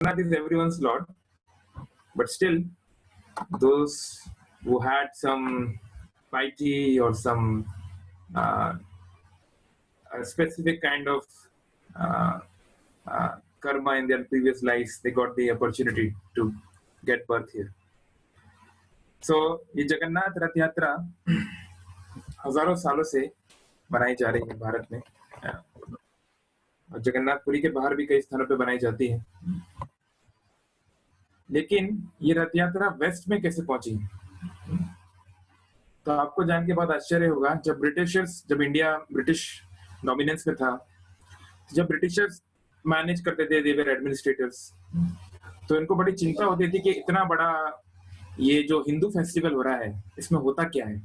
Jagannath is everyone's Lord, but still, those who had some piety or some uh, a specific kind of uh, karma in their previous lives, they got the opportunity to get birth here. So ये जगन्नाथ रथ यात्रा हजारों सालों से बनाई जा रही है भारत में, और जगन्नाथपुरी के बाहर भी कई स्थानों पे बनाई जाती है। लेकिन ये रथ यात्रा वेस्ट में कैसे पहुंची, तो आपको जान के बहुत आश्चर्य होगा। जब इंडिया ब्रिटिश डोमिनेंस में था, जब ब्रिटिशर्स मैनेज करते थे, दे वर एडमिनिस्ट्रेटर्स, तो इनको बड़ी चिंता होती थी कि इतना बड़ा ये जो हिंदू फेस्टिवल हो रहा है, इसमें होता क्या है।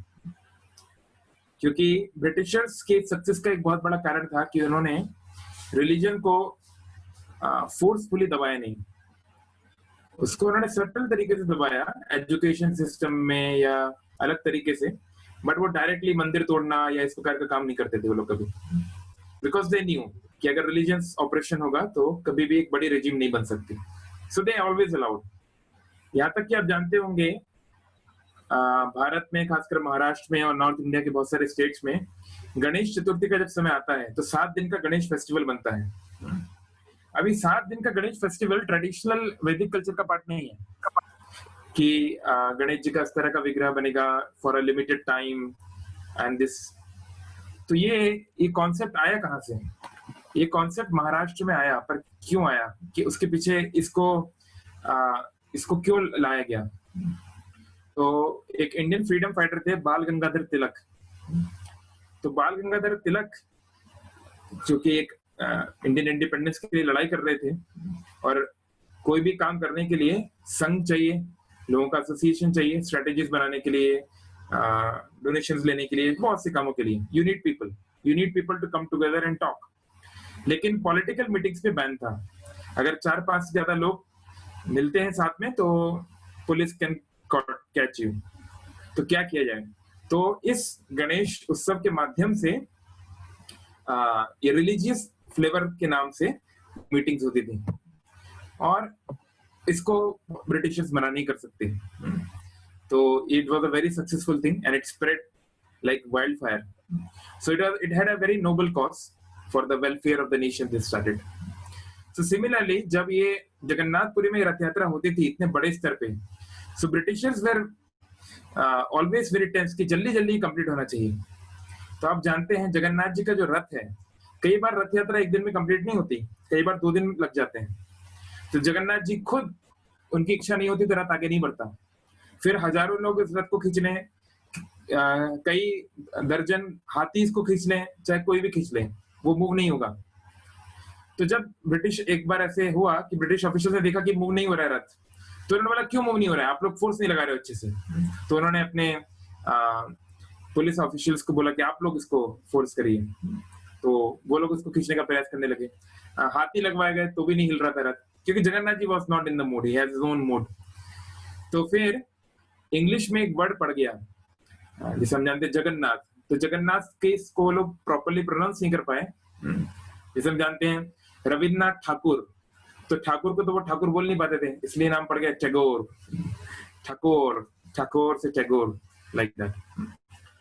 क्योंकि ब्रिटिशर्स के सक्सेस का एक बहुत बड़ा कारण था कि उन्होंने रिलीजन को फोर्सफुली दबाया नहीं, उसको उन्होंने सटल तरीके से दबाया, एजुकेशन सिस्टम में या अलग तरीके से, बट वो डायरेक्टली मंदिर तोड़ना या इस प्रकार का काम नहीं करते थे वो लोग कभी, बिकॉज दे न्यू कि अगर रिलीजियस ऑपरेशन होगा तो कभी भी एक बड़ी रेजिम नहीं बन सकती। सो दे ऑलवेज अलाउड। यहाँ तक कि आप जानते होंगे भारत में, खासकर महाराष्ट्र में और नॉर्थ इंडिया के बहुत सारे स्टेट्स में, गणेश चतुर्थी का जब समय आता है तो 7 दिन का गणेश फेस्टिवल बनता है। अभी 7 दिन का गणेश फेस्टिवल ट्रेडिशनल वैदिक कल्चर का पार्ट नहीं है कि गणेश जी का इस तरह का विग्रह बनेगा for a limited time and this. तो ये कॉन्सेप्ट आया कहाँ से? ये कॉन्सेप्ट महाराष्ट्र में आया, पर क्यों आया, कि उसके पीछे इसको क्यों लाया गया? तो एक इंडियन फ्रीडम फाइटर थे बाल गंगाधर तिलक। तो बाल गंगाधर तिलक जो कि एक इंडियन इंडिपेंडेंस के लिए लड़ाई कर रहे थे, और कोई भी काम करने के लिए संघ चाहिए, लोगों का एसोसिएशन चाहिए, स्ट्रेटेजीज बनाने के लिए, डोनेशंस लेने के लिए, बहुत से कामों के लिए you need people to come together and talk. लेकिन पॉलिटिकल मीटिंग्स पे बैन था। अगर 4-5 से ज्यादा लोग मिलते हैं साथ में तो पुलिस कैन कैच यू। तो क्या किया जाए? तो इस गणेश उत्सव के माध्यम से ये रिलीजियस फ्लेवर के नाम से मीटिंग्स होती थी, और इसको ब्रिटिशर्स मना नहीं कर सकते। तो it was a very successful thing and it spread like wild fire. So it had a very noble cause for the welfare of the nation this started. So similarly जब ये जगन्नाथपुरी में रथ यात्रा होती थी इतने बड़े स्तर पे, so Britishers were always very tense कि जल्दी जल्दी कंप्लीट होना चाहिए। तो आप जानते हैं जगन्नाथ जी का जो रथ है, कई बार रथ यात्रा एक दिन में कंप्लीट नहीं होती, कई बार 2 दिन लग जाते हैं। तो जगन्नाथ जी खुद, उनकी इच्छा नहीं होती तो रथ आगे नहीं बढ़ता। फिर हजारों लोग इस रथ को खींच लें, कई दर्जन हाथी इसको खींच लें, चाहे कोई भी खींच ले, वो मूव नहीं होगा। तो जब ब्रिटिश, एक बार ऐसे हुआ कि ब्रिटिश ऑफिसर्स ने देखा कि मूव नहीं हो रहा है रथ, तो उन्होंने बोला क्यों मूव नहीं हो रहा है, आप लोग फोर्स नहीं लगा रहे हो अच्छे से। तो उन्होंने अपने पुलिस ऑफिशियल्स को बोला कि आप लोग इसको फोर्स करिए। तो वो लोग उसको खींचने का प्रयास करने लगे। हाथी लगवाए गए तो भी नहीं हिल रहा था रथ, क्योंकि Jagannath ji was not in the mood, he has his own mood. तो फिर इंग्लिश में एक वर्ड पड़ गया जिसे हम जानते हैं जगन्नाथ। तो जगन्नाथ के इसको लोग प्रॉपर्ली प्रोनाउंस नहीं कर पाए, जिसे हम जानते हैं रविन्द्रनाथ ठाकुर। तो ठाकुर को तो वो ठाकुर बोल नहीं पाते थे, इसलिए नाम पड़ गया टैगोर। ठाकुर, ठाकुर से टैगोर, लाइक दैट।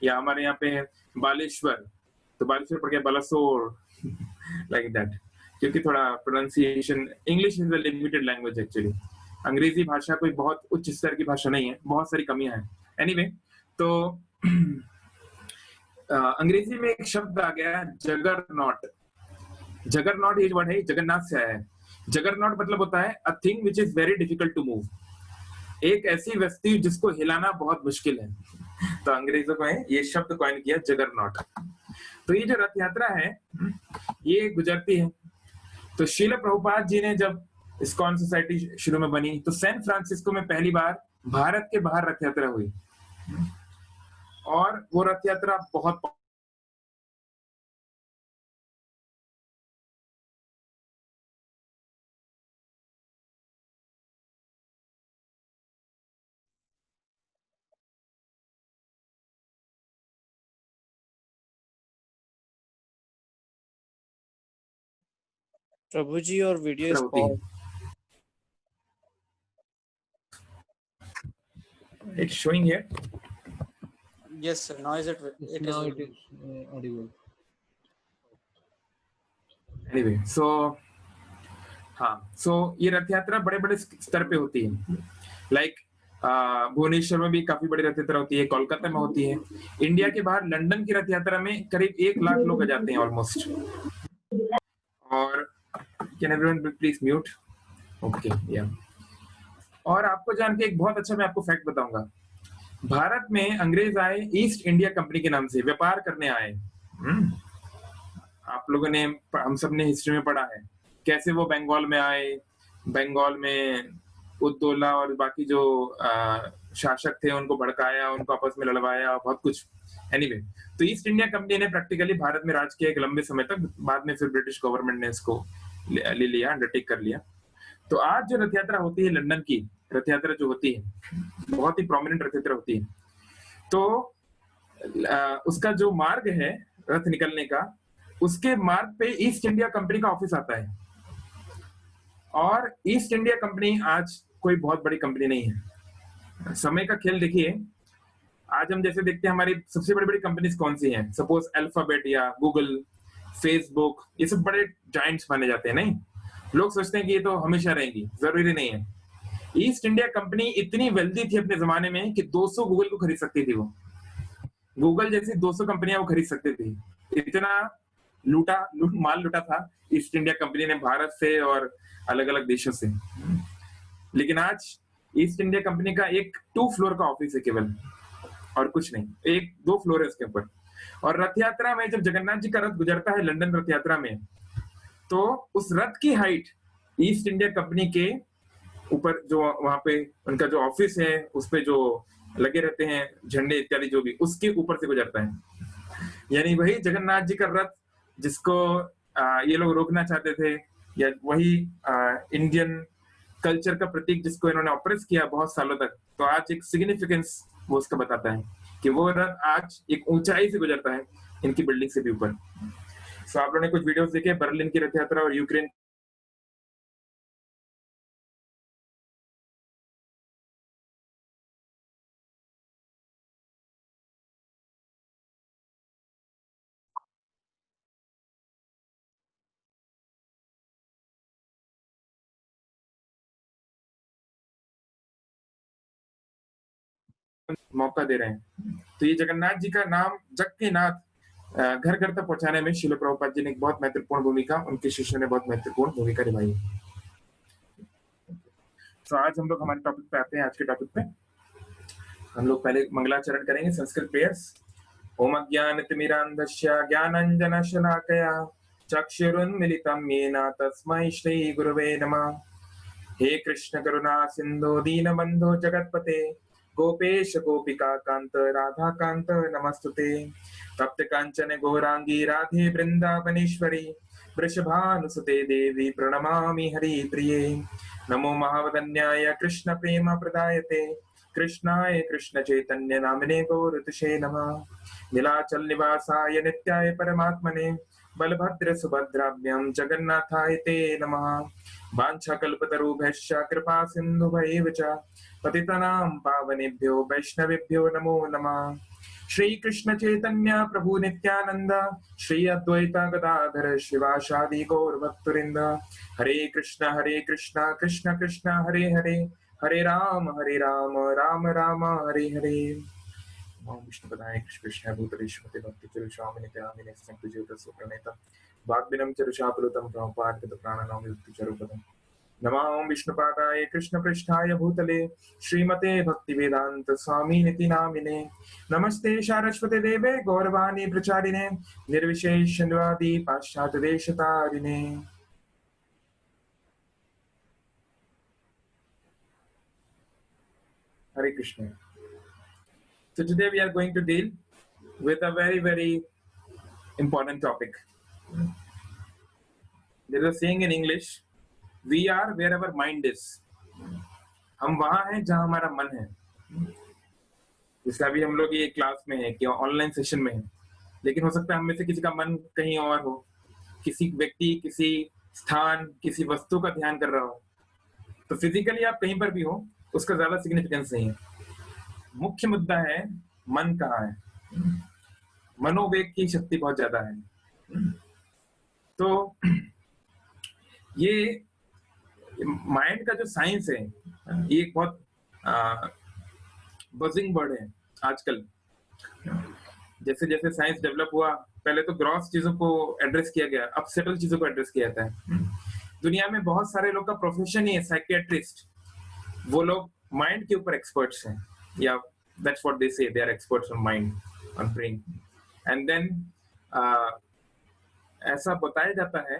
या हमारे यहाँ पे है बालेश्वर, तो बालेश्वर पड़ गया बालासोर, लाइक दैट। क्योंकि थोड़ा pronunciation, English is a limited language actually. अंग्रेजी भाषा कोई बहुत उच्च स्तर की भाषा नहीं है, बहुत सारी कमियां हैं। एनीवे, तो अंग्रेजी में एक शब्द आ गया जगरनॉट। जगरनॉट ये वर्ड है जगन्नाथ से आया है। जगरनॉट मतलब होता है a thing which is very difficult to move, एक ऐसी वस्तु जिसको हिलाना बहुत मुश्किल है। तो अंग्रेजों को ये शब्द कॉइन किया जगरनॉट। तो ये जो रथ यात्रा है ये गुजरती है। तो श्रील प्रभुपाद जी ने जब इस्कॉन सोसाइटी शुरू में बनी, तो सैन फ्रांसिस्को में पहली बार भारत के बाहर रथ यात्रा हुई, और वो रथ यात्रा बहुत प्रभु जी, और वीडियो होती है। It's showing here. Yes, sir. Now it is audible. Anyway, so हाँ, so ये रथ यात्रा बड़े बड़े स्तर पे होती है। लाइक भुवनेश्वर में भी काफी बड़ी रथ यात्रा होती है, कोलकाता में होती है। इंडिया के बाहर लंदन की रथ यात्रा में करीब 1 लाख लोग आ जाते हैं ऑलमोस्ट। और can everyone please mute? Okay, या। और आपको जान के एक बहुत अच्छा मैं आपको फैक्ट बताऊंगा। भारत में अंग्रेज आए ईस्ट इंडिया कंपनी के नाम से, व्यापार करने आए। आप लोगों ने, हम सब ने हिस्ट्री में पढ़ा है कैसे वो बंगाल में आए, बंगाल में उद्दौला और बाकी जो शासक थे उनको भड़काया, उनको आपस में लड़वाया, बहुत कुछ। एनीवे, तो ईस्ट इंडिया कंपनी ने प्रैक्टिकली भारत में राज किया एक लंबे समय तक। बाद में फिर ब्रिटिश गवर्नमेंट ने इसको ले लिया, अंडरटेक कर लिया। तो आज जो रथ यात्रा होती है, लंदन की रथ यात्रा जो होती है, बहुत ही प्रोमिनेंट रथ यात्रा होती है। तो उसका जो मार्ग है रथ निकलने का, उसके मार्ग पे ईस्ट इंडिया कंपनी का ऑफिस आता है। और ईस्ट इंडिया कंपनी आज कोई बहुत बड़ी कंपनी नहीं है। समय का खेल देखिए, आज हम जैसे देखते हैं हमारी सबसे बड़ी बड़ी कंपनीज कौन सी हैं, सपोज अल्फाबेट या गूगल, फेसबुक, ये सब बड़े जायंट्स माने जाते हैं। नहीं, लोग सोचते हैं कि ये तो हमेशा रहेंगी, जरूरी नहीं है। ईस्ट इंडिया कंपनी इतनी वेल्दी थी अपने जमाने में कि 200 गूगल को खरीद सकती थी। वो गूगल जैसी 200 कंपनियां वो खरीद सकती थी। इतना माल लूटा था ईस्ट इंडिया कंपनी ने भारत से और अलग अलग देशों से। लेकिन आज ईस्ट इंडिया कंपनी का एक 2 फ्लोर का ऑफिस है केवल, और कुछ नहीं। 1-2 फ्लोर है उसके ऊपर। और रथ यात्रा में जब जगन्नाथ जी का रथ गुजरता है लंदन रथ यात्रा में, तो उस रथ की हाइट ईस्ट इंडिया कंपनी के ऊपर, जो वहां पे उनका जो ऑफिस है, उस पे जो लगे रहते हैं झंडे इत्यादि जो भी, उसके ऊपर से गुजरता है। यानी वही जगन्नाथ जी का रथ जिसको ये लोग रोकना चाहते थे, या वही इंडियन कल्चर का प्रतीक जिसको इन्होंने ऑप्रेस किया बहुत सालों तक, तो आज एक सिग्निफिकेंस वो उसका बताता है कि वो रथ आज एक ऊंचाई से गुजरता है इनकी बिल्डिंग से भी ऊपर। सो आप लोगों ने कुछ वीडियोस देखे बर्लिन की रथ यात्रा और यूक्रेन। मौका दे रहे हैं। तो ये जगन्नाथ जी का नाम जग के नाथ घर घर तक पहुंचाने में शिल प्रभुपाद जी ने एक बहुत महत्वपूर्ण भूमिका, उनके शिष्यों ने बहुत महत्वपूर्ण भूमिका निभाई। तो आज हम लोग हमारे टॉपिक पे आते हैं। आज के टॉपिक पे हम लोग पहले मंगलाचरण करेंगे, संस्कृत प्रेयर्स। ओम अज्ञानतिमिरान्धस्य ज्ञानाञ्जनशलाकया चक्षुरुन्मिलितं येन तस्मै श्री गुरवे नमः। हे कृष्ण करुणा सिंधु दीनबंधु जगतपते गोपेश गोपिका कांत राधा कांत नमस्तुते। तप्त कांचन गौरांगी राधे वृंदावनेश्वरी वृषभानुसुते देवी प्रणमामि हरिप्रिये। नमो महावदन्याय कृष्ण प्रेम प्रदायते कृष्णाय कृष्ण चैतन्य नामिने गौरतुषे नमः। नीलाचल निवासाय नित्याय परमात्मने बलभद्र सुभद्राभ्यां जगन्नाथाय ते नमः। वाञ्छाकल्पतरुभ्यश्च कृपा सिन्धुभैव च पतितानां पावनेभ्यो वैष्णवेभ्यो नमो नमः। श्री कृष्ण चैतन्य प्रभु नित्यानंद श्री अद्वैत गदाधर शिवासादि गौर भक्तवृंद। हरे कृष्ण कृष्ण कृष्ण हरे हरे, हरे राम राम राम हरे हरे। ओम विष्णुपदाय कृष्ण भूतलेश्वते भक्ति चरुषामिने त्यामिने संकुचितस्य प्रणेता वाग्विनं चरुषाप्लुतं प्रभुपाद प्राणनाम युक्तिचरुपदम्। नमः ओम विष्णुपादाय कृष्ण पृष्ठाय भूतले श्रीमते भक्तिवेदांत स्वामिनिति नामिने। नमस्ते सारस्वते देवे गौरवाणी प्रचारिणे निर्विशेष शून्यवादी पाश्चात्य देशतारिणे। Hare Krishna. So today we are going to deal with a very important topic. There is a saying in English, we are wherever mind is. हम वहां हैं जहां हमारा मन है। जैसे अभी हम लोग ये क्लास में है कि ऑनलाइन सेशन में है, लेकिन हो सकता है हम में से किसी का मन कहीं और हो, किसी व्यक्ति, किसी स्थान, किसी वस्तु का ध्यान कर रहा हो। तो फिजिकली आप कहीं पर भी हो, उसका ज्यादा सिग्निफिकेंस नहीं है। मुख्य मुद्दा है मन कहाँ है। मनोवेग की शक्ति बहुत ज्यादा है। तो ये माइंड का जो साइंस है, ये एक बहुत बजिंग वर्ड है आजकल। जैसे जैसे साइंस डेवलप हुआ, पहले तो ग्रॉस चीजों को एड्रेस किया गया, अब सेटल चीजों को एड्रेस किया जाता है। दुनिया में बहुत सारे लोग का प्रोफेशन ही है साइकियाट्रिस्ट। वो लोग माइंड के ऊपर एक्सपर्ट्स हैं, या that's what they say, they are experts on mind, on brain. And then ऐसा बताया जाता है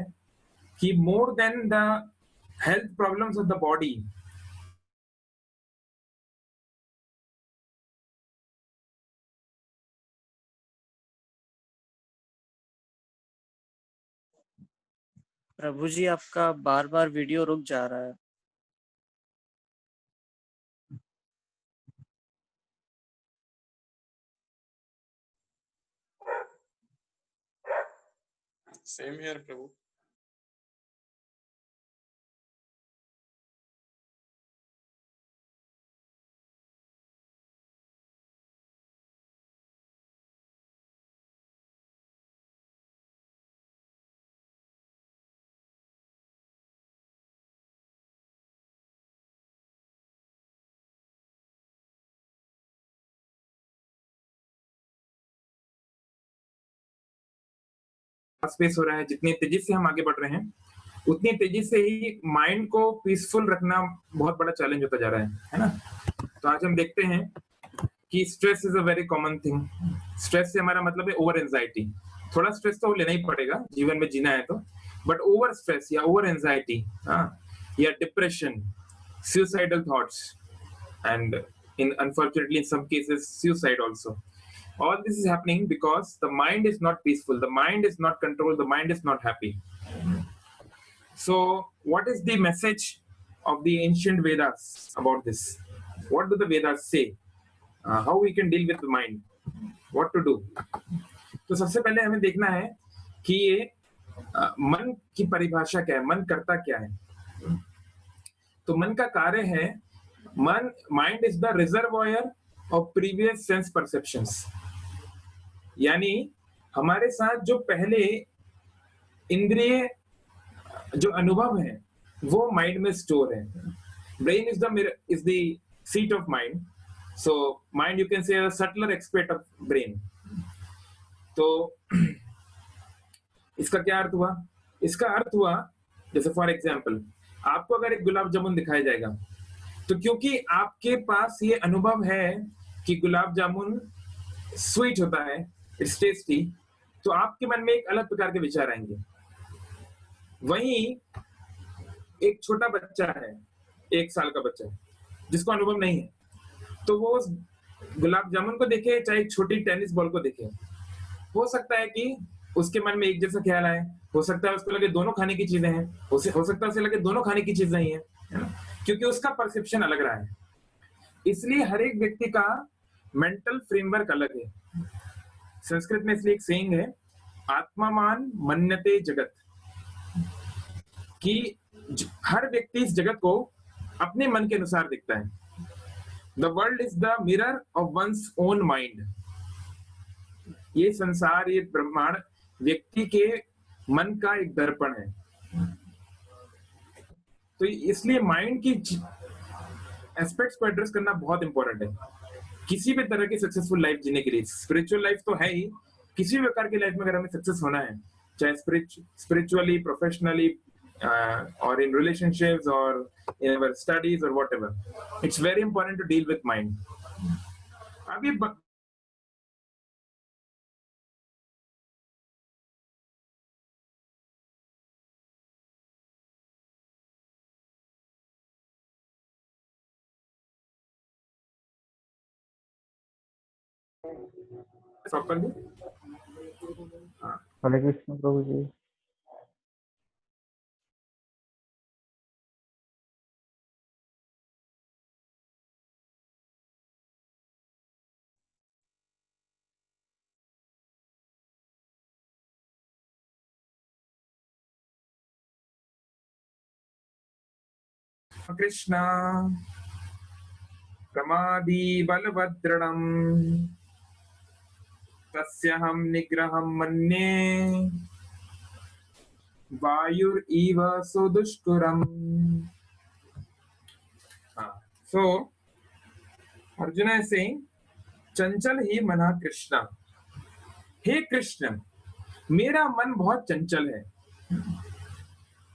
कि more than the health problems of the body, प्रभु जी, आपका बार बार वीडियो रुक जा रहा है। Same here, Prabhu. स्पेस हो रहा है, जितनी तेजी से हम आगे बढ़ रहे हैं उतनी तेजी से ही माइंड को पीसफुल रखना बहुत बड़ा चैलेंज होता जा रहा है ना। तो आज हम देखते हैं कि stress is a very common thing. Stress से हमारा मतलब है ओवर एंजाइटी। थोड़ा स्ट्रेस तो लेना ही पड़ेगा, जीवन में जीना है तो, बट ओवर स्ट्रेस या ओवर एंजाइटी, या depression, suicidal thoughts, and in unfortunately in some cases suicide also. All this is happening because the mind is not peaceful, the mind is not controlled, the mind is not happy. So what is the message of the ancient Vedas about this? What do the Vedas say? How we can deal with the mind, what to do? तो सबसे पहले हमें देखना है कि ये मन की परिभाषा क्या है, मन करता क्या है। तो मन का कार्य है, मन, mind is the reservoir of previous sense perceptions. यानी हमारे साथ जो पहले इंद्रिय जो अनुभव है वो माइंड में स्टोर है। Brain is the seat of mind, so mind you can say subtler expect of brain. तो इसका क्या अर्थ हुआ? इसका अर्थ हुआ, जैसे फॉर एग्जाम्पल आपको अगर एक गुलाब जामुन दिखाया जाएगा, तो क्योंकि आपके पास ये अनुभव है कि गुलाब जामुन स्वीट होता है, इट्स टेस्टी, तो आपके मन में एक अलग प्रकार के विचार आएंगे। वहीं एक छोटा बच्चा है, 1 साल का बच्चा जिसको अनुभव नहीं है, तो वो उस गुलाब जामुन को देखे चाहे एक छोटी टेनिस बॉल को देखे, हो सकता है कि उसके मन में एक जैसा ख्याल आए, हो सकता है उसको लगे दोनों खाने की चीजें हैं, हो सकता है उसे लगे दोनों खाने की चीजें ही है ना? क्योंकि उसका परसेप्शन अलग रहा है। इसलिए हर एक व्यक्ति का मेंटल फ्रेमवर्क अलग है। संस्कृत में इसलिए एक सेइंग है, आत्मामान मन्यते जगत, कि हर व्यक्ति इस जगत को अपने मन के अनुसार दिखता है। The world is the mirror of one's own mind. ये संसार, ये ब्रह्मांड व्यक्ति के मन का एक दर्पण है। तो इसलिए माइंड की एस्पेक्ट्स को एड्रेस करना बहुत इंपॉर्टेंट है किसी भी तरह की सक्सेसफुल लाइफ जीने के लिए। स्पिरिचुअल लाइफ तो है ही, किसी भी प्रकार की लाइफ में अगर हमें सक्सेस होना है, चाहे spiritually, professionally, or in relationships or in our studies or whatever, it's very important to deal with mind. अभी प्रॉपरली हरे कृष्ण प्रभु जी। कृष्णा। प्रमादी बलवद्दृढम् तस्यहं निग्रहं मन्ये वायुरिव सुदुष्करम्. So Arjuna is saying, चंचल ही मना कृष्णा. हे कृष्ण, मेरा मन बहुत चंचल है.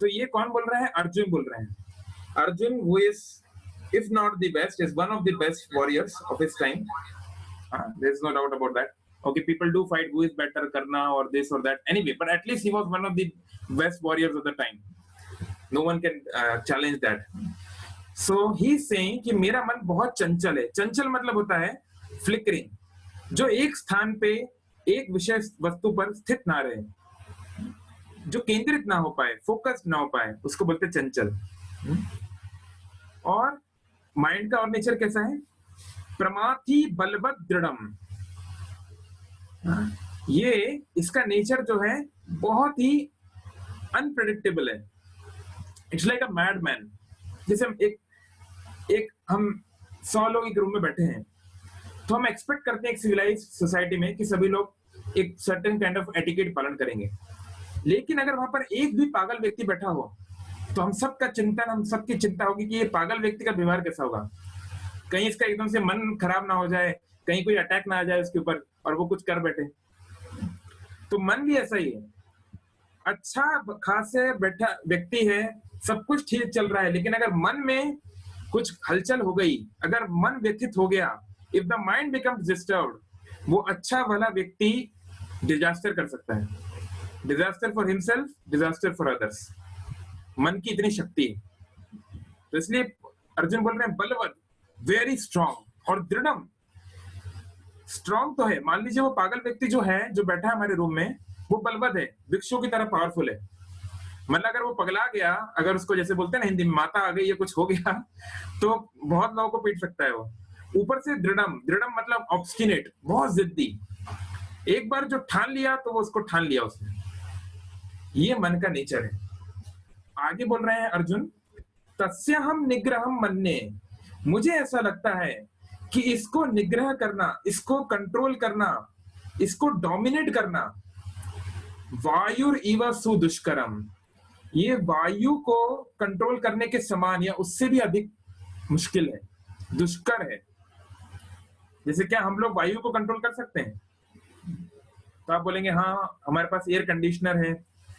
तो ये कौन बोल रहा है? अर्जुन बोल रहे हैं. Arjun, who is, if not the best, is one of the best warriors of his time. There's no doubt about that. Okay, people do fight who is better, Karna or this or that. Anyway, but at least he was one of the best warriors of the time. No one can challenge that. So he's saying कि मेरा मन बहुत चंचल है. चंचल मतलब होता है flickering, जो एक स्थान पे एक विशेष वस्तु पर स्थित ना रहे, जो केंद्रित ना हो पाए, फोकस्ड ना हो पाए, उसको बोलते हैं चंचल. और माइंड का और नेचर कैसा है? प्रमाथि बलवत् दृढ़म. ये इसका नेचर जो है बहुत ही अनप्रेडिक्टेबल है. It's like a mad man. जैसे हम 100 लोग एक रूम में बैठे हैं, तो हम एक्सपेक्ट करते हैं एक सिविलाइज सोसाइटी में कि सभी लोग एक सर्टेन काइंड ऑफ एटिकेट पालन करेंगे. लेकिन अगर वहां पर एक भी पागल व्यक्ति बैठा हो, तो हम सबकी चिंता होगी कि ये पागल व्यक्ति का व्यवहार कैसा होगा. कहीं इसका एकदम से मन खराब ना हो जाए, कहीं कोई अटैक ना आ जाए उसके ऊपर और वो कुछ कर बैठे. तो मन भी ऐसा ही है. अच्छा खासे बैठा व्यक्ति है, सब कुछ ठीक चल रहा है, लेकिन अगर मन में कुछ हलचल हो गई, अगर मन व्यथित हो गया, if the mind becomes disturbed, वो अच्छा वाला व्यक्ति डिजास्टर कर सकता है. Disaster for himself, disaster for others. मन की इतनी शक्ति है. तो इसलिए अर्जुन बोल रहे हैं बलवत, वेरी स्ट्रॉन्ग. और दृढ़म, स्ट्रॉन्ग तो है. मान लीजिए वो पागल व्यक्ति जो है, जो बैठा है हमारे रूम में, वो बलवत है, वृक्षों की तरह पावरफुल है. मतलब अगर वो पगला गया, अगर उसको जैसे बोलते हैं ना हिंदी में माता आ गई या कुछ हो गया, तो बहुत लोगों को पीट सकता है वो. ऊपर से दृढ़म, दृढ़म मतलब ऑब्स्टिनेट, बहुत जिद्दी. एक बार जो ठान लिया तो वो उसको ठान लिया उसने. ये मन का नेचर है. आगे बोल रहे हैं अर्जुन, तस्यहम निग्रहम मन्ये. मुझे ऐसा लगता है कि इसको निग्रह करना, इसको कंट्रोल करना, इसको डोमिनेट करना, वायुर इव सुदुष्करम, ये वायु को कंट्रोल करने के समान या उससे भी अधिक मुश्किल है, दुष्कर है. जैसे क्या हम लोग वायु को कंट्रोल कर सकते हैं? तो आप बोलेंगे हाँ, हमारे पास एयर कंडीशनर है,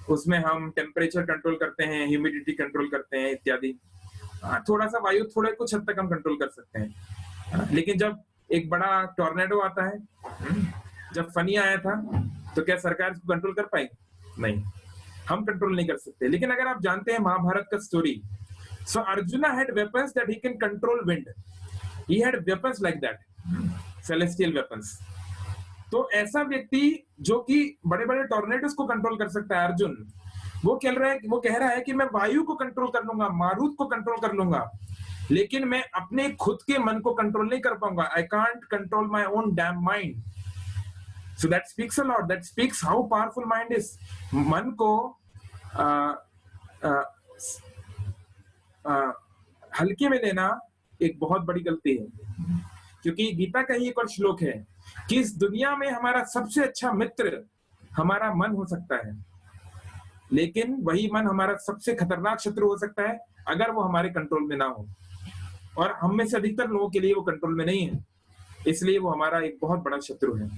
उसमें हम टेम्परेचर कंट्रोल करते हैं, ह्यूमिडिटी कंट्रोल करते हैं इत्यादि. थोड़ा सा वायु थोड़े कुछ हद तक हम कंट्रोल कर सकते हैं. लेकिन जब एक बड़ा टॉर्नेडो आता है, जब फनी आया था, तो क्या सरकार इसको कंट्रोल कर पाई? नहीं, हम कंट्रोल नहीं कर सकते. लेकिन अगर आप जानते हैं महाभारत का story, so arjuna had weapons that he can control wind. He had weapons like that, celestial weapons. तो ऐसा व्यक्ति जो कि बड़े बड़े टॉर्नेडोस को कंट्रोल कर सकता है, अर्जुन, वो कह रहा है कि मैं वायु को कंट्रोल कर लूंगा, मारुत को कंट्रोल कर लूंगा, लेकिन मैं अपने खुद के मन को कंट्रोल नहीं कर पाऊंगा. I can't control my own dam mind. So that speaks a lot, that speaks how powerful mind is. मन को हल्के में लेना एक बहुत बड़ी गलती है. क्योंकि गीता का ही एक और श्लोक है कि इस दुनिया में हमारा सबसे अच्छा मित्र हमारा मन हो सकता है, लेकिन वही मन हमारा सबसे खतरनाक शत्रु हो सकता है अगर वो हमारे कंट्रोल में ना हो. और हम में से अधिकतर लोगों के लिए वो कंट्रोल में नहीं है, इसलिए वो हमारा एक बहुत बड़ा शत्रु है.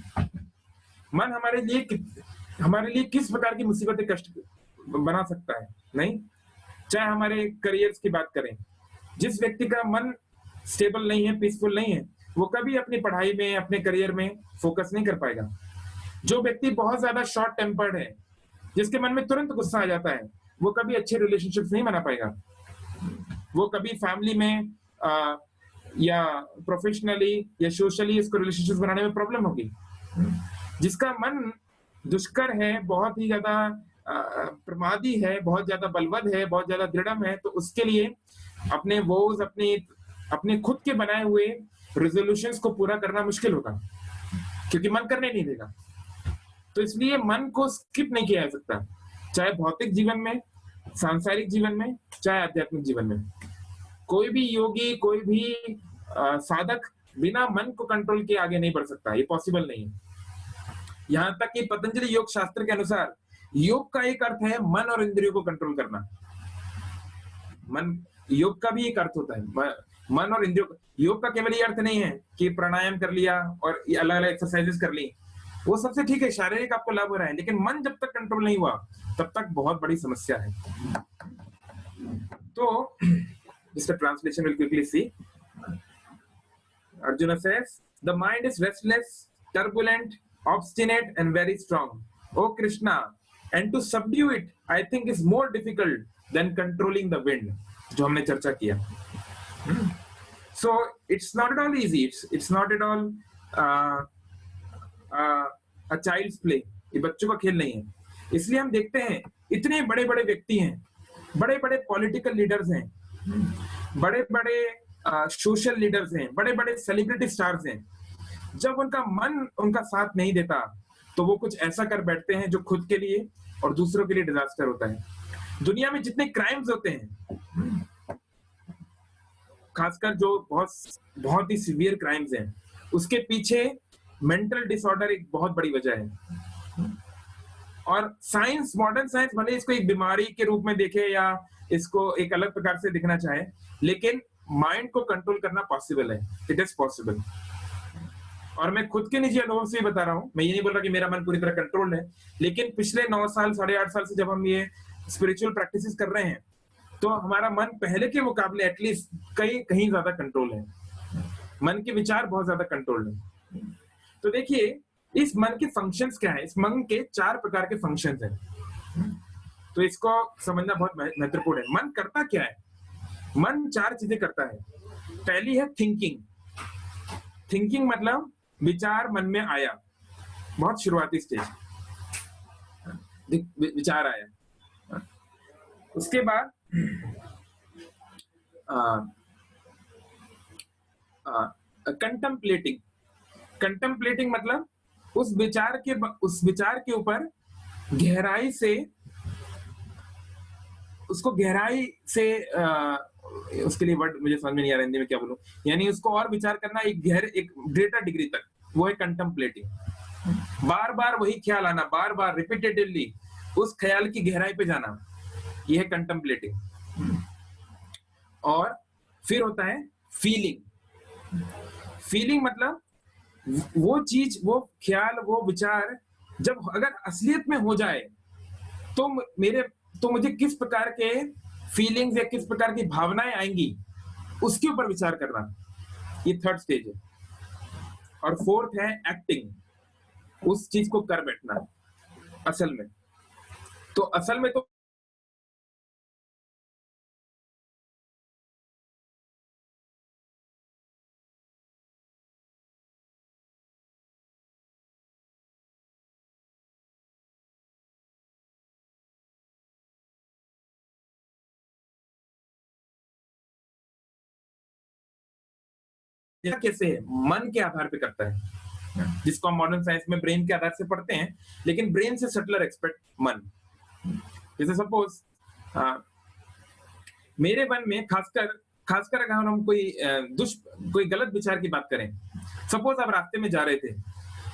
मन हमारे लिए किस प्रकार की मुसीबतें कष्ट बना सकता है? नहीं. चाहे हमारे करियर्स की बात करें, जिस व्यक्ति का मन स्टेबल नहीं है, पीसफुल नहीं है, वो कभी अपनी पढ़ाई में, अपने करियर में फोकस नहीं कर पाएगा. जो व्यक्ति बहुत ज्यादा शॉर्ट टेम्पर्ड है, जिसके मन में तुरंत गुस्सा आ जाता है, वो कभी अच्छे रिलेशनशिप्स नहीं बना पाएगा. वो कभी फैमिली में या प्रोफेशनली या सोशली इसको रिलेशनशिप्स बनाने में प्रॉब्लम होगी. जिसका मन दुष्कर है, बहुत ही ज्यादा प्रमादी है, बहुत ज्यादा बलवद है, बहुत ज्यादा दृढ़ है, तो उसके लिए अपने वोज, अपने खुद के बनाए हुए रेजोल्यूशंस को पूरा करना मुश्किल होगा, क्योंकि मन करने नहीं देगा. तो इसलिए मन को स्किप नहीं किया जा सकता, चाहे भौतिक जीवन में, सांसारिक जीवन में, चाहे आध्यात्मिक जीवन में. कोई भी योगी, कोई भी साधक बिना मन को कंट्रोल किए आगे नहीं बढ़ सकता, ये पॉसिबल नहीं है। यहाँ तक कि पतंजलि योग शास्त्र के अनुसार योग का एक अर्थ है मन और इंद्रियों को कंट्रोल करना। मन, योग का भी एक अर्थ होता है, मन और इंद्रियों। योग का केवल ये अर्थ नहीं है कि प्राणायाम कर लिया और अलग अलग एक्सरसाइजेस कर ली, वो सबसे ठीक है, शारीरिक आपको लाभ हो रहा है, लेकिन मन जब तक कंट्रोल नहीं हुआ तब तक बहुत बड़ी समस्या है। तो इसका translation will quickly see. Arjuna says, the mind is restless, turbulent, obstinate, and very strong. Oh Krishna, and to subdue it, I think is more difficult than controlling the wind. जो हमने चर्चा किया. So it's not at all easy. It's not at all a child's play. ये बच्चों का खेल नहीं है. इसलिए हम देखते हैं इतने बड़े-बड़े व्यक्ति हैं, बड़े-बड़े पॉलिटिकल लीडर्स हैं, बड़े-बड़े सोशल लीडर्स हैं, बड़े-बड़े सेलिब्रिटी स्टार्स हैं, जब उनका मन उनका साथ नहीं देता तो वो कुछ ऐसा कर बैठते हैं जो खुद के लिए और दूसरों के लिए डिजास्टर होता है। दुनिया में जितने क्राइम्स होते हैं, खासकर जो बहुत ही सीवियर क्राइम्स हैं, उसके पीछे मेंटल डिसऑर्डर एक बहुत बड़ी वजह है। और साइंस, मॉडर्न साइंस भले इसको एक बीमारी के रूप में देखे या इसको एक अलग प्रकार से दिखना चाहे, लेकिन माइंड को कंट्रोल करना पॉसिबल है, इट इज पॉसिबल। और मैं खुद के निजी अनुभव से बता रहा हूं, मैं ये नहीं बोल रहा कि मेरा मन पूरी तरह कंट्रोल्ड है, लेकिन पिछले 9 साल 8.5 साल से जब हम ये स्पिरिचुअल प्रैक्टिसेस कर रहे हैं, तो हमारा मन पहले के मुकाबले एटलीस्ट कहीं ज्यादा कंट्रोल है, मन के विचार बहुत ज्यादा कंट्रोल्ड है। तो देखिए इस मन के फंक्शंस क्या है, इस मन के 4 प्रकार के फंक्शंस हैं, तो इसको समझना बहुत महत्वपूर्ण है। मन करता क्या है? मन 4 चीजें करता है। पहली है थिंकिंग। थिंकिंग मतलब विचार मन में आया, बहुत शुरुआती स्टेज, विचार आया। उसके बाद कंटेम्पलेटिंग। कंटेम्पलेटिंग मतलब उस विचार के ऊपर गहराई से उसके लिए वर्ड मुझे समझ में नहीं आ रहा हिंदी में क्या बोलूं, यानी उसको और विचार करना एक ग्रेटर डिग्री तक, वो है कंटेम्पलेटिंग। बार बार वही ख्याल आना, बार बार रिपीटेटिवली उस ख्याल की गहराई पे जाना, ये है कंटेम्पलेटिंग। और फिर होता है फीलिंग। फीलिंग मतलब वो चीज, वो ख्याल, वो विचार जब अगर असलियत में हो जाए तो मुझे किस प्रकार के फीलिंग्स या किस प्रकार की भावनाएं आएंगी, उसके ऊपर विचार करना, ये 3rd स्टेज है। और 4th है एक्टिंग, उस चीज को कर बैठना असल में। तो असल में तो कैसे है, मन के आधार पे करता है, जिसको हम मॉडर्न साइंस में ब्रेन के आधार से पढ़ते हैं, लेकिन ब्रेन से सटलर एक्सपेक्ट मन। जैसे सपोज मेरे मन में खासकर अगर हम कोई गलत विचार की बात करें, सपोज आप रास्ते में जा रहे थे,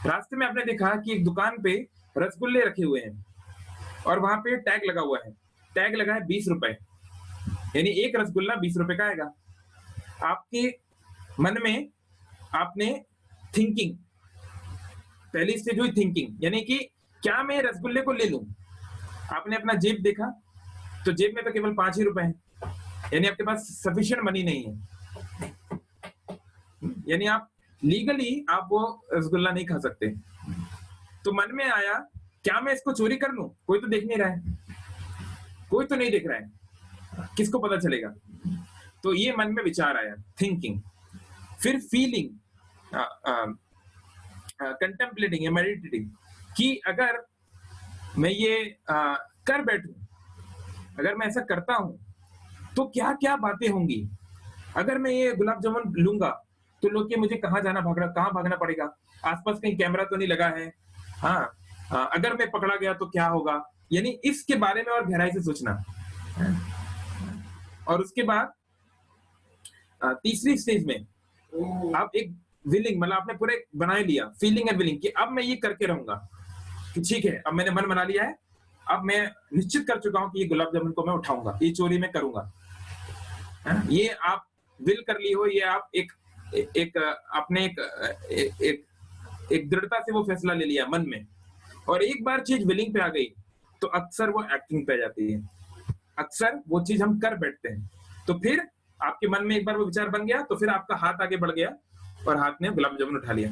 रास्ते में आपने देखा कि एक दुकान पे रसगुल्ले रखे हुए हैं और वहां पे टैग लगा हुआ है, टैग लगा है 20 रुपए, यानी एक रसगुल्ला 20 रुपए का आएगा। आपके मन में आपने थिंकिंग, पहली स्टेज हुई थिंकिंग, यानी कि क्या मैं रसगुल्ले को ले लूं। आपने अपना जेब देखा तो जेब में तो केवल 5 ही रुपए हैं, यानी आपके पास सफिशिएंट मनी नहीं है, यानी आप लीगली आप वो रसगुल्ला नहीं खा सकते। तो मन में आया क्या मैं इसको चोरी कर लूं, कोई तो देख नहीं रहा है, कोई तो नहीं देख रहा है, किसको पता चलेगा। तो ये मन में विचार आया, थिंकिंग। फिर फीलिंग, कंटेम्पलेटिंग या मेडिटेटिंग, कि अगर मैं ये कर बैठूं, अगर मैं ऐसा करता हूं तो क्या क्या बातें होंगी। अगर मैं ये गुलाब जामुन लूंगा तो लोग के मुझे कहाँ भागना पड़ेगा, आसपास कहीं कैमरा तो नहीं लगा है, हाँ, अगर मैं पकड़ा गया तो क्या होगा, यानी इसके बारे में और गहराई से सोचना। और उसके बाद तीसरी स्टेज में अब एक विलिंग, मतलब आपने पूरे बना ही लिया, फीलिंग एंड विलिंग कि अब मैं ये करके रहूंगा, कि ठीक है अब मैंने मन बना लिया है, अब मैं निश्चित कर चुका हूं कि ये गुलाब जामुन को मैं उठाऊंगा, ये चोरी मैं करूंगा। ये आप विल कर ली हो, ये आप एक आपने एक दृढ़ता से वो फैसला ले लिया मन में, और एक बार चीज विलिंग पे आ गई तो अक्सर वो एक्टिंग पे आ जाती है, अक्सर वो चीज हम कर बैठते हैं। तो फिर आपके मन में एक बार वो विचार बन गया तो फिर आपका हाथ आगे बढ़ गया और हाथ ने गुलाब जामुन उठा लिया।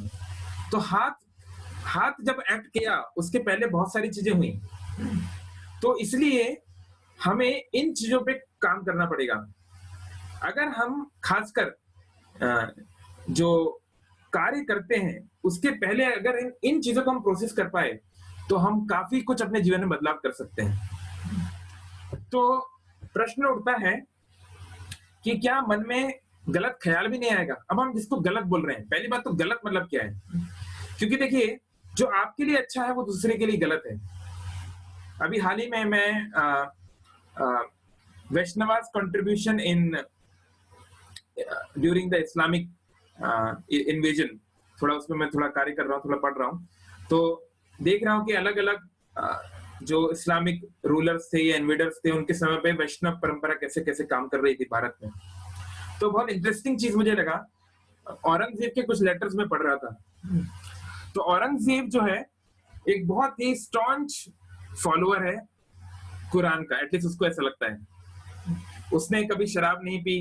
तो हाथ हाथ जब एक्ट किया उसके पहले बहुत सारी चीजें हुई, तो इसलिए हमें इन चीजों पे काम करना पड़ेगा। अगर हम खासकर जो कार्य करते हैं उसके पहले अगर इन चीजों को हम प्रोसेस कर पाए तो हम काफी कुछ अपने जीवन में बदलाव कर सकते हैं। तो प्रश्न उठता है कि क्या मन में गलत ख्याल भी नहीं आएगा? अब हम जिसको गलत बोल रहे हैं, पहली बात तो गलत मतलब क्या है, क्योंकि देखिए जो आपके लिए अच्छा है वो दूसरे के लिए गलत है। अभी हाल ही में मैं Vaishnavas contribution in during the Islamic invasion, थोड़ा उसमें मैं थोड़ा कार्य कर रहा हूँ, थोड़ा पढ़ रहा हूँ, तो देख रहा हूँ कि अलग अलग जो इस्लामिक रूलर्स थे या इन्वेडर्स थे उनके समय पे वैष्णव परंपरा कैसे कैसे काम कर रही थी भारत में। तो बहुत इंटरेस्टिंग चीज मुझे लगा, औरंगजेब के कुछ लेटर्स में पढ़ रहा था। तो औरंगजेब जो है एक बहुत ही स्टॉन्च फॉलोअर है कुरान का, एटलीस्ट उसको ऐसा लगता है। उसने कभी शराब नहीं पी,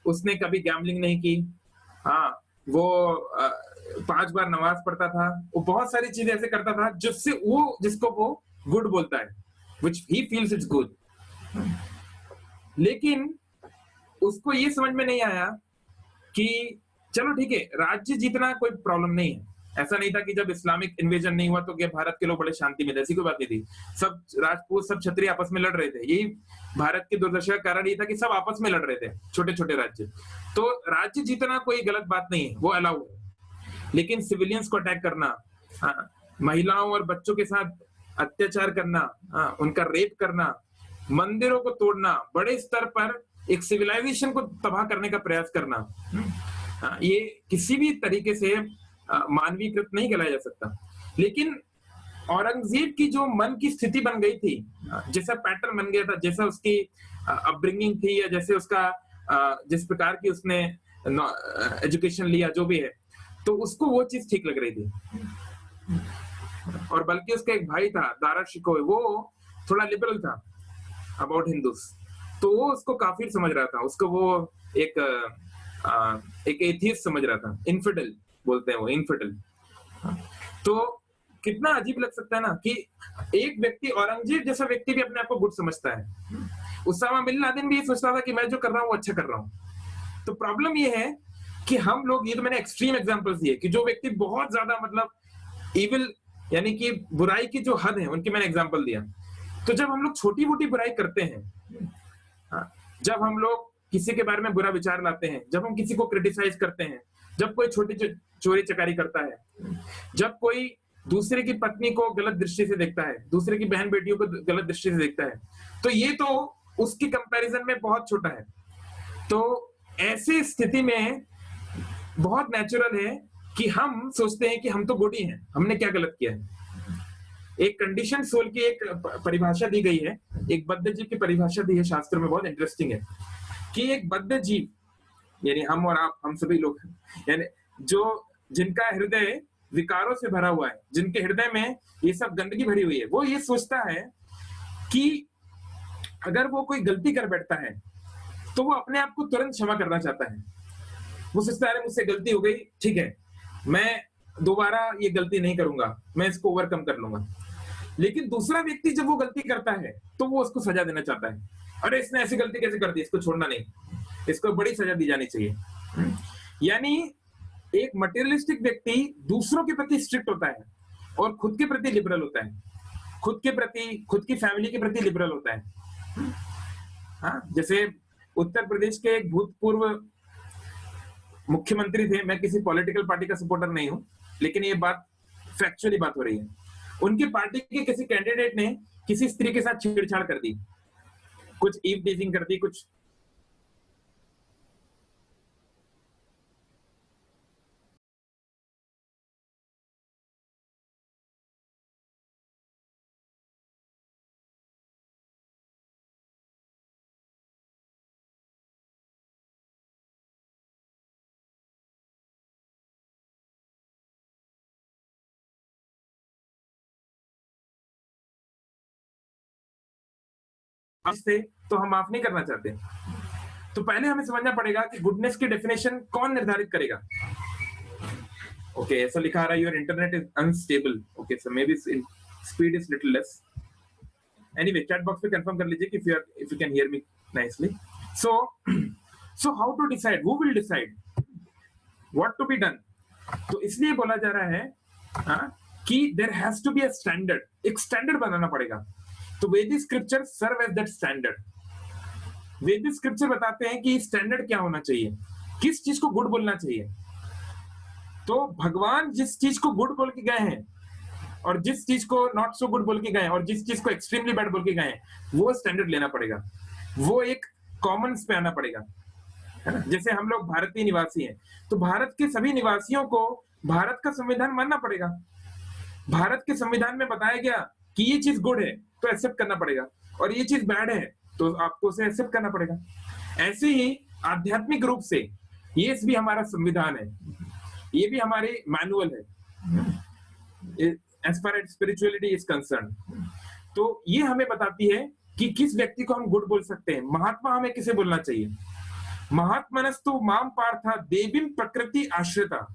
उसने कभी गैम्बलिंग नहीं की, हाँ वो 5 बार नमाज पढ़ता था, वो बहुत सारी चीजें ऐसे करता था जिससे वो जिसको वो गुड बोलता है, which he feels it's good। लेकिन उसको ये समझ में नहीं आया कि चलो ठीक है राज्य जीतना कोई प्रॉब्लम नहीं है, ऐसा नहीं था कि जब इस्लामिक इन्वेजन नहीं हुआ तो क्या भारत के लोग बड़े शांति में थे, ऐसी कोई बात नहीं थी। सब राजपूत सब क्षत्रिय आपस में लड़ रहे थे, यही भारत की दुर्दशा का कारण ये था कि सब आपस में लड़ रहे थे, छोटे छोटे राज्य। तो राज्य जीतना कोई गलत बात नहीं है, वो अलाउ है, लेकिन सिविलियंस को अटैक करना, महिलाओं और बच्चों के साथ अत्याचार करना, उनका रेप करना, मंदिरों को तोड़ना, बड़े स्तर पर एक सिविलाइजेशन को तबाह करने का प्रयास करना, ये किसी भी तरीके से मानवीकृत नहीं कहलाया जा सकता। लेकिन औरंगजेब की जो मन की स्थिति बन गई थी, जैसा पैटर्न बन गया था, जैसा उसकी अपब्रिंगिंग थी, या जैसे उसका जिस प्रकार की उसने एजुकेशन लिया जो भी है, तो उसको वो चीज ठीक लग रही थी। और बल्कि उसका एक भाई था दारा शिकोह, वो थोड़ा लिबरल था अबाउट हिंदूज, तो वो उसको काफी समझ रहा था, उसको वो एक एथियस्ट समझ रहा था, इनफिडल बोलते हैं वो, इनफिडल। तो कितना अजीब लग सकता है ना कि एक व्यक्ति, औरंगजेब जैसा व्यक्ति भी अपने आप को गुड समझता है, उसामा बिन लादेन भी ये सोचता था कि मैं जो कर रहा हूँ वो अच्छा कर रहा हूँ। तो प्रॉब्लम ये है कि हम लोग, ये तो मैंने एक्सट्रीम एग्जांपल्स दिए कि जो व्यक्ति बहुत ज्यादा मतलब इविल, यानी कि बुराई की जो हद है उनकी मैंने एग्जांपल दिया। तो जब हम लोग छोटी मोटी बुराई करते हैं, जब हम लोग किसी के बारे में बुरा विचार लाते हैं, जब हम किसी को क्रिटिसाइज करते हैं, जब कोई छोटी चोरी चकारी करता है, जब कोई दूसरे की पत्नी को गलत दृष्टि से देखता है, दूसरे की बहन बेटियों को गलत दृष्टि से देखता है, तो ये तो उसकी कंपैरिजन में बहुत छोटा है। तो ऐसी स्थिति में बहुत नेचुरल है कि हम सोचते हैं कि हम तो गुड ही हैं, हमने क्या गलत किया है। एक कंडीशन सोल की एक परिभाषा दी गई है, एक बद्ध जीव की परिभाषा दी है शास्त्र में, बहुत इंटरेस्टिंग है कि एक बद्ध जीव, यानी हम और आप, हम सभी लोग, यानी जो जिनका हृदय विकारों से भरा हुआ है, जिनके हृदय में ये सब गंदगी भरी हुई है, वो ये सोचता है कि अगर वो कोई गलती कर बैठता है तो वो अपने आप को तुरंत क्षमा करना चाहता है। वो सोचता है मुझसे गलती हो गई, ठीक है, मैं दोबारा ये गलती नहीं करूंगा, मैं इसको ओवरकम कर लूंगा। लेकिन दूसरा व्यक्ति जब वो गलती करता है तो वो उसको सजा देना चाहता है, अरे इसने ऐसी गलती कैसे कर दी, इसको छोड़ना नहीं, इसको बड़ी सजा दी जानी चाहिए। यानी एक मटेरियलिस्टिक व्यक्ति दूसरों के प्रति स्ट्रिक्ट होता है और खुद के प्रति लिबरल होता है, खुद के प्रति, खुद की फैमिली के प्रति लिबरल होता है। हाँ, जैसे उत्तर प्रदेश के एक भूतपूर्व मुख्यमंत्री थे, मैं किसी पॉलिटिकल पार्टी का सपोर्टर नहीं हूं, लेकिन ये बात फैक्चुअली बात हो रही है, उनकी पार्टी के किसी कैंडिडेट ने किसी स्त्री के साथ छेड़छाड़ कर दी, कुछ ईव टीजिंग कर दी, कुछ से तो हम माफ नहीं करना चाहते। तो पहले हमें समझना पड़ेगा कि गुडनेस की डेफिनेशन कौन निर्धारित करेगा। ओके, ऐसा लिखा आ रहा है your internet is unstable. Okay, so may be speed is little less. Anyway, chat box पे कंफर्म कर लीजिए कि if you can hear me nicely. So how to decide, who will decide what to be done. तो इसलिए बोला जा रहा है कि there has to be a standard, एक स्टैंडर्ड बनाना पड़ेगा। तो Vedic scripture serve as that standard. Vedic scripture बताते हैं कि स्टैंडर्ड क्या होना चाहिए, किस चीज को गुड बोलना चाहिए। तो भगवान जिस चीज को गुड बोल के गए हैं और जिस चीज को नॉट सो गुड बोल के गए हैं और जिस चीज को एक्सट्रीमली बैड बोल के गए हैं, वो स्टैंडर्ड लेना पड़ेगा, वो एक कॉमन पे आना पड़ेगा, है ना। जैसे हम लोग भारतीय निवासी हैं, तो भारत के सभी निवासियों को भारत का संविधान मानना पड़ेगा। भारत के संविधान में बताया गया कि ये चीज गुड है तो एक्सेप्ट करना पड़ेगा, और ये चीज बैड है तो आपको उसे एक्सेप्ट करना पड़ेगा। ऐसे ही आध्यात्मिक रूप से ये भी हमारा संविधान है, ये भी हमारे मैनुअल है as far as spirituality is concern. तो ये हमें बताती है कि किस व्यक्ति को हम गुड बोल सकते हैं। महात्मा हमें किसे बोलना चाहिए। महात्मनस्तु माम पार्था देवीम प्रकृति आश्रिता।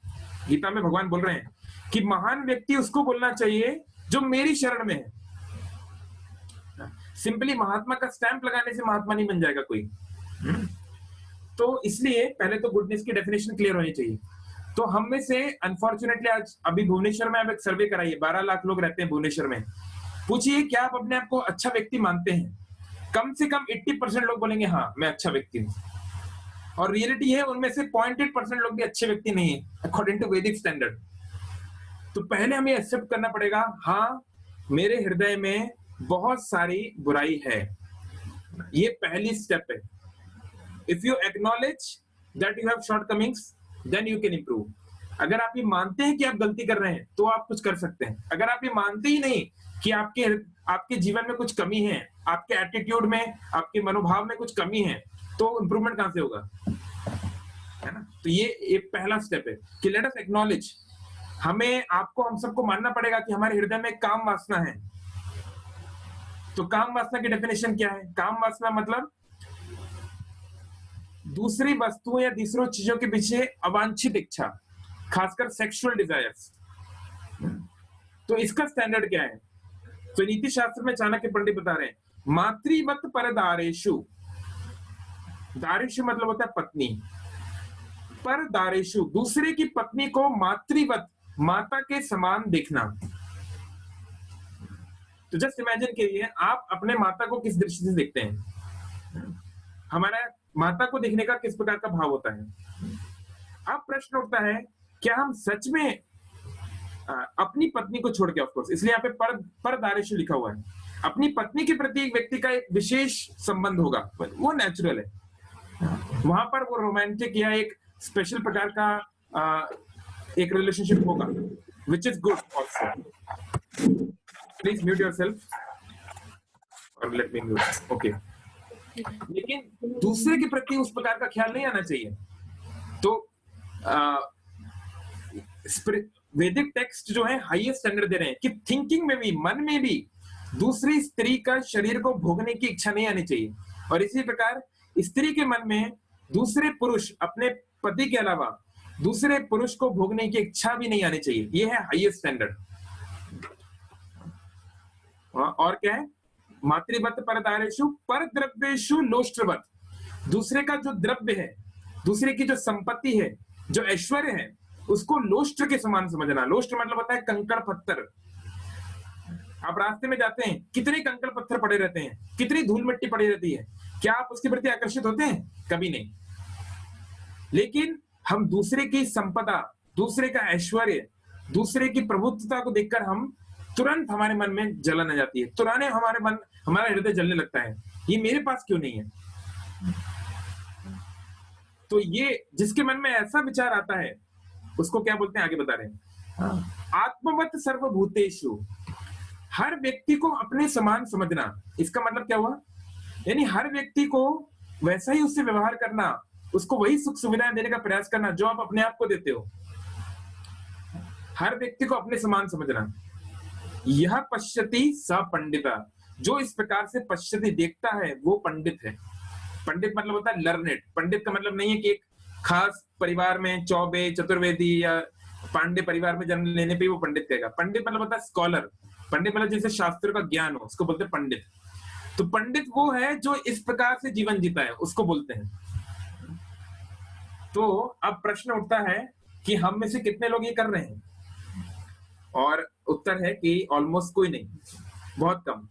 गीता में भगवान बोल रहे हैं कि महान व्यक्ति उसको बोलना चाहिए जो मेरी शरण में है। सिंपली महात्मा का स्टैंप लगाने से महात्मा नहीं बन जाएगा कोई। तो इसलिए पहले तो गुडनेस की डेफिनेशन क्लियर होनी चाहिए। तो हम में से अनफॉर्चुनेटली आज अभी भुवनेश्वर में आप एक सर्वे कराइए, 12 लाख लोग रहते हैं भुवनेश्वर में। पूछिए क्या आप अपने आप को अच्छा व्यक्ति मानते हैं। कम से कम 80% लोग बोलेंगे हाँ मैं अच्छा व्यक्ति हूँ, और रियलिटी है उनमें से 0.8% लोग भी अच्छे व्यक्ति नहीं है अकॉर्डिंग टू वैदिक स्टैंडर्ड। तो पहले हमें एक्सेप्ट करना पड़ेगा, हाँ मेरे हृदय में बहुत सारी बुराई है, ये पहली स्टेप है। If you acknowledge that you have shortcomings then you can improve. अगर आप ये मानते हैं कि आप गलती कर रहे हैं तो आप कुछ कर सकते हैं। अगर आप ये मानते ही नहीं कि आपके जीवन में कुछ कमी है, आपके एटीट्यूड में, आपके मनोभाव में कुछ कमी है, तो इंप्रूवमेंट कहां से होगा, है ना। तो ये एक पहला स्टेप है कि लेट अस एक्नॉलेज। हमें आपको हम सबको मानना पड़ेगा कि हमारे हृदय में काम वासना है। तो काम वासना की डेफिनेशन क्या है। काम वासना मतलब दूसरी वस्तुओं या दूसरों चीजों के पीछे अवांछित इच्छा, खासकर सेक्सुअल डिजायर्स। तो इसका स्टैंडर्ड क्या है। तो नीति शास्त्र में चाणक्य पंडित बता रहे हैं, मातृवत परदारेषु। दारेषु मतलब होता है पत्नी। परदारेषु दूसरे की पत्नी को मातृवत, माता के समान देखना। तो जस्ट इमेजिन करिए आप अपने माता को किस दृष्टि से देखते हैं। हमारा माता को देखने का किस प्रकार का भाव होता है। अब प्रश्न उठता है क्या हम सच में अपनी पत्नी को छोड़ के, ऑफ कोर्स इसलिए यहाँ पे परदारेषु लिखा हुआ है, अपनी पत्नी के प्रति एक व्यक्ति का एक विशेष संबंध होगा, वो नेचुरल है। वहां पर वो रोमांटिक या एक स्पेशल प्रकार का एक रिलेशनशिप होगा, which is good also. Please mute yourself और लेट मी म्यूट। ओके, लेकिन दूसरे के प्रति उस प्रकार का ख्याल नहीं आना चाहिए। तो वैदिक टेक्स्ट जो है हाईएस्ट स्टैंडर्ड दे रहे हैं कि थिंकिंग में भी, मन में भी दूसरी स्त्री का शरीर को भोगने की इच्छा नहीं आनी चाहिए, और इसी प्रकार स्त्री के मन में दूसरे पुरुष, अपने पति के अलावा दूसरे पुरुष को भोगने की इच्छा भी नहीं आनी चाहिए। ये है हाईएस्ट स्टैंडर्ड। और क्या है, मातृवत परदारेषु परद्रव्येषु लोष्ट्रवत। दूसरे का जो द्रव्य है, दूसरे की जो संपत्ति है, जो ऐश्वर्य है, उसको लोष्ट्र के समान समझना। लोष्ट्र मतलब होता है कंकड़ पत्थर। आप रास्ते में जाते हैं, कितने कंकड़ पत्थर पड़े रहते हैं, कितनी धूल मिट्टी पड़ी रहती है, क्या आप उसके प्रति आकर्षित होते हैं? कभी नहीं। लेकिन हम दूसरे की संपदा, दूसरे का ऐश्वर्य, दूसरे की प्रभुत्वता को देखकर हम तुरंत हमारे मन में जलन आ जाती है, तुरंत हमारा हृदय जलने लगता है, ये मेरे पास क्यों नहीं है। तो ये जिसके मन में ऐसा विचार आता है उसको क्या बोलते हैं, आगे बता रहे हैं, आत्मवत सर्वभूतेषु। हर व्यक्ति को अपने समान समझना। इसका मतलब क्या हुआ, यानी हर व्यक्ति को वैसा ही उससे व्यवहार करना, उसको वही सुख सुविधाएं देने का प्रयास करना जो आप अपने आप को देते हो। हर व्यक्ति को अपने समान समझना। यह पश्यति स पंडिता। जो इस प्रकार से पश्चिमी देखता है वो पंडित है। पंडित मतलब होता है लर्नेड। पंडित का मतलब नहीं है कि एक खास परिवार में चौबे, चतुर्वेदी या पांडे परिवार में जन्म लेने पे वो पंडित कहेगा। पंडित मतलब होता है स्कॉलर। पंडित मतलब जैसे शास्त्रों का ज्ञान हो, उसको बोलते हैं पंडित। तो पंडित वो है जो इस प्रकार से जीवन जीता है, उसको बोलते हैं। तो अब प्रश्न उठता है कि हम में से कितने लोग ये कर रहे हैं, और उत्तर है कि ऑलमोस्ट कोई नहीं, बहुत कम।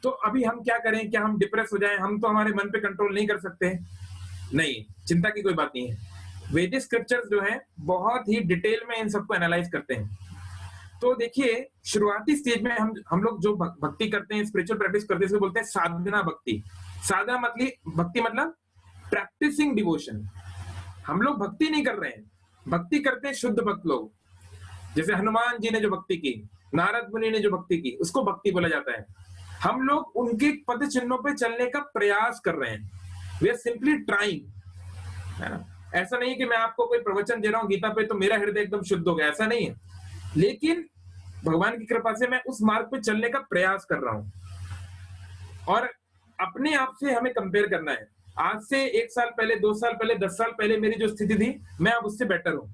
तो अभी हम क्या करें? क्या हम डिप्रेस हो जाएं? हम तो हमारे मन पे कंट्रोल नहीं कर सकते। नहीं, चिंता की कोई बात नहीं है। वेदिक स्क्रिप्चर्स जो है बहुत ही डिटेल में इन सबको एनालाइज करते हैं। तो देखिए, शुरुआती स्टेज में हम लोग जो भक्ति करते हैं, स्पिरिचुअल प्रैक्टिस करते हैं, इसको बोलते हैं साधना भक्ति। साधना मतलब भक्ति मतलब प्रैक्टिसिंग डिवोशन। हम लोग भक्ति नहीं कर रहे हैं, भक्ति करते हैं शुद्ध भक्त लोग। जैसे हनुमान जी ने जो भक्ति की, नारद मुनि ने जो भक्ति की, उसको भक्ति बोला जाता है। हम लोग उनके पद चिन्हों पे चलने का प्रयास कर रहे हैं। वी आर सिंपली ट्राइंग, है ना? ऐसा नहीं कि मैं आपको कोई प्रवचन दे रहा हूँ गीता पे तो मेरा हृदय एकदम शुद्ध हो गया, ऐसा नहीं है। लेकिन भगवान की कृपा से मैं उस मार्ग पे चलने का प्रयास कर रहा हूं। और अपने आप से हमें कंपेयर करना है। आज से 1 साल पहले, 2 साल पहले, 10 साल पहले मेरी जो स्थिति थी, मैं अब उससे बेटर हूं।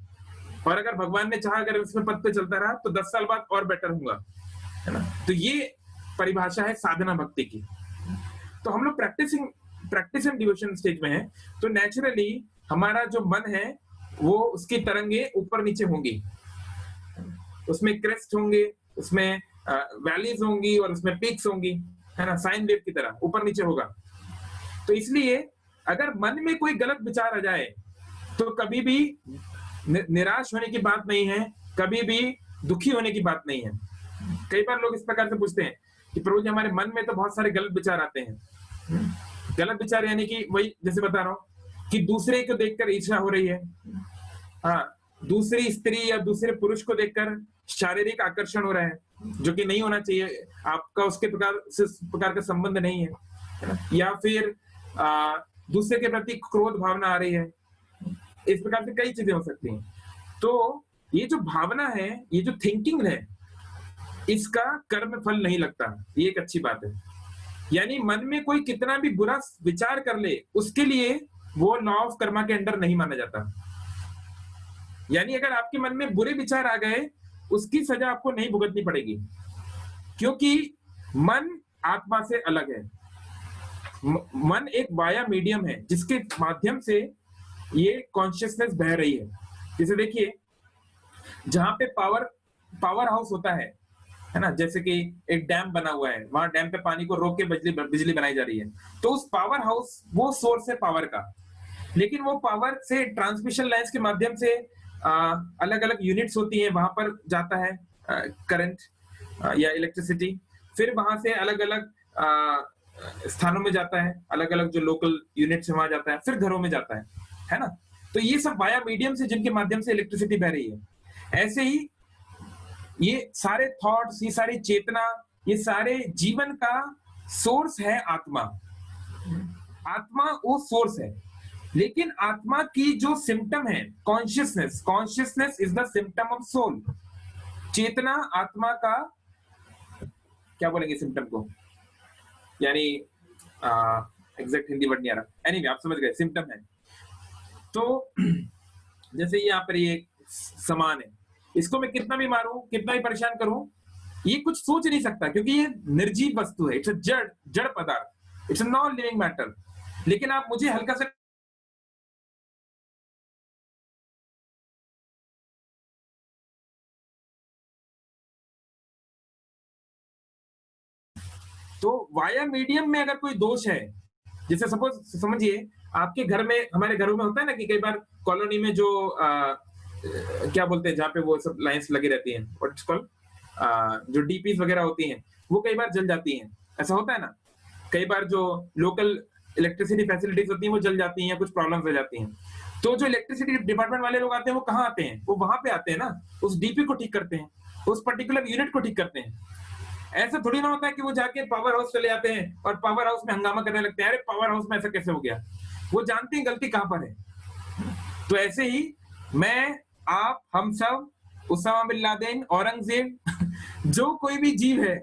और अगर भगवान ने चाहा, अगर इसमें पद पे चलता रहा तो 10 साल बाद और बेटर होऊंगा, है ना? तो ये परिभाषा है साधना भक्ति की। तो हम लोग प्रैक्टिस एंड डिवोशन स्टेज में है, तो नेचुरली हमारा जो मन है वो उसकी तरंगे ऊपर नीचे होंगी, उसमें क्रेस्ट होंगे, उसमें वैलीज होंगी और उसमें पीक्स होंगी, है ना? साइन वेव की तरह ऊपर नीचे होगा। तो इसलिए अगर मन में कोई गलत विचार आ जाए तो कभी भी निराश होने की बात नहीं है, कभी भी दुखी होने की बात नहीं है। कई बार लोग इस प्रकार से पूछते हैं कि प्रभु जी, हमारे मन में तो बहुत सारे गलत विचार आते हैं। गलत विचार यानी कि वही जैसे बता रहा हूं कि दूसरे को देखकर ईर्ष्या हो रही है, हाँ, दूसरी स्त्री या दूसरे पुरुष को देखकर शारीरिक आकर्षण हो रहा है, जो कि नहीं होना चाहिए। आपका उसके प्रकार का संबंध नहीं है। या फिर दूसरे के प्रति क्रोध भावना आ रही है। इस प्रकार से कई चीजें हो सकती हैं। तो ये जो भावना है, ये जो थिंकिंग है, इसका कर्म फल नहीं लगता। ये एक अच्छी बात है। यानी मन में कोई कितना भी बुरा विचार कर ले, उसके लिए वो लॉ ऑफ कर्मा के अंडर नहीं माना जाता। यानी अगर आपके मन में बुरे विचार आ गए, उसकी सजा आपको नहीं भुगतनी पड़ेगी, क्योंकि मन आत्मा से अलग है। मन एक वाया मीडियम है जिसके माध्यम से ये कॉन्शियसनेस बह रही है। जैसे देखिए, जहां पे पावर हाउस होता है ना, जैसे कि एक डैम बना हुआ है, वहां डैम पे पानी को रोक के बिजली बनाई जा रही है। तो उस पावर हाउस, वो सोर्स है पावर का, लेकिन वो पावर से ट्रांसमिशन लाइन्स के माध्यम से अलग अलग यूनिट्स होती हैं, वहां पर जाता है करंट या इलेक्ट्रिसिटी। फिर वहां से अलग अलग स्थानों में जाता है, अलग अलग जो लोकल यूनिट्स है वहां जाता है, फिर घरों में जाता है ना? तो ये सब वाया मीडियम से, जिनके माध्यम से इलेक्ट्रिसिटी बह रही है। ऐसे ही ये सारे थॉट्स, ये सारी चेतना, ये सारे जीवन का सोर्स है आत्मा। आत्मा वो सोर्स है, लेकिन आत्मा की जो सिम्टम है consciousness is the symptom of soul. चेतना आत्मा का, क्या बोलेंगे सिम्टम को, यानी एग्जैक्ट हिंदी वर्ड नहीं आ रहा, एनीवे आप समझ गए, सिम्टम है। तो जैसे यहाँ पर ये समान है, इसको मैं कितना भी मारूं, कितना भी परेशान करूं, ये कुछ सोच नहीं सकता, क्योंकि ये निर्जीव वस्तु है। इट्स अ जड़ पदार्थ, it's a non living matter. लेकिन आप मुझे हल्का सा तो वाया मीडियम में अगर कोई दोष है, जैसे सपोज समझिए आपके घर में, हमारे घरों में होता है ना कि कई बार कॉलोनी में जो क्या बोलते हैं, जहाँ पे वो सब लाइंस लगी रहती हैं, व्हाट इट्स कॉल्ड, जो डीपीज वगैरह होती हैं, वो कई बार जल जाती हैं। ऐसा होता है ना? कई बार जो लोकल इलेक्ट्रिसिटी फैसिलिटीज होती हैं वो जल जाती हैं, कुछ प्रॉब्लम्स हो जाती हैं। तो जो इलेक्ट्रिसिटी डिपार्टमेंट वाले लोग आते हैं, वो कहाँ आते हैं? वो वहां पे आते हैं ना, उस डीपी को ठीक करते हैं, उस पर्टिकुलर यूनिट को ठीक करते हैं। ऐसा थोड़ी ना होता है कि वो जाके पावर हाउस चले जाते हैं और पावर हाउस में हंगामा करने लगते हैं, अरे पावर हाउस में ऐसा कैसे हो गया। वो जानते हैं गलती कहां पर है। तो ऐसे ही मैं, आप, हम सब, उसामा बिन लादेन, औरंगजेब जो कोई भी जीव है,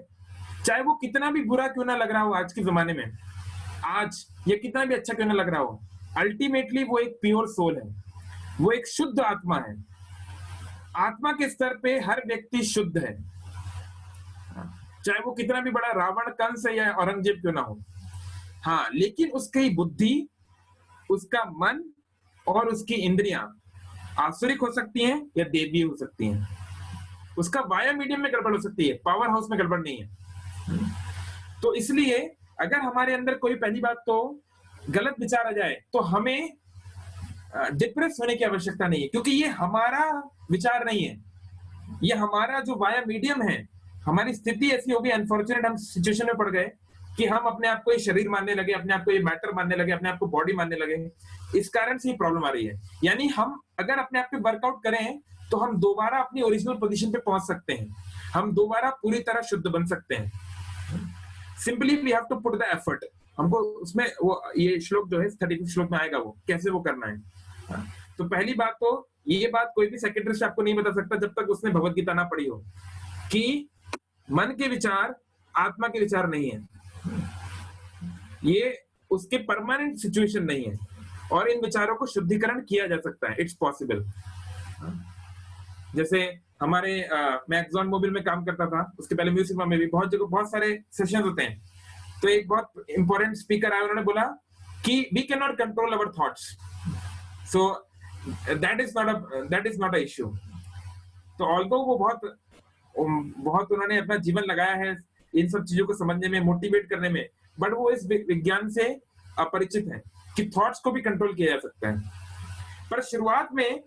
चाहे वो कितना भी बुरा क्यों ना लग रहा हो आज के जमाने में, आज ये कितना भी अच्छा क्यों ना लग रहा हो, अल्टीमेटली वो एक प्योर सोल है, वो एक शुद्ध आत्मा है। आत्मा के स्तर पे हर व्यक्ति शुद्ध है, चाहे वो कितना भी बड़ा रावण, कंस या औरंगजेब क्यों ना हो। हाँ, लेकिन उसकी बुद्धि, उसका मन और उसकी इंद्रियां आसुरिक हो सकती हैं या देवी हो सकती हैं। उसका वाया मीडियम में गड़बड़ हो सकती है, पावर हाउस में गड़बड़ नहीं है। तो इसलिए अगर हमारे अंदर कोई, पहली बात तो गलत विचार आ जाए तो हमें डिप्रेस होने की आवश्यकता नहीं है, क्योंकि ये हमारा विचार नहीं है, ये हमारा जो वाया मीडियम है। हमारी स्थिति ऐसी हो गई, अनफॉर्चुनेट हम सिचुएशन में पड़ गए कि हम अपने आप को ये शरीर मानने लगे, अपने आप को ये मैटर मानने लगे, अपने आप को बॉडी मानने लगे। इस कारण से ये प्रॉब्लम आ रही है। यानी हम अगर अपने आप पे वर्कआउट करें तो हम दोबारा अपनी ओरिजिनल पोजीशन पे पहुंच सकते हैं, हम दोबारा पूरी तरह शुद्ध बन सकते हैं। Simply we have to put the effort. हमको उसमें वो ये श्लोक जो है 35 श्लोक में आएगा, वो कैसे वो करना है। तो पहली बात तो ये बात कोई भी सेक्रेटरिस्ट आपको नहीं बता सकता जब तक उसने भगवत गीता ना पढ़ी हो, कि मन के विचार आत्मा के विचार नहीं है, ये उसके परमानेंट सिचुएशन नहीं है, और इन विचारों को शुद्धिकरण किया जा सकता है, इट्स पॉसिबल। जैसे हमारे मैं एक्सॉन मोबिल में काम करता था, उसके पहले म्यूजिक में भी बहुत जगह बहुत सारे सेशन होते हैं। तो एक बहुत इंपॉर्टेंट स्पीकर आया, उन्होंने बोला कि we can not control our thoughts, so that is not a issue. तो ऑल्दो वो बहुत उन्होंने अपना जीवन लगाया है इन सब चीजों को समझने में, मोटिवेट करने में, बट वो इस विज्ञान से अपरिचित है कि थॉट्स को भी कंट्रोल किया जा सकता है। पर शुरुआत में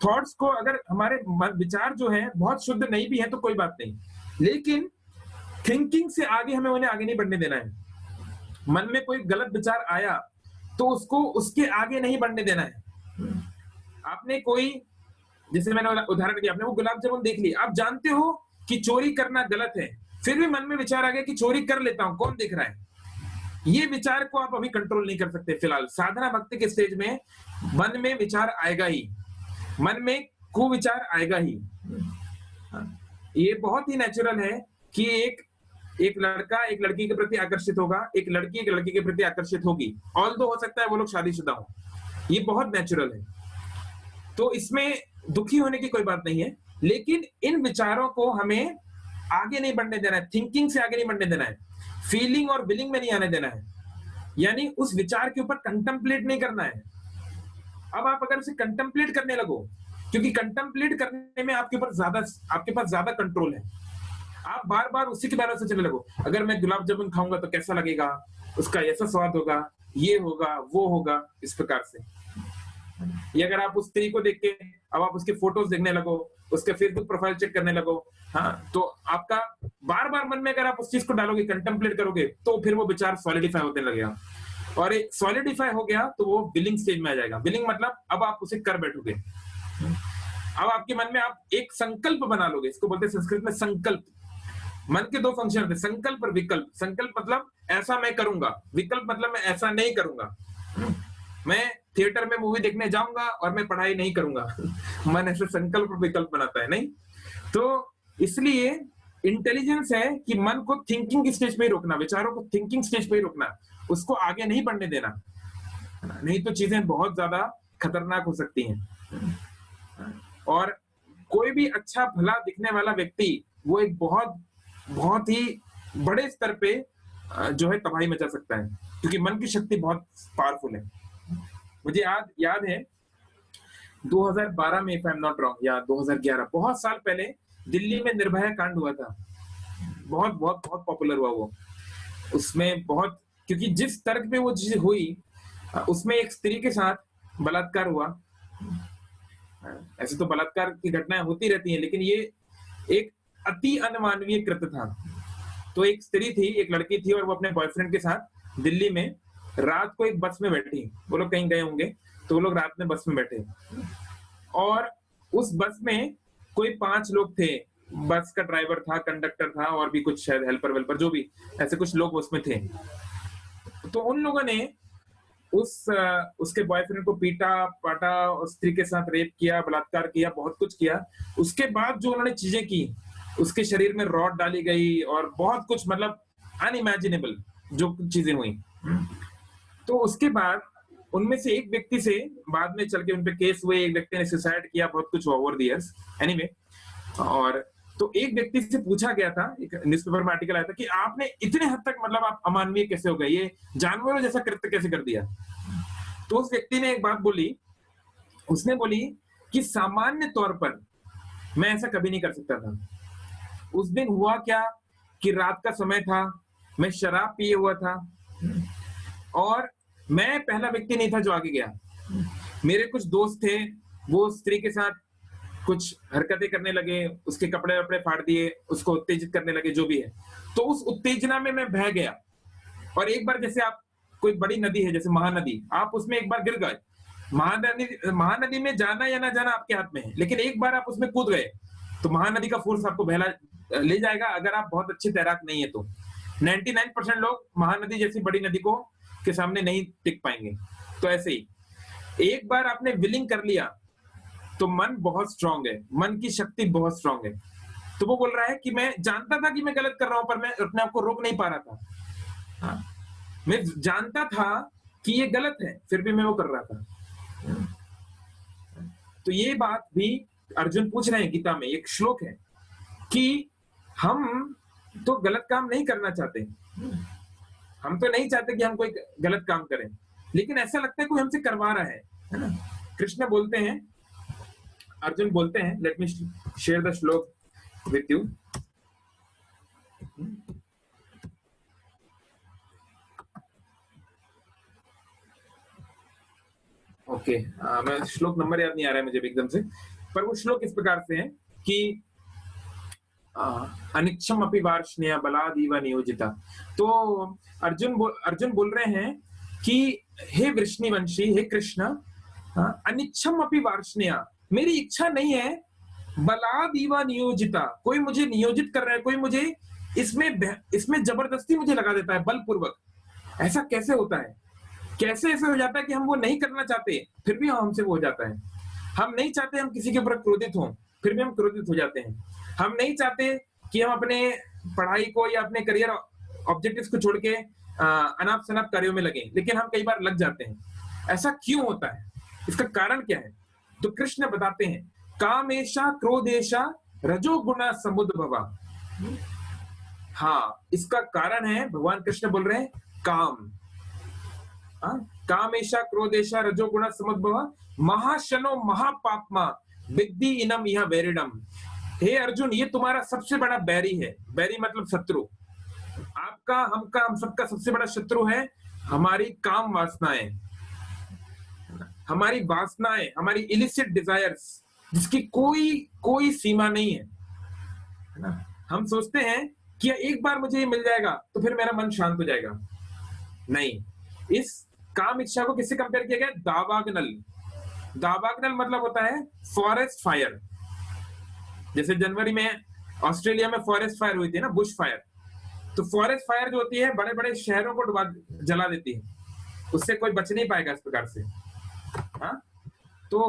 थॉट्स को, अगर हमारे विचार जो है बहुत शुद्ध नहीं भी है तो कोई बात नहीं, लेकिन थिंकिंग से आगे हमें उन्हें आगे नहीं बढ़ने देना है। मन में कोई गलत विचार आया तो उसको उसके आगे नहीं बढ़ने देना है। आपने कोई, जैसे मैंने उदाहरण दिया, आपने वो गुलाब जामुन देख ली, आप जानते हो कि चोरी करना गलत है, फिर भी मन में विचार आ गया कि चोरी कर लेता हूं, कौन देख रहा है। ये विचार को आप अभी कंट्रोल नहीं कर सकते। फिलहाल साधना भक्ति के स्टेज में मन में विचार आएगा ही, मन में कुविचार आएगा ही। ये बहुत ही नेचुरल है कि एक लड़का एक लड़की के प्रति आकर्षित होगा, एक लड़की एक लड़के के प्रति आकर्षित होगी, ऑल्दो हो सकता है वो लोग शादीशुदा हो, ये बहुत नेचुरल है। तो इसमें दुखी होने की कोई बात नहीं है, लेकिन इन विचारों को हमें आगे नहीं बढ़ने देना है, थिंकिंग से आगे नहीं बढ़ने देना है, फीलिंग और विलिंग में नहीं आने देना है, यानी उस विचार के ऊपर कंटेम्पलेट नहीं करना है। अब आप अगर उसे कंटेम्पलेट करने लगो, क्योंकि कंटेम्पलेट करने में आपके पास ज्यादा कंट्रोल है, आप बार बार उसी के बारे में सोचने लगो, अगर मैं गुलाब जामुन खाऊंगा तो कैसा लगेगा, उसका ऐसा स्वाद होगा, ये होगा, वो होगा, इस प्रकार से। ये अगर आप उस स्त्री को देख के अब आप उसके फोटोज देखने लगो, उसके फेसबुक प्रोफाइल चेक करने लगो, हाँ, तो आपका बार बार मन में अगर आप उस चीज को डालोगे, कंटेम्पलेट करोगे, तो फिर वो विचार सॉलिडिफाई होने लगेगा, और एक सॉलिडिफाई हो गया तो वो विलिंग स्टेज में आ जाएगा। विलिंग मतलब अब आप उसे कर बैठोगे, अब आपके मन में आप एक संकल्प बना लोगे, इसको बोलते हैं संस्कृत में संकल्प। मन के दो फंक्शन होते हैं, संकल्प और विकल्प। संकल्प मतलब ऐसा मैं करूंगा, विकल्प मतलब मैं ऐसा नहीं करूंगा। मैं थिएटर में मूवी देखने जाऊंगा और मैं पढ़ाई नहीं करूंगा। मन ऐसे संकल्प और विकल्प बनाता है, नहीं? तो इसलिए इंटेलिजेंस है कि मन को थिंकिंग स्टेज पे ही रोकना, विचारों को थिंकिंग स्टेज पे ही रोकना, उसको आगे नहीं बढ़ने देना, नहीं तो चीजें बहुत ज्यादा खतरनाक हो सकती हैं। और कोई भी अच्छा भला दिखने वाला व्यक्ति वो एक बहुत ही बड़े स्तर पे जो है तबाही मचा सकता है, क्योंकि मन की शक्ति बहुत पावरफुल है। मुझे याद है 2012 में, if I am not wrong, या 2011, बहुत साल पहले दिल्ली में निर्भया कांड हुआ था, बहुत बहुत बहुत पॉपुलर हुआ वो। उसमें बहुत, क्योंकि जिस तर्क पे वो चीज हुई, उसमें एक स्त्री के साथ बलात्कार हुआ। ऐसे तो बलात्कार की घटनाएं होती रहती हैं, लेकिन ये एक अति अनमानवीय कृत्य था। तो एक स्त्री थी, एक लड़की थी, और वो अपने बॉयफ्रेंड के साथ दिल्ली में रात को एक बस में बैठी, वो लोग कहीं गए होंगे, तो वो लोग रात में बस में बैठे, और उस बस में कोई 5 लोग थे। बस का ड्राइवर था, कंडक्टर था, और भी कुछ शायद हेल्पर वेल्पर, जो भी ऐसे कुछ लोग उसमें थे। तो उन लोगों ने उसके बॉयफ्रेंड को पीटा पाटा, स्त्री के साथ रेप किया, बलात्कार किया, बहुत कुछ किया। उसके बाद जो उन्होंने चीजें की, उसके शरीर में रॉड डाली गई और बहुत कुछ, मतलब अनइमेजिनेबल जो चीजें हुई। तो उसके बाद उनमें से एक व्यक्ति से बाद में चल के उनपे केस हुए, एक व्यक्ति ने सुसाइड किया, बहुत कुछ ओवर द इयर्स एनीवे। और तो एक व्यक्ति से पूछा गया था, एक न्यूज़पेपर में आर्टिकल आया था कि आपने इतने हद तक, मतलब आप अमानवीय कैसे हो गए, ये जानवरों जैसा कृत्य कैसे कर दिया। तो उस व्यक्ति ने एक बात बोली, उसने बोली कि सामान्य तौर पर मैं ऐसा कभी नहीं कर सकता था। उस दिन हुआ क्या कि रात का समय था, मैं शराब पिए हुआ था और मैं पहला व्यक्ति नहीं था जो आगे गया। मेरे कुछ दोस्त थे, वो स्त्री के साथ कुछ हरकतें करने लगे, उसके कपड़े वपड़े फाड़ दिए, उसको उत्तेजित करने लगे, जो भी है। तो उस उत्तेजना में मैं बह गया। और एक बार जैसे आप, कोई बड़ी नदी है जैसे महानदी, आप उसमें एक बार गिर गए, महानदी में जाना या ना जाना आपके हाथ में है, लेकिन एक बार आप उसमें कूद गए तो महानदी का फोर्स आपको बहला ले जाएगा, अगर आप बहुत अच्छे तैराक नहीं है तो। 99% लोग महानदी जैसी बड़ी नदी को के सामने नहीं टिक पाएंगे। तो ऐसे ही एक बार आपने विलिंग कर लिया तो मन बहुत स्ट्रांग है, मन की शक्ति बहुत स्ट्रांग है। तो वो बोल रहा है कि मैं जानता था कि मैं गलत कर रहा हूं, पर मैं अपने आप को रोक नहीं पा रहा था। हाँ, मैं जानता था कि ये गलत है, फिर भी मैं वो कर रहा था। तो ये बात भी अर्जुन पूछ रहे हैं गीता में, एक श्लोक है कि हम तो गलत काम नहीं करना चाहते, हम तो नहीं चाहते कि हम कोई गलत काम करें, लेकिन ऐसा लगता है कोई हमसे करवा रहा है ना। कृष्ण बोलते हैं, अर्जुन बोलते हैं, लेट मी शेयर द श्लोक विथ यू। ओके, मैं श्लोक नंबर याद नहीं आ रहा है मुझे एकदम से, पर वो श्लोक इस प्रकार से है कि अनिच्छम अपि वार्ष्णेय बलादीव नियोजिता। तो अर्जुन बोल रहे हैं कि हे वृष्णिवंशी, हे कृष्ण, अनिच्छम अपि वार्ष्णेय, मेरी इच्छा नहीं है, बलादीव नियोजिता, कोई मुझे नियोजित कर रहा है, कोई मुझे इसमें जबरदस्ती मुझे लगा देता है बलपूर्वक। ऐसा कैसे होता है, कैसे ऐसे हो जाता है कि हम वो नहीं करना चाहते फिर भी हमसे वो हो जाता है। हम नहीं चाहते हम किसी के ऊपर क्रोधित हों, फिर भी हम क्रोधित हो जाते हैं। हम नहीं चाहते कि हम अपने पढ़ाई को या अपने करियर ऑब्जेक्टिव्स को छोड़ के अनाप शनाप कार्यों में लगे, लेकिन हम कई बार लग जाते हैं। ऐसा क्यों होता है, इसका कारण क्या है? तो कृष्ण बताते हैं, कामेशा क्रोधेशा रजोगुणा समुद्भवा। हाँ, इसका कारण है, भगवान कृष्ण बोल रहे हैं, काम। कामेशा क्रोधेशा रजोगुणा समुद्भवा महाशनो महापापमा विद्धि इनम यह बैरिडम। हे अर्जुन, ये तुम्हारा सबसे बड़ा बैरी है। बैरी मतलब शत्रु। आपका, हमका, हम सबका सबसे बड़ा शत्रु है हमारी काम वासनाएं, हमारी वासनाएं, हमारी इलिसिट डिजायर्स, जिसकी कोई सीमा नहीं है ना। हम सोचते हैं कि एक बार मुझे ये मिल जाएगा तो फिर मेरा मन शांत हो जाएगा। नहीं, इस काम इच्छा को किससे कंपेयर किया गया? दावाग्नल। दावाग्नल मतलब होता है फॉरेस्ट फायर। जैसे जनवरी में ऑस्ट्रेलिया में फॉरेस्ट फायर हुई थी ना, बुश फायर। तो फॉरेस्ट फायर जो होती है बड़े बड़े शहरों को जला देती है, उससे कोई बच नहीं पाएगा इस प्रकार से। हाँ, तो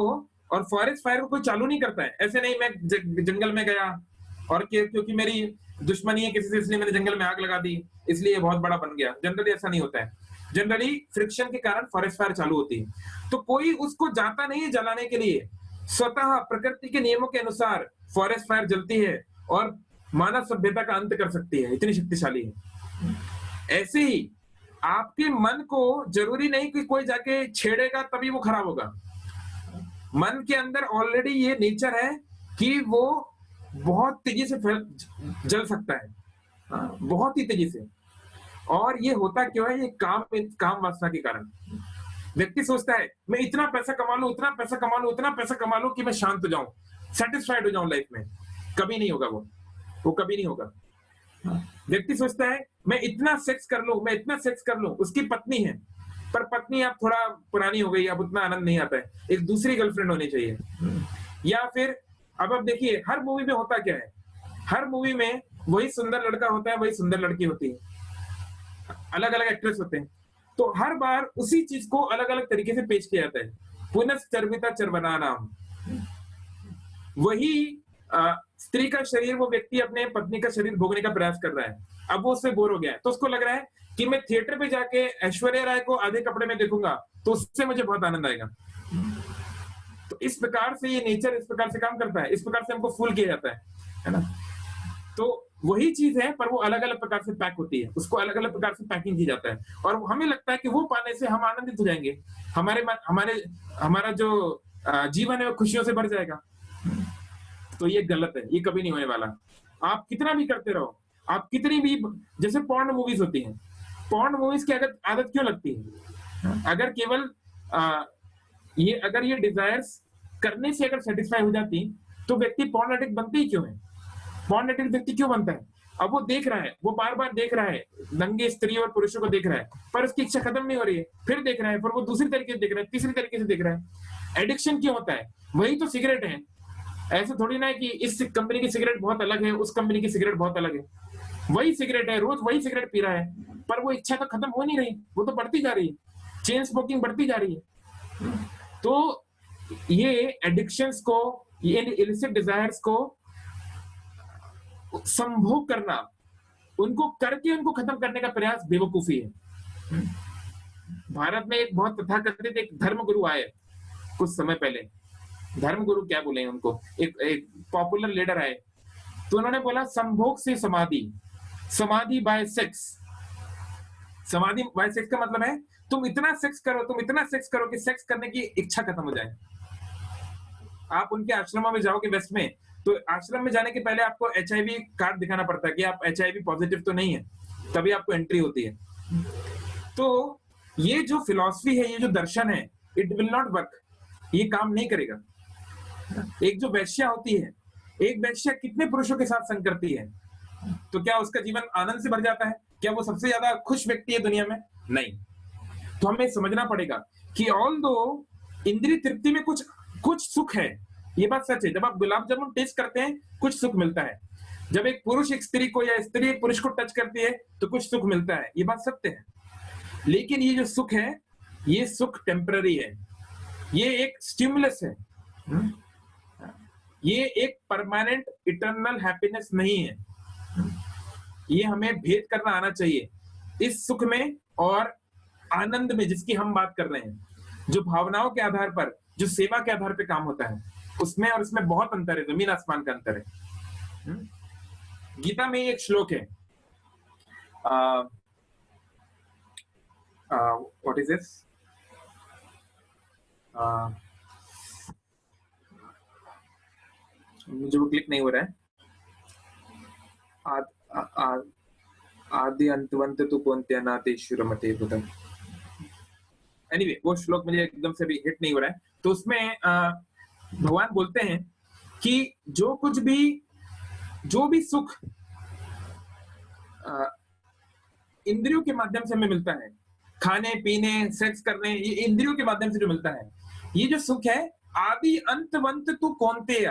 और फॉरेस्ट फायर को कोई चालू नहीं करता है। ऐसे नहीं मैं जंगल में गया और क्योंकि मेरी दुश्मनी है किसी से, इसलिए मैंने जंगल में आग लगा दी, इसलिए बहुत बड़ा बन गया। जनरली ऐसा नहीं होता है। जनरली फ्रिक्शन के कारण फॉरेस्ट फायर चालू होती है। तो कोई उसको जाता नहीं है जलाने के लिए, स्वतः प्रकृति के नियमों के अनुसार फॉरेस्ट फायर जलती है और मानव सभ्यता का अंत कर सकती है, इतनी शक्तिशाली है। ऐसे ही आपके मन को जरूरी नहीं कि कोई जाके छेड़ेगा तभी वो खराब होगा। मन के अंदर ऑलरेडी ये नेचर है कि वो बहुत तेजी से जल सकता है, बहुत ही तेजी से। और ये होता क्यों है? ये काम वासना के कारण। व्यक्ति सोचता है मैं इतना पैसा कमा लूं, उतना पैसा कमा लूं, उतना पैसा कमा लूं कि मैं शांत हो जाऊं, सेटिस्फाइड हो जाऊं लाइफ में। कभी नहीं होगा वो कभी नहीं होगा। व्यक्ति सोचता है मैं इतना सेक्स कर लूं, मैं इतना सेक्स कर लूं। उसकी पत्नी है, पर पत्नी अब थोड़ा पुरानी हो गई, अब उतना आनंद नहीं आता है, एक दूसरी गर्लफ्रेंड होनी चाहिए। या फिर अब देखिए हर मूवी में होता क्या है, हर मूवी में वही सुंदर लड़का होता है, वही सुंदर लड़की होती है, अलग अलग एक्ट्रेस होते हैं। तो हर बार उसी चीज को अलग अलग तरीके से पेश किया जाता है। पुनश्चर्विता चर्वना नाम, वही स्त्री का शरीर वो व्यक्ति अपने पत्नी का शरीर भोगने का प्रयास कर रहा है, अब वो उससे बोर हो गया है, तो उसको लग रहा है कि मैं थिएटर पे जाके ऐश्वर्या राय को आधे कपड़े में देखूंगा तो उससे मुझे बहुत आनंद आएगा। तो इस प्रकार से ये नेचर इस प्रकार से काम करता है, इस प्रकार से हमको फूल किया जाता है ना। तो वही चीज है, पर वो अलग अलग प्रकार से पैक होती है, उसको अलग अलग प्रकार से पैकिंग की जाता है, और हमें लगता है कि वो पाने से हम आनंदित हो जाएंगे, हमारा जो जीवन है वो खुशियों से भर जाएगा। तो ये गलत है, ये कभी नहीं होने वाला। आप कितना भी करते रहो, आप कितनी भी, जैसे पॉर्न मूवीज होती हैं, पॉर्न मूवीज की आदत क्यों लगती है? अगर केवल अगर ये डिजायर्स करने से अगर सेटिस्फाई हो जाती तो व्यक्ति पॉर्न एडिक्ट बनते ही क्यों है? पॉर्न एडिक्ट व्यक्ति क्यों बनता है? अब वो देख रहा है, वो बार बार देख रहा है, नंगे स्त्री और पुरुषों को देख रहा है, पर उसकी इच्छा खत्म नहीं हो रही है, फिर देख रहा है, पर वो दूसरी तरीके से देख रहा है, तीसरी तरीके से देख रहा है। एडिक्शन क्यों होता है? वही तो सिगरेट है। ऐसा थोड़ी ना है कि इस कंपनी की सिगरेट बहुत अलग है, उस कंपनी की सिगरेट बहुत अलग है, वही सिगरेट है, रोज वही सिगरेट पी रहा है, पर वो इच्छा तो खत्म हो नहीं रही, वो तो बढ़ती जा रही है, चेन स्मोकिंग बढ़ती जा रही है। तो ये एडिक्शंस को, ये इलिसिट डिजायर्स को संभोग करना, उनको करके उनको खत्म करने का प्रयास बेवकूफी है। भारत में एक बहुत तथाकथित एक धर्मगुरु आए कुछ समय पहले, धर्मगुरु क्या बोले उनको, एक पॉपुलर लीडर आए, तो उन्होंने बोला संभोग से समाधि, समाधि बाय सेक्स। समाधि बाय सेक्स का मतलब है तुम इतना सेक्स करो कि सेक्स करने की इच्छा खत्म हो जाए। आप उनके आश्रमों में जाओगे वेस्ट में, तो आश्रम में जाने के पहले आपको HIV कार्ड दिखाना पड़ता है कि आप HIV पॉजिटिव तो नहीं है, तभी आपको एंट्री होती है। तो ये जो फिलॉसफी है, ये जो दर्शन है, इट विल नॉट वर्क, ये काम नहीं करेगा। एक जो वैश्या होती है, एक वैश्या कितने पुरुषों के साथ संग करती है, तो क्या उसका जीवन आनंद से भर जाता है? क्या वो सबसे ज्यादा खुश व्यक्ति है दुनिया में? नहीं। तो हमें समझना पड़ेगा कि ऑल्दो इंद्रिय तृप्ति में कुछ सुख है, ये बात सच है। जब आप गुलाब जामुन टेस्ट करते हैं कुछ सुख मिलता है, जब एक पुरुष एक स्त्री को या स्त्री एक पुरुष को टच करती है तो कुछ सुख मिलता है, ये बात सत्य है। लेकिन ये जो सुख है, ये सुख टेम्पररी है, ये एक स्टिमुलस है, ये एक परमानेंट इटर्नल हैप्पीनेस नहीं है। ये हमें भेद करना आना चाहिए इस सुख में और आनंद में, जिसकी हम बात कर रहे हैं, जो भावनाओं के आधार पर, जो सेवा के आधार पर काम होता है, उसमें और इसमें बहुत अंतर है, जमीन आसमान का अंतर है। गीता में एक श्लोक है, व्हाट इज दिस, मुझे वो क्लिक नहीं हो रहा है। आदि अंतवंत तु कौन्तेय नातेषु रमते बुधम्। एनीवे, वो श्लोक मुझे एकदम से भी हिट नहीं हो रहा है। तो उसमें भगवान बोलते हैं कि जो भी सुख इंद्रियों के माध्यम से हमें मिलता है, खाने पीने सेक्स करने, ये इंद्रियों के माध्यम से जो मिलता है, ये जो सुख है, आदि अंतवंत तु कौन्तेय,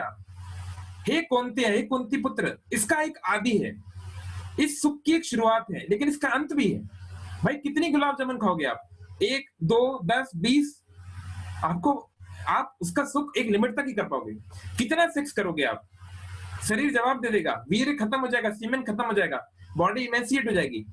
हे कौन्तेय, हे कुंती पुत्र, इसका एक आदि है, इस सुख की एक शुरुआत है, लेकिन इसका अंत भी है। भाई कितनी गुलाब जामुन खाओगे आप? 1, 2, 10, 20? आप उसका सुख एक लिमिट तक ही कर पाओगे। कितना सेक्स करोगे आप? शरीर जवाब दे देगा, वीर्य खत्म हो जाएगा, सीमेन खत्म हो जाएगा, बॉडी इमेंसिएट हो जाएगी।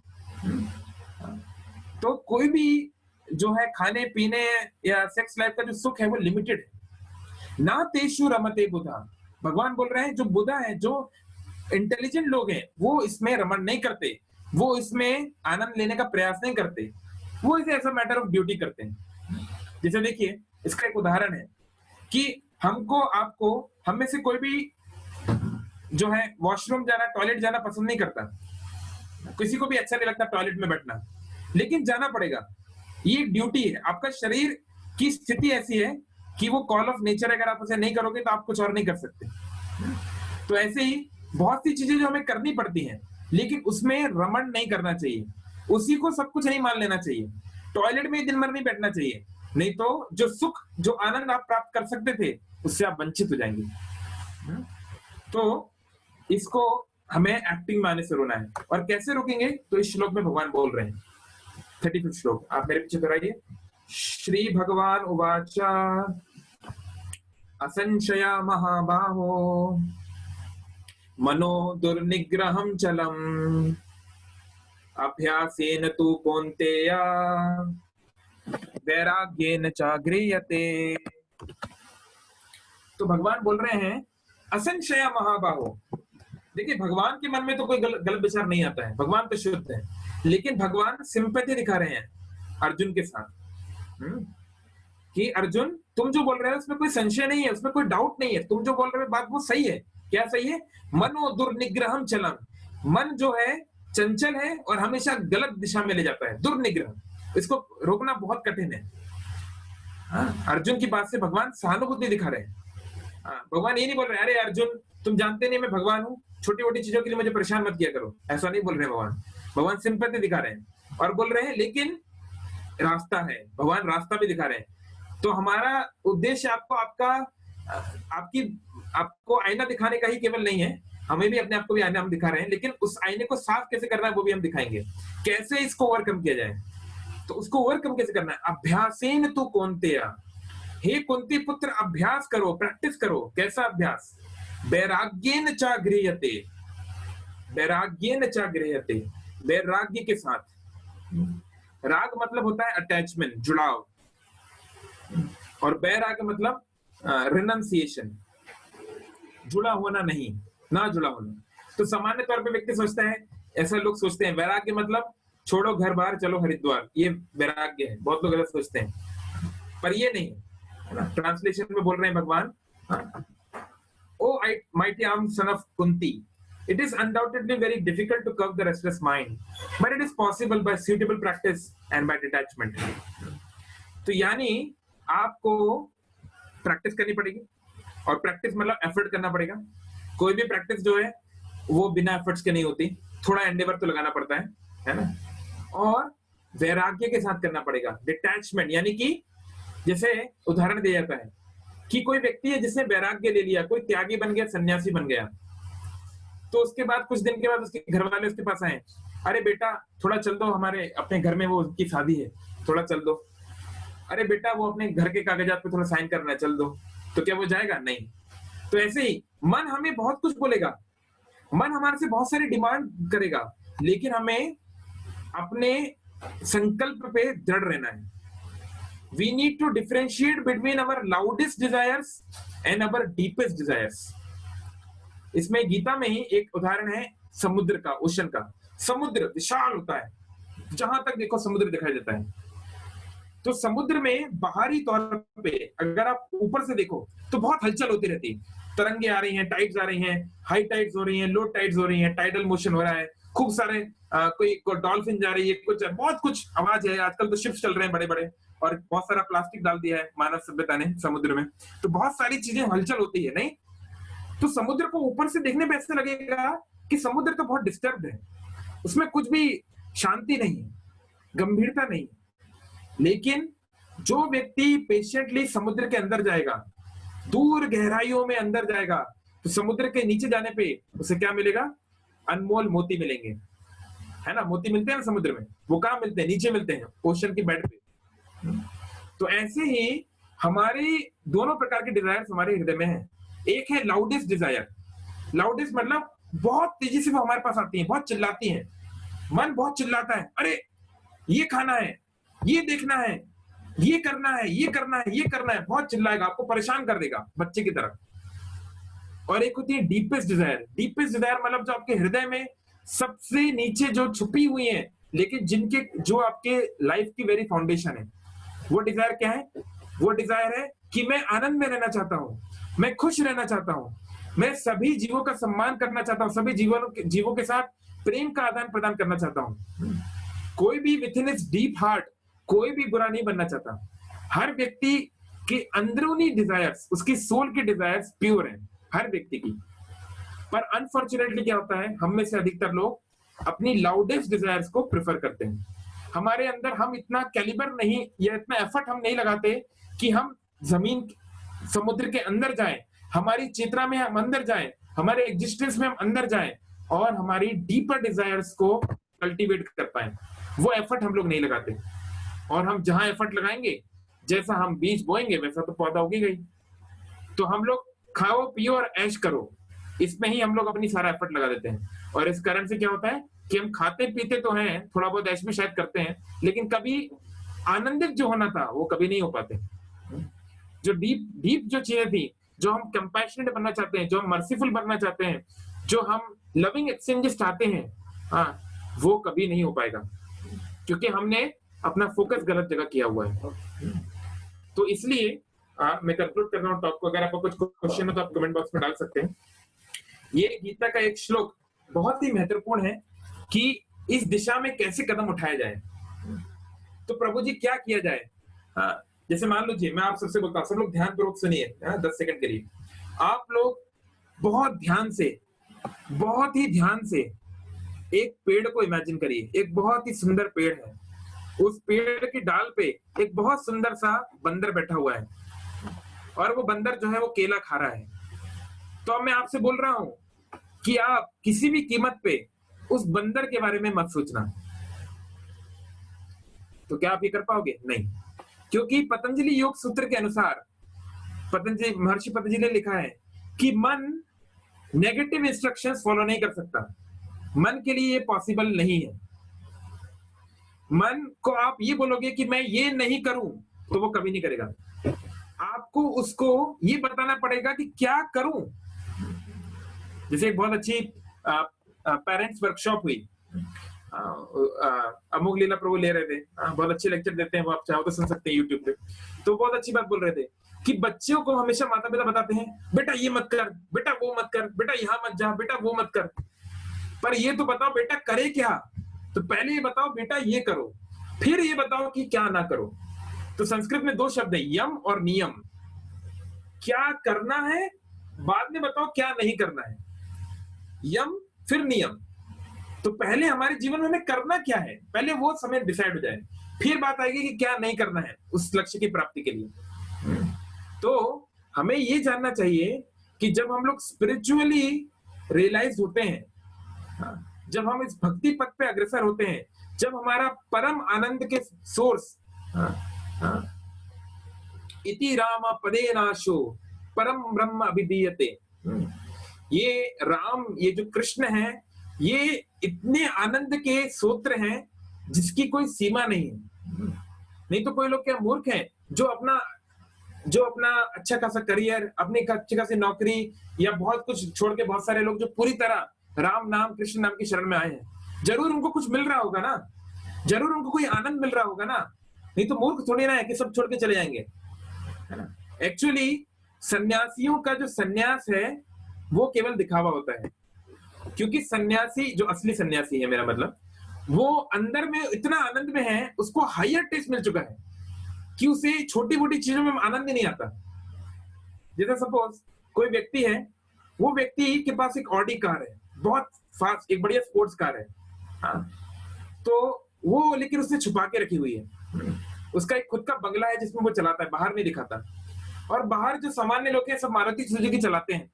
तो कोई भी जो है खाने पीने या सेक्स लाइफ का जो सुख है वो लिमिटेड है। ना तेषु रमते बुधा, भगवान बोल रहे हैं जो बुधा है, जो इंटेलिजेंट लोग हैं, वो इसमें रमण नहीं करते, वो इसमें आनंद लेने का प्रयास नहीं करते, वो इसे ऐसा मैटर ऑफ ड्यूटी करते हैं। जैसे देखिए, इसका एक उदाहरण है कि आपको हम में से कोई भी जो है वॉशरूम जाना, टॉयलेट जाना पसंद नहीं करता, किसी को भी अच्छा नहीं लगता टॉयलेट में बैठना, लेकिन जाना पड़ेगा, ये ड्यूटी है। आपका शरीर की स्थिति ऐसी है कि वो कॉल ऑफ नेचर, अगर आप उसे नहीं करोगे तो आप कुछ और नहीं कर सकते। तो ऐसे ही बहुत सी चीजें जो हमें करनी पड़ती हैं, लेकिन उसमें रमण नहीं करना चाहिए, उसी को सब कुछ नहीं मान लेना चाहिए। टॉयलेट में दिन भर नहीं बैठना चाहिए, नहीं तो जो सुख, जो आनंद आप प्राप्त कर सकते थे, उससे आप वंचित हो जाएंगे। तो इसको हमें एक्टिंग में आने से रोना है। और कैसे रोकेंगे? तो इस श्लोक में भगवान बोल रहे हैं, 35 श्लोक, आप मेरे पीछे दोहराइए। श्री भगवान उवाच असंशया महाबाहो मनो दुर्निग्रहं चलम् अभ्यासेन तु कौन्तेय वैराग्येन च गृह्यते। तो भगवान बोल रहे हैं असंशय महाबाहो। देखिए भगवान के मन में तो कोई गलत विचार नहीं आता है, भगवान तो शुद्ध है, लेकिन भगवान सिंपैथी दिखा रहे हैं अर्जुन के साथ। कि अर्जुन तुम जो बोल रहे हो उसमें कोई संशय नहीं है, उसमें कोई डाउट नहीं है, तुम जो बोल रहे हो बात वो सही है। क्या सही है? मनो दुर्निग्रहम चलम। मन जो है चंचल है और हमेशा गलत दिशा में ले जाता है, दुर्निग्रह, इसको रोकना बहुत कठिन है। अर्जुन की बात से भगवान सहानुभूति दिखा रहे हैं। भगवान ये नहीं बोल रहे अरे अर्जुन तुम जानते नहीं मैं भगवान हूँ, छोटी मोटी चीजों के लिए मुझे परेशान मत किया करो, ऐसा नहीं बोल रहे भगवान। भगवान सिंपैथी दिखा रहे हैं और बोल रहे हैं लेकिन रास्ता है, भगवान रास्ता भी दिखा रहे हैं। तो हमारा उद्देश्य आपको आईना दिखाने का ही केवल नहीं है, हमें भी अपने आप को भी आईना हम दिखा रहे हैं, लेकिन उस आईने को साफ कैसे करना है वो भी हम दिखाएंगे, कैसे इसको ओवरकम किया जाए। तो उसको ओवरकम कैसे करना है? अभ्यासेन तु कौन्तेय, हे कुंती पुत्र अभ्यास करो, प्रैक्टिस करो। कैसा अभ्यास? वैराग्येन च गृह्यते, वैराग्येन च गृह्यते, वैराग्य के साथ। राग मतलब होता है अटैचमेंट, जुड़ाव, और वैराग्य मतलब रिनंसिएशन, जुड़ा होना नहीं, ना जुड़ा होना। तो सामान्य तौर पे व्यक्ति सोचता है, ऐसा लोग सोचते हैं वैराग्य मतलब छोड़ो घर बार चलो हरिद्वार, ये वैराग्य है। बहुत लोग ऐसा सोचते हैं, पर ये नहीं है ना। ट्रांसलेशन में बोल रहे हैं भगवान, ओ mighty armed son of Kunti, it is undoubtedly very difficult to curb the restless mind, but it is possible by suitable practice and by detachment. तो यानी आपको प्रैक्टिस करनी पड़ेगी, और प्रैक्टिस मतलब एफर्ट करना पड़ेगा। कोई भी प्रैक्टिस जो है वो बिना एफर्ट्स के नहीं होती, थोड़ा एंडेवर तो लगाना पड़ता है ना। और वैराग्य के साथ करना पड़ेगा, डिटैचमेंट, यानी कि जैसे उदाहरण दिया जाता है कि कोई व्यक्ति है जिसने वैराग्य ले लिया, कोई त्यागी बन गया, सन्यासी बन गया, तो उसके बाद कुछ दिन के बाद उसके घर वाले उसके पास आए, अरे बेटा थोड़ा चल दो, हमारे अपने घर में वो उसकी शादी है, थोड़ा चल दो। अरे बेटा वो अपने घर के कागजात पे थोड़ा साइन करना है, चल दो। तो क्या वो जाएगा? नहीं। तो ऐसे ही मन हमें बहुत कुछ बोलेगा, मन हमारे से बहुत सारी डिमांड करेगा, लेकिन हमें अपने संकल्प पे दृढ़ रहना है। We need to differentiate between our loudest desires and our deepest desires. इसमें गीता में ही एक उदाहरण है समुद्र का, ओशन का। समुद्र विशाल होता है, जहां तक देखो समुद्र दिखाई देता है। तो समुद्र में बाहरी तौर पे अगर आप ऊपर से देखो तो बहुत हलचल होती रहती है, तरंगे आ रही हैं, टाइड्स आ रही हैं, हाई टाइड्स हो रही हैं, लो टाइड्स हो रही हैं, टाइडल मोशन हो रहा है, खूब सारे कोई डॉल्फिन जा रही है, बहुत कुछ आवाज है। आजकल तो शिप्स चल रहे हैं बड़े बड़े, और बहुत सारा प्लास्टिक डाल दिया है मानव सभ्यता ने समुद्र में, तो बहुत सारी चीजें हलचल होती है। नहीं तो समुद्र को ऊपर से देखने पे ऐसा लगेगा कि समुद्र तो बहुत डिस्टर्ब्ड है, उसमें कुछ भी शांति नहीं है, गंभीरता नहीं है। लेकिन जो व्यक्ति पेशेंटली समुद्र के अंदर जाएगा, दूर गहराइयों में अंदर जाएगा, तो समुद्र के नीचे जाने पे उसे क्या मिलेगा? अनमोल मोती मिलेंगे, है ना। मोती मिलते हैं ना समुद्र में, वो कहाँ मिलते हैं? नीचे मिलते हैं, ओशन की बेड पे। तो ऐसे ही हमारे दोनों प्रकार के डिजायर्स हमारे हृदय में है। एक है लाउडेस्ट डिजायर, लाउडेस्ट मतलब बहुत तेजी से वो हमारे पास आती है, बहुत चिल्लाती है, मन बहुत चिल्लाता है, अरे ये खाना है, ये देखना है, ये करना है, ये करना है, ये करना है, बहुत चिल्लाएगा, आपको परेशान कर देगा बच्चे की तरह। और एक होती है डीपेस्ट डिजायर। डीपेस्ट डिजायर मतलब जो आपके हृदय में सबसे नीचे जो छुपी हुई है, लेकिन जिनके जो आपके लाइफ की वेरी फाउंडेशन है। वो डिजायर क्या है? वो डिजायर है कि मैं आनंद में रहना चाहता हूं, मैं खुश रहना चाहता हूं, मैं सभी जीवों का सम्मान करना चाहता हूं, सभी जीवों के साथ प्रेम का आदान प्रदान करना चाहता हूं। कोई भी with in its deep heart कोई भी बुरा नहीं बनना चाहता। हर व्यक्ति के अंदरूनी डिजायर्स, उसकी सोल की डिजायर्स प्योर हैं हर व्यक्ति की। पर अनफॉर्चुनेटली क्या होता है, हम में से अधिकतर लोग अपनी लाउडेस्ट डिजायर्स को प्रेफर करते हैं। हमारे अंदर हम इतना कैलिबर नहीं या इतना एफर्ट हम नहीं लगाते कि हम जमीन समुद्र के अंदर जाएं, हमारी चेतना में हम अंदर जाएं, हमारे एग्जिस्टेंस में हम अंदर जाएं और हमारी डीपर डिजायर्स को कल्टीवेट कर पाए। वो एफर्ट हम लोग नहीं लगाते। और हम जहां एफर्ट लगाएंगे, जैसा हम बीज बोएंगे वैसा तो पौधा उगेगा ही। तो हम लोग खाओ पियो और ऐश करो, इसमें ही हम लोग अपनी सारा एफर्ट लगा देते हैं, और इस कारण से क्या होता है कि हम खाते पीते तो हैं, थोड़ा बहुत ऐश में शायद करते हैं, लेकिन कभी आनंदित जो होना था वो कभी नहीं हो पाते। जो डीप डीप जो चीजें थी, जो हम कंपैशनेट बनना चाहते हैं, जो हम मर्सीफुल बनना चाहते हैं, जो हम लविंग एक्सचेंजेस चाहते हैं, हाँ, वो कभी नहीं हो पाएगा, क्योंकि हमने अपना फोकस गलत जगह किया हुआ है। तो इसलिए मैं कंक्लूड कर रहा हूँ टॉप को। अगर आपको कुछ क्वेश्चन हो तो आप कमेंट बॉक्स में डाल सकते हैं। ये गीता का एक श्लोक बहुत ही महत्वपूर्ण है कि इस दिशा में कैसे कदम उठाया जाए। तो प्रभु जी क्या किया जाए? जैसे मान लीजिए मैं आप सबसे बोलता हूँ, सब लोग ध्यान पूर्वक सुनिए 10 सेकंड के लिए। आप लोग बहुत ध्यान से, बहुत ही ध्यान से एक पेड़ को इमेजिन करिए। एक बहुत ही सुंदर पेड़ है, उस पेड़ की डाल पे एक बहुत सुंदर सा बंदर बैठा हुआ है, और वो बंदर जो है वो केला खा रहा है। तो अब मैं आपसे बोल रहा हूं कि आप किसी भी कीमत पे उस बंदर के बारे में मत सोचना। तो क्या आप ये कर पाओगे? नहीं, क्योंकि पतंजलि योग सूत्र के अनुसार महर्षि पतंजलि ने लिखा है कि मन नेगेटिव इंस्ट्रक्शंस फॉलो नहीं कर सकता। मन के लिए ये पॉसिबल नहीं है। मन को आप ये बोलोगे कि मैं ये नहीं करूं, तो वो कभी नहीं करेगा। आपको उसको ये बताना पड़ेगा कि क्या करूं। जैसे एक बहुत अच्छी पेरेंट्स वर्कशॉप हुई, अमोघ लीला प्रभु ले रहे थे, बहुत अच्छे लेक्चर देते हैं वो, आप चाहो तो सुन सकते हैं यूट्यूब पे। तो बहुत अच्छी बात बोल रहे थे कि बच्चों को हमेशा माता पिता बताते हैं, बेटा ये मत कर, बेटा वो मत कर, बेटा यहाँ मत जा, बेटा वो मत कर। पर ये तो बताओ बेटा करे क्या। तो पहले ये बताओ बेटा ये करो, फिर ये बताओ कि क्या ना करो। तो संस्कृत में 2 शब्द है, यम और नियम। क्या करना है बाद में बताओ क्या नहीं करना है। यम फिर नियम। तो पहले हमारे जीवन में हमें करना क्या है, पहले वो समय डिसाइड हो जाए, फिर बात आएगी कि क्या नहीं करना है उस लक्ष्य की प्राप्ति के लिए। तो हमें ये जानना चाहिए कि जब हम लोग स्पिरिचुअली रियलाइज होते हैं, जब हम इस भक्ति पथ पे अग्रसर होते हैं, जब हमारा परम आनंद के सोर्स इति राम पदे नाशो परम ब्रह्म अभिधीयते, ये राम, ये जो कृष्ण है, ये इतने आनंद के सूत्र हैं जिसकी कोई सीमा नहीं है। नहीं तो कोई लोग क्या मूर्ख हैं जो अपना अच्छा खासा करियर, अपनी अच्छी खासी नौकरी या बहुत कुछ छोड़ के, बहुत सारे लोग जो पूरी तरह राम नाम कृष्ण नाम की शरण में आए हैं, जरूर उनको कुछ मिल रहा होगा ना, जरूर उनको कोई आनंद मिल रहा होगा ना। नहीं तो मूर्ख थोड़ी ना है कि सब छोड़ के चले जाएंगे, है ना। एक्चुअली सन्यासियों का जो सन्यास है वो केवल दिखावा होता है, क्योंकि सन्यासी जो असली सन्यासी है, मेरा मतलब, वो अंदर में इतना आनंद में है, उसको हायर टेस्ट मिल चुका है कि उसे छोटी मोटी चीजों में आनंद ही नहीं आता। जैसे सपोज कोई व्यक्ति है, वो व्यक्ति के पास एक ऑडी कार है, बहुत फास्ट, एक बढ़िया स्पोर्ट्स कार है, हाँ, तो वो लेकिन उसने छुपा के रखी हुई है। उसका एक खुद का बंगला है जिसमें वो चलाता है, बाहर नहीं दिखाता। और बाहर जो सामान्य लोग हैं सब मारुति सुजुकी चलाते हैं,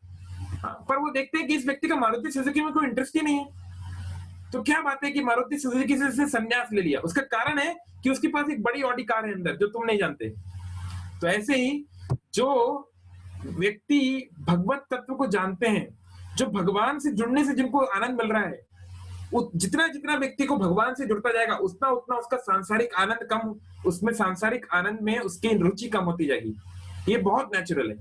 पर वो देखते हैं कि इस व्यक्ति का मारुति सुजुकी में कोई इंटरेस्ट ही नहीं है। तो क्या बात है कि मारुति सुजुकी से उसने संन्यास ले लिया? उसका कारण है कि उसके पास एक बड़ी ऑडी कार है अंदर, जो तुम नहीं जानते। तो ऐसे ही जो व्यक्ति भगवत तत्व को जानते हैं, जो भगवान से जुड़ने से जिनको आनंद मिल रहा है, जितना जितना व्यक्ति को भगवान से जुड़ता जाएगा, उतना उतना उसका सांसारिक आनंद कम, उसमें सांसारिक आनंद में उसकी रुचि कम होती जाएगी। ये बहुत नेचुरल है।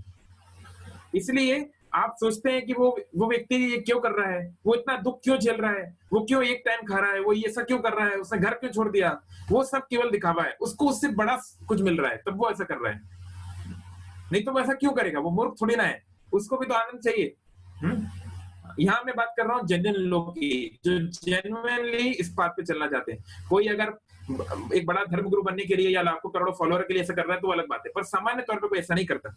इसलिए आप सोचते हैं कि वो व्यक्ति ये क्यों कर रहा है, वो इतना दुख क्यों झेल रहा है, वो क्यों एक टाइम खा रहा है, वो ये ऐसा क्यों कर रहा है, उसने घर क्यों छोड़ दिया, वो सब केवल दिखावा है। उसको उससे बड़ा कुछ मिल रहा है तब वो ऐसा कर रहा है, नहीं तो वो ऐसा क्यों करेगा? वो मूर्ख थोड़ी ना है, उसको भी तो आनंद चाहिए। यहाँ मैं बात कर रहा हूँ जेन्युइन लोगों की, जो जेन्युइनली इस बात पे चलना चाहते हैं। कोई अगर एक बड़ा धर्मगुरु बनने के लिए या लाखों करोड़ों फॉलोअर के लिए ऐसा कर रहा है तो अलग बात है, पर सामान्य तौर पर कोई ऐसा नहीं करता।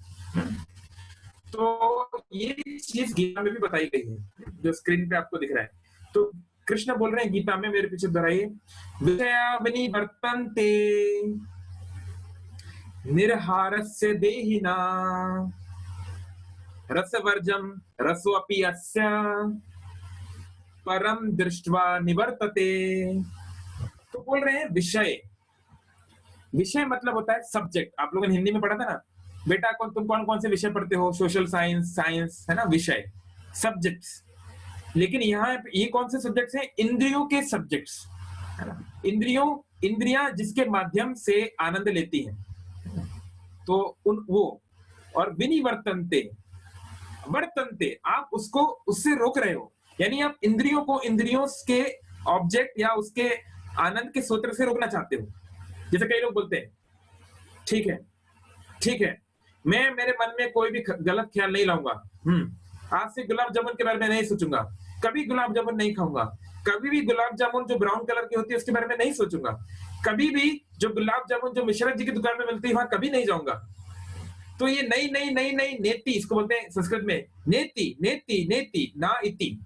तो ये चीज गीता में भी बताई गई है, जो स्क्रीन पे आपको दिख रहा है। तो कृष्ण बोल रहे हैं गीता में, मेरे पीछे दोहराइए, विषयावनि वर्तन्ते निर्हारस्य देहिना रसवर्जम रसोऽपि अस्य परम दृष्ट्वा निवर्तते। तो बोल रहे हैं विषय, विषय मतलब होता है सब्जेक्ट। आप लोगों ने हिंदी में पढ़ा था ना बेटा, तुम कौन कौन से विषय पढ़ते हो? सोशल साइंस, साइंस, है ना, विषय। सब्जेक्ट्स, लेकिन यहाँ ये कौन से सब्जेक्ट्स हैं? इंद्रियों के सब्जेक्ट्स, है ना? इंद्रियां जिसके माध्यम से आनंद लेती हैं, तो उन वो, और विनिवर्तनते, वर्तनते, आप उसको उससे रोक रहे हो, यानी आप इंद्रियों को इंद्रियों के ऑब्जेक्ट या उसके आनंद के सूत्र से रोकना चाहते हो। जैसे कई लोग बोलते हैं ठीक है, ठीक है, मैं मेरे मन में कोई भी गलत ख्याल नहीं लाऊंगा, आज से गुलाब जामुन के बारे में नहीं सोचूंगा, कभी गुलाब जामुन नहीं खाऊंगा, कभी भी गुलाब जामुन जो ब्राउन कलर की होती है उसके बारे में नहीं सोचूंगा, कभी भी जो गुलाब जामुन जो मिश्रा जी की दुकान में मिलती है वहां कभी नहीं जाऊंगा। तो ये नई नई नई नई नेति, इसको बोलते हैं संस्कृत में नेति, नेति नेति ना इति,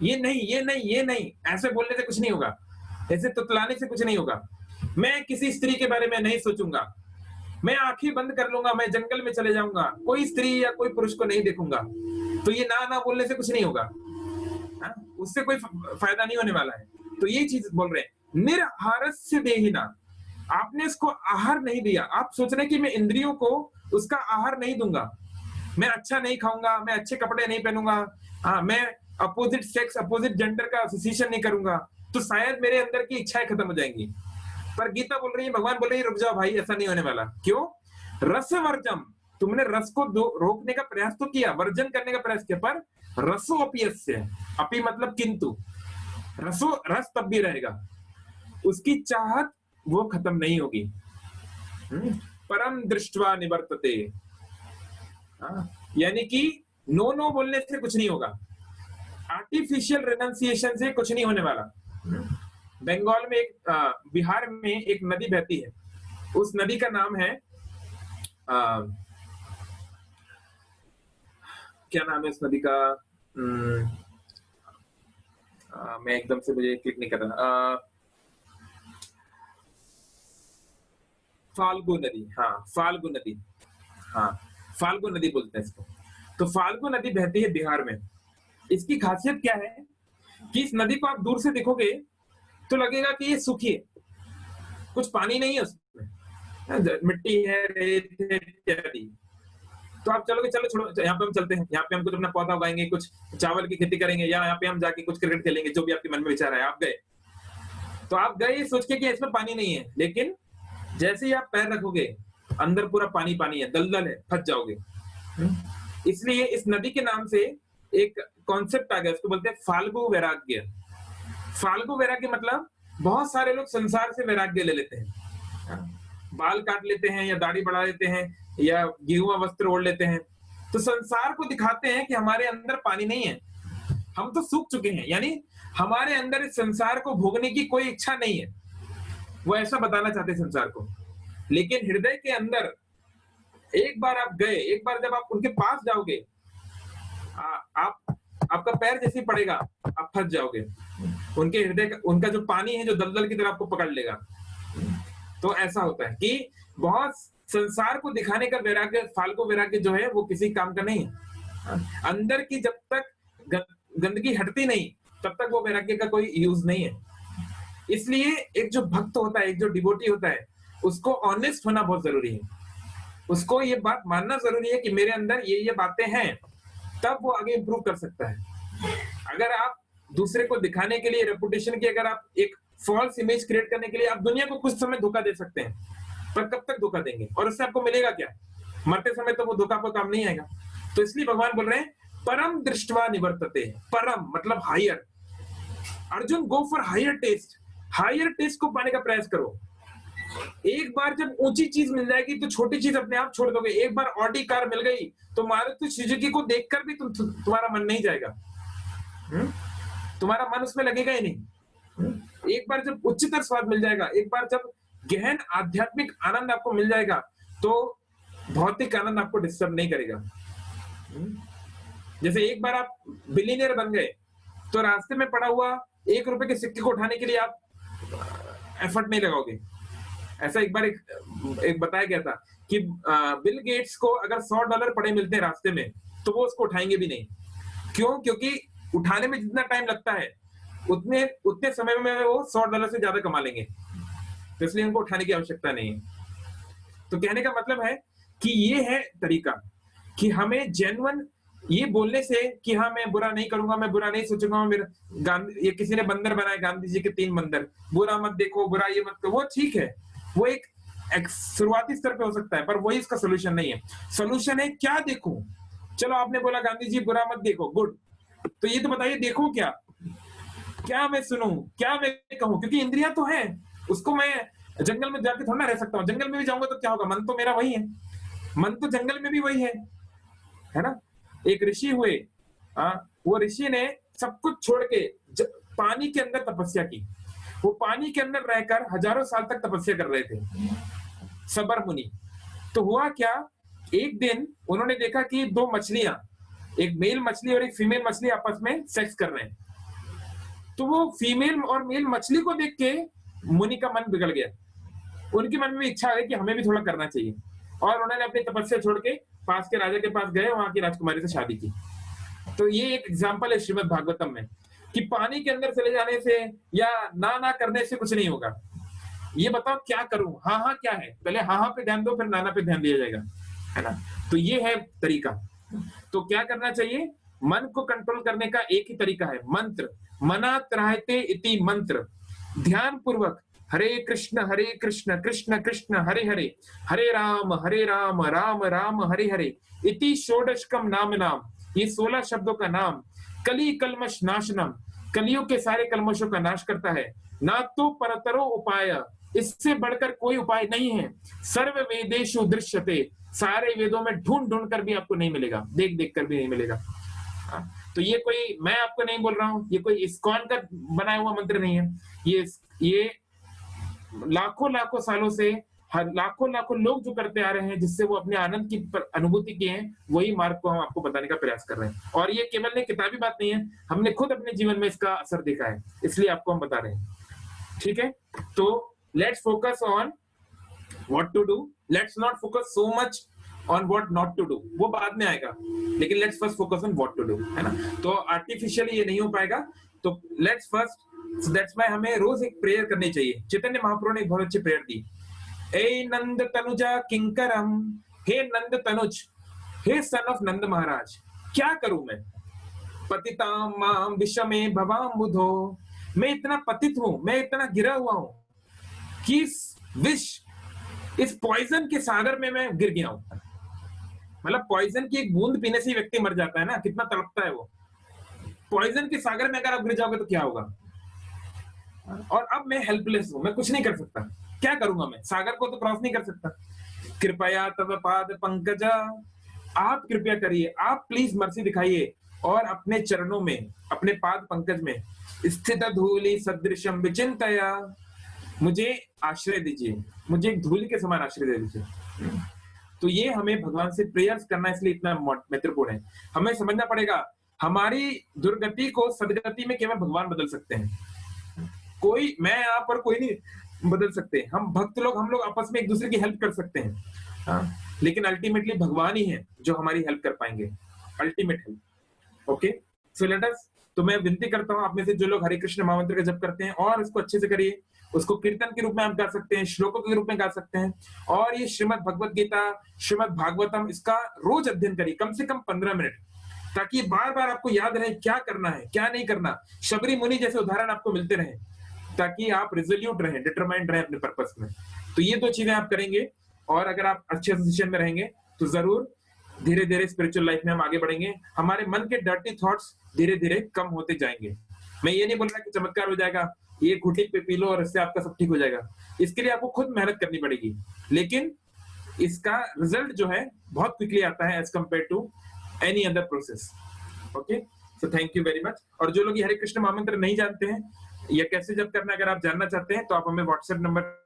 ये नहीं ये नहीं ये नहीं, ऐसे बोलने से कुछ नहीं होगा, ऐसे तुतलाने से कुछ नहीं होगा। मैं किसी स्त्री के बारे में नहीं सोचूंगा, मैं आंखें बंद कर लूंगा, मैं जंगल में चले जाऊंगा, कोई स्त्री या कोई पुरुष को नहीं देखूंगा। तो ये ना बोलने से कुछ नहीं होगा, हा? उससे कोई फायदा नहीं होने वाला है। तो ये चीज बोल रहे हैं, निरहारस्य देहिना, आपने इसको आहार नहीं दिया। आप सोच रहे हैं कि मैं इंद्रियों को उसका आहार नहीं दूंगा, मैं अच्छा नहीं खाऊंगा, मैं अच्छे कपड़े नहीं पहनूंगा, हाँ, मैं अपोजिट सेक्स अपोजिट जेंडर का एसोसिएशन नहीं करूंगा, तो शायद मेरे अंदर की इच्छाएं खत्म हो जाएंगी। पर गीता बोल रही है, भगवान बोल रही है, रुक जाओ भाई, ऐसा नहीं होने वाला। क्यों? रसवर्जम, तुमने रस को रोकने का प्रयास तो किया, वर्जन करने का प्रयास किया, पर रसोअप्यस्य, अपि मतलब किंतु, रस तब भी रहेगा, उसकी चाहत वो खत्म नहीं होगी। परम दृष्टवा निवर्तते, यानी कि नो नो बोलने से कुछ नहीं होगा, आर्टिफिशियल रिनंसिएशन से कुछ नहीं होने वाला। बंगाल में बिहार में एक नदी बहती है, उस नदी का नाम है क्या नाम है उस नदी का? मैं एकदम से मुझे क्लिक नहीं कर रहा। फाल्गु नदी, हाँ फाल्गु नदी, हाँ फाल्गु नदी बोलते हैं इसको। तो फाल्गु नदी बहती है बिहार में। इसकी खासियत क्या है कि इस नदी को आप दूर से देखोगे तो लगेगा कि ये सूखी है, कुछ पानी नहीं है उसमें, मिट्टी है, रेत है इत्यादि। तो आप चलोगे, चलो छोड़ो, यहाँ पे हम चलते हैं, यहाँ पे हम कुछ अपना पौधा उगाएंगे, कुछ चावल की खेती करेंगे, या यहाँ पे हम जाके कुछ क्रिकेट खेलेंगे, जो भी आपके मन में विचार है। आप गए, तो आप गए सोच के कि इसमें पानी नहीं है, लेकिन जैसे ही आप पैर रखोगे अंदर पूरा पानी पानी है, दलदल है, फंस जाओगे। इसलिए इस नदी के नाम से एक कॉन्सेप्ट आ गया, उसको बोलते हैं फाल्गु वैराग्य। फाल्गु वैराग्य मतलब बहुत सारे लोग संसार से वैराग्य ले लेते हैं, बाल काट लेते हैं या दाढ़ी बढ़ा लेते हैं या गेरुआ वस्त्र ओढ़ लेते हैं, तो संसार को दिखाते हैं कि हमारे अंदर पानी नहीं है, हम तो सूख चुके हैं, यानी हमारे अंदर इस संसार को भोगने की कोई इच्छा नहीं है। वो ऐसा बताना चाहते हैं संसार को, लेकिन हृदय के अंदर एक बार आप गए, एक बार जब आप उनके पास जाओगे, आपका पैर जैसे पड़ेगा आप फंस जाओगे, उनके हृदय का, उनका जो पानी है जो दलदल की तरह आपको पकड़ लेगा। तो ऐसा होता है कि बहुत संसार को दिखाने का वैराग्य, फाल्गु वैराग्य जो है वो किसी काम का नहीं है। अंदर की जब तक गंदगी हटती नहीं तब तक वो वैराग्य का कोई यूज नहीं है। इसलिए एक जो भक्त होता है, एक जो डिवोटी होता है, उसको ऑनेस्ट होना बहुत जरूरी है, उसको ये बात मानना जरूरी है कि मेरे अंदर ये बातें हैं, तब वो आगे इंप्रूव कर सकता है। अगर आप दूसरे को दिखाने के लिए, रेपुटेशन की, अगर आप एक फॉल्स इमेज क्रिएट करने के लिए आप दुनिया को कुछ समय धोखा दे सकते हैं, पर कब तक धोखा देंगे और उससे आपको मिलेगा क्या? मरते समय तो वो धोखा आपको काम नहीं आएगा। तो इसलिए भगवान बोल रहे हैं परम दृष्टवा निवर्तते, परम मतलब higher. Arjun, go for higher taste, higher taste को पाने का प्रयास करो। एक बार जब ऊंची चीज मिल जाएगी तो छोटी चीज अपने आप छोड़ दोगे। एक बार ऑडी कार मिल गई तो मारुति सुजुकी को देखकर भी तुम्हारा मन नहीं जाएगा, तुम्हारा मन उसमें लगेगा ही नहीं। एक बार जब उच्चतर स्वाद मिल जाएगा, एक बार जब गहन आध्यात्मिक आनंद आपको मिल जाएगा, तो भौतिक आनंद आपको डिस्टर्ब नहीं करेगा। जैसे एक बार आप बिलियनियर बन गए तो रास्ते में पड़ा हुआ ₹1 के सिक्के को उठाने के लिए आप एफर्ट नहीं लगाओगे। ऐसा एक बार एक बताया गया था कि बिल गेट्स को अगर $100 पड़े मिलते हैं रास्ते में तो वो उसको उठाएंगे भी नहीं। क्यों? क्योंकि उठाने में जितना टाइम लगता है उतने समय में वो $100 से ज्यादा कमा लेंगे, तो इसलिए उनको उठाने की आवश्यकता नहीं है। तो कहने का मतलब है कि ये है तरीका कि हमें जेन्युइन ये बोलने से कि हाँ मैं बुरा नहीं करूंगा, मैं बुरा नहीं सोचूंगा, मेरा गांधी, ये किसी ने बंदर बनाए गांधी जी के 3 बंदर, बुरा मत देखो, बुरा ये मत करो, वो ठीक है, वो एक शुरुआती स्तर पे हो सकता है, पर वही इसका सोल्यूशन नहीं है। सोल्यूशन है क्या देखूं? चलो आपने बोला गांधी जी बुरा मत देखो, गुड, तो ये तो बताइए देखो क्या? क्या मैं सुनूं, क्या मैं कहूं? क्योंकि इंद्रियां तो है, उसको मैं जंगल में जाके थोड़ा ना रह सकता हूँ, जंगल में भी जाऊंगा तो क्या होगा, मन तो मेरा वही है, मन तो जंगल में भी वही है ना? एक ऋषि हुए, हाँ, वो ऋषि ने सब कुछ छोड़ के पानी के अंदर तपस्या की, वो पानी के अंदर रहकर हजारों साल तक तपस्या कर रहे थे, सबर मुनि। तो हुआ क्या, एक दिन उन्होंने देखा कि 2 मछलियां, एक मेल मछली और एक फीमेल मछली आपस में सेक्स कर रहे हैं। तो वो फीमेल और मेल मछली को देख के मुनि का मन बिगड़ गया, उनके मन में इच्छा आ गई कि हमें भी थोड़ा करना चाहिए, और उन्होंने अपनी तपस्या छोड़ के पास के राजा के पास गए, वहां की राजकुमारी से शादी की। तो ये एक एग्जाम्पल है श्रीमद् भागवतम में, कि पानी के अंदर चले जाने से या ना करने से कुछ नहीं होगा। ये बताओ क्या करूं, हाँ हाँ क्या है, पहले हाँ हाँ पे ध्यान दो, फिर नाना पे ध्यान दिया जाएगा, है ना? तो ये है तरीका। तो क्या करना चाहिए? मन को कंट्रोल करने का एक ही तरीका है, मंत्र। मना त्राहते इति मंत्र, ध्यान पूर्वक हरे कृष्ण कृष्ण कृष्ण हरे हरे, हरे राम राम राम हरे हरे, इति षोडशकम नाम नाम, ये 16 शब्दों का नाम, कली कलमश नाशनम, कलियों के सारे कलमशों का नाश करता है, ना तो परतरो उपाय, इससे बढ़कर कोई उपाय नहीं है, सर्व वेदेशु दृश्यते, सारे वेदों में ढूंढ ढूंढ कर भी आपको नहीं मिलेगा, देख देख कर भी नहीं मिलेगा। हाँ, तो ये कोई मैं आपको नहीं बोल रहा हूँ, ये कोई इस्कॉन का बनाया हुआ मंत्र नहीं है, ये लाखों लाखों सालों से लाखों लाखों लोग जो करते आ रहे हैं, जिससे वो अपने आनंद की अनुभूति किए हैं, वही मार्ग को हम आपको बताने का प्रयास कर रहे हैं। और ये केवल एक किताबी बात नहीं है, हमने खुद अपने जीवन में इसका असर देखा है, इसलिए आपको हम बता रहे हैं। ठीक है, तो let's focus on what to do, let's not focus so much on what not to do, वो बाद में आएगा, लेकिन let's first focus on what to do, है ना? तो आर्टिफिशियली ये नहीं हो पाएगा, तो लेट्स फर्स्ट, दैट्स व्हाई हमें रोज एक प्रेयर करनी चाहिए। चैतन्य महाप्रभु ने एक बहुत अच्छी प्रेयर दी, ए नंद तनुजा किंकरम, हे नंद तनुज, हे सन ऑफ नंद महाराज, क्या करूं मैं? पतिताम माम विषमे भवाम बुधो, मैं इतना पतित हूं, मैं इतना गिरा हुआ हूं कि इस विष, इस पॉइजन के सागर में मैं गिर गया हूं। मतलब पॉइजन की एक बूंद पीने से ही व्यक्ति मर जाता है ना, कितना तड़पता है वो। पॉइजन के सागर में अगर आप गिर जाओगे तो क्या होगा? और अब मैं हेल्पलेस हूं, मैं कुछ नहीं कर सकता, क्या करूंगा मैं? सागर को तो क्रॉस नहीं कर सकता। कृपया तब पाद पंकजा, आप कृपया करिए, आप प्लीज मर्सी दिखाइए, और अपने चरणों में, अपने पाद पंकज में स्थित धूलि सदृशम विचिंतया, मुझे आश्रय दीजिए, मुझे एक धूलि के समान आश्रय दे दीजिए। तो ये हमें भगवान से प्रेयर्स करना इसलिए इतना महत्वपूर्ण है। हमें समझना पड़ेगा, हमारी दुर्गति को सदगति में केवल भगवान बदल सकते हैं, कोई मैं आप और कोई नहीं बदल सकते। हम भक्त लोग, हम लोग आपस में एक दूसरे की हेल्प कर सकते हैं, हाँ, लेकिन अल्टीमेटली भगवान ही है जो हमारी हेल्प कर पाएंगे, ultimate help. Okay, so let us, तो मैं विनती करता हूँ आप में से जो लोग हरे कृष्ण महामंत्र का जप करते हैं, और इसको अच्छे से करिए, उसको कीर्तन के रूप में आप गा सकते हैं, श्लोकों के रूप में गा सकते हैं, और ये श्रीमद् भगवत गीता, श्रीमद् भागवतम, इसका रोज अध्ययन करिए, कम से कम 15 मिनट, ताकि बार बार आपको याद रहे क्या करना है क्या नहीं करना, शबरी मुनि जैसे उदाहरण आपको मिलते रहे, ताकि आप रिजोल्यूट रहें, डिटरमाइंड रहें अपने पर्पस में। तो ये 2 चीजें आप करेंगे, और अगर आप अच्छे एसोसिएशन में रहेंगे तो जरूर धीरे धीरे स्पिरिचुअल लाइफ में हम आगे बढ़ेंगे, हमारे मन के डर्टी थॉट्स धीरे धीरे कम होते जाएंगे। मैं ये नहीं बोल रहा कि चमत्कार हो जाएगा, ये घुटी पे पी लो और इससे आपका सब ठीक हो जाएगा, इसके लिए आपको खुद मेहनत करनी पड़ेगी, लेकिन इसका रिजल्ट जो है बहुत क्विकली आता है as compare to any other process. Okay, so thank you very much. और जो लोग ये हरे कृष्ण महामंत्र नहीं जानते हैं या कैसे जब करना, अगर आप जानना चाहते हैं तो आप हमें WhatsApp number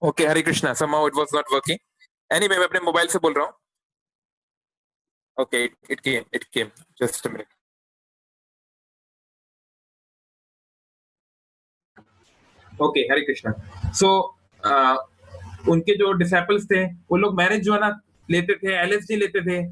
okay, Hare Krishna, somehow it was not working. Anyway, मैं अपने मोबाइल से बोल रहा हूँ. Okay, it came. Just a minute. Okay, Hare Krishna. So उनके जो डिसाइपल्स थे वो लोग मैरिज जो है ना लेते थे, एलएसडी लेते थे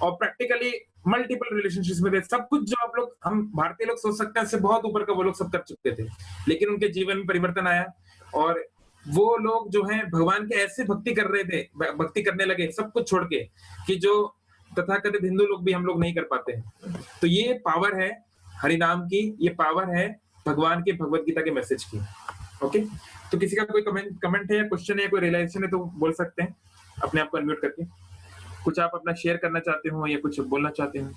और प्रैक्टिकली मल्टीपल रिलेशनशिप्स में थे. सब कुछ जो आप लोग, हम भारतीय लोग सोच सकते हैं इससे बहुत ऊपर का वो लोग सब कर चुके थे. लेकिन उनके जीवन में परिवर्तन आया और वो लोग जो हैं भगवान के ऐसे भक्ति कर रहे थे, भक्ति करने लगे सब कुछ छोड़ के, कि जो तथाकथित हिंदू लोग भी हम लोग नहीं कर पाते हैं. तो ये पावर है हरि नाम की, ये पावर है भगवान के भगवत गीता के मैसेज की. ओके, तो किसी का कोई कमेंट है या क्वेश्चन है या कोई रियलाइजेशन है तो बोल सकते हैं अपने आप को अनम्यूट करके. कुछ आप अपना शेयर करना चाहते हो या कुछ बोलना चाहते हो?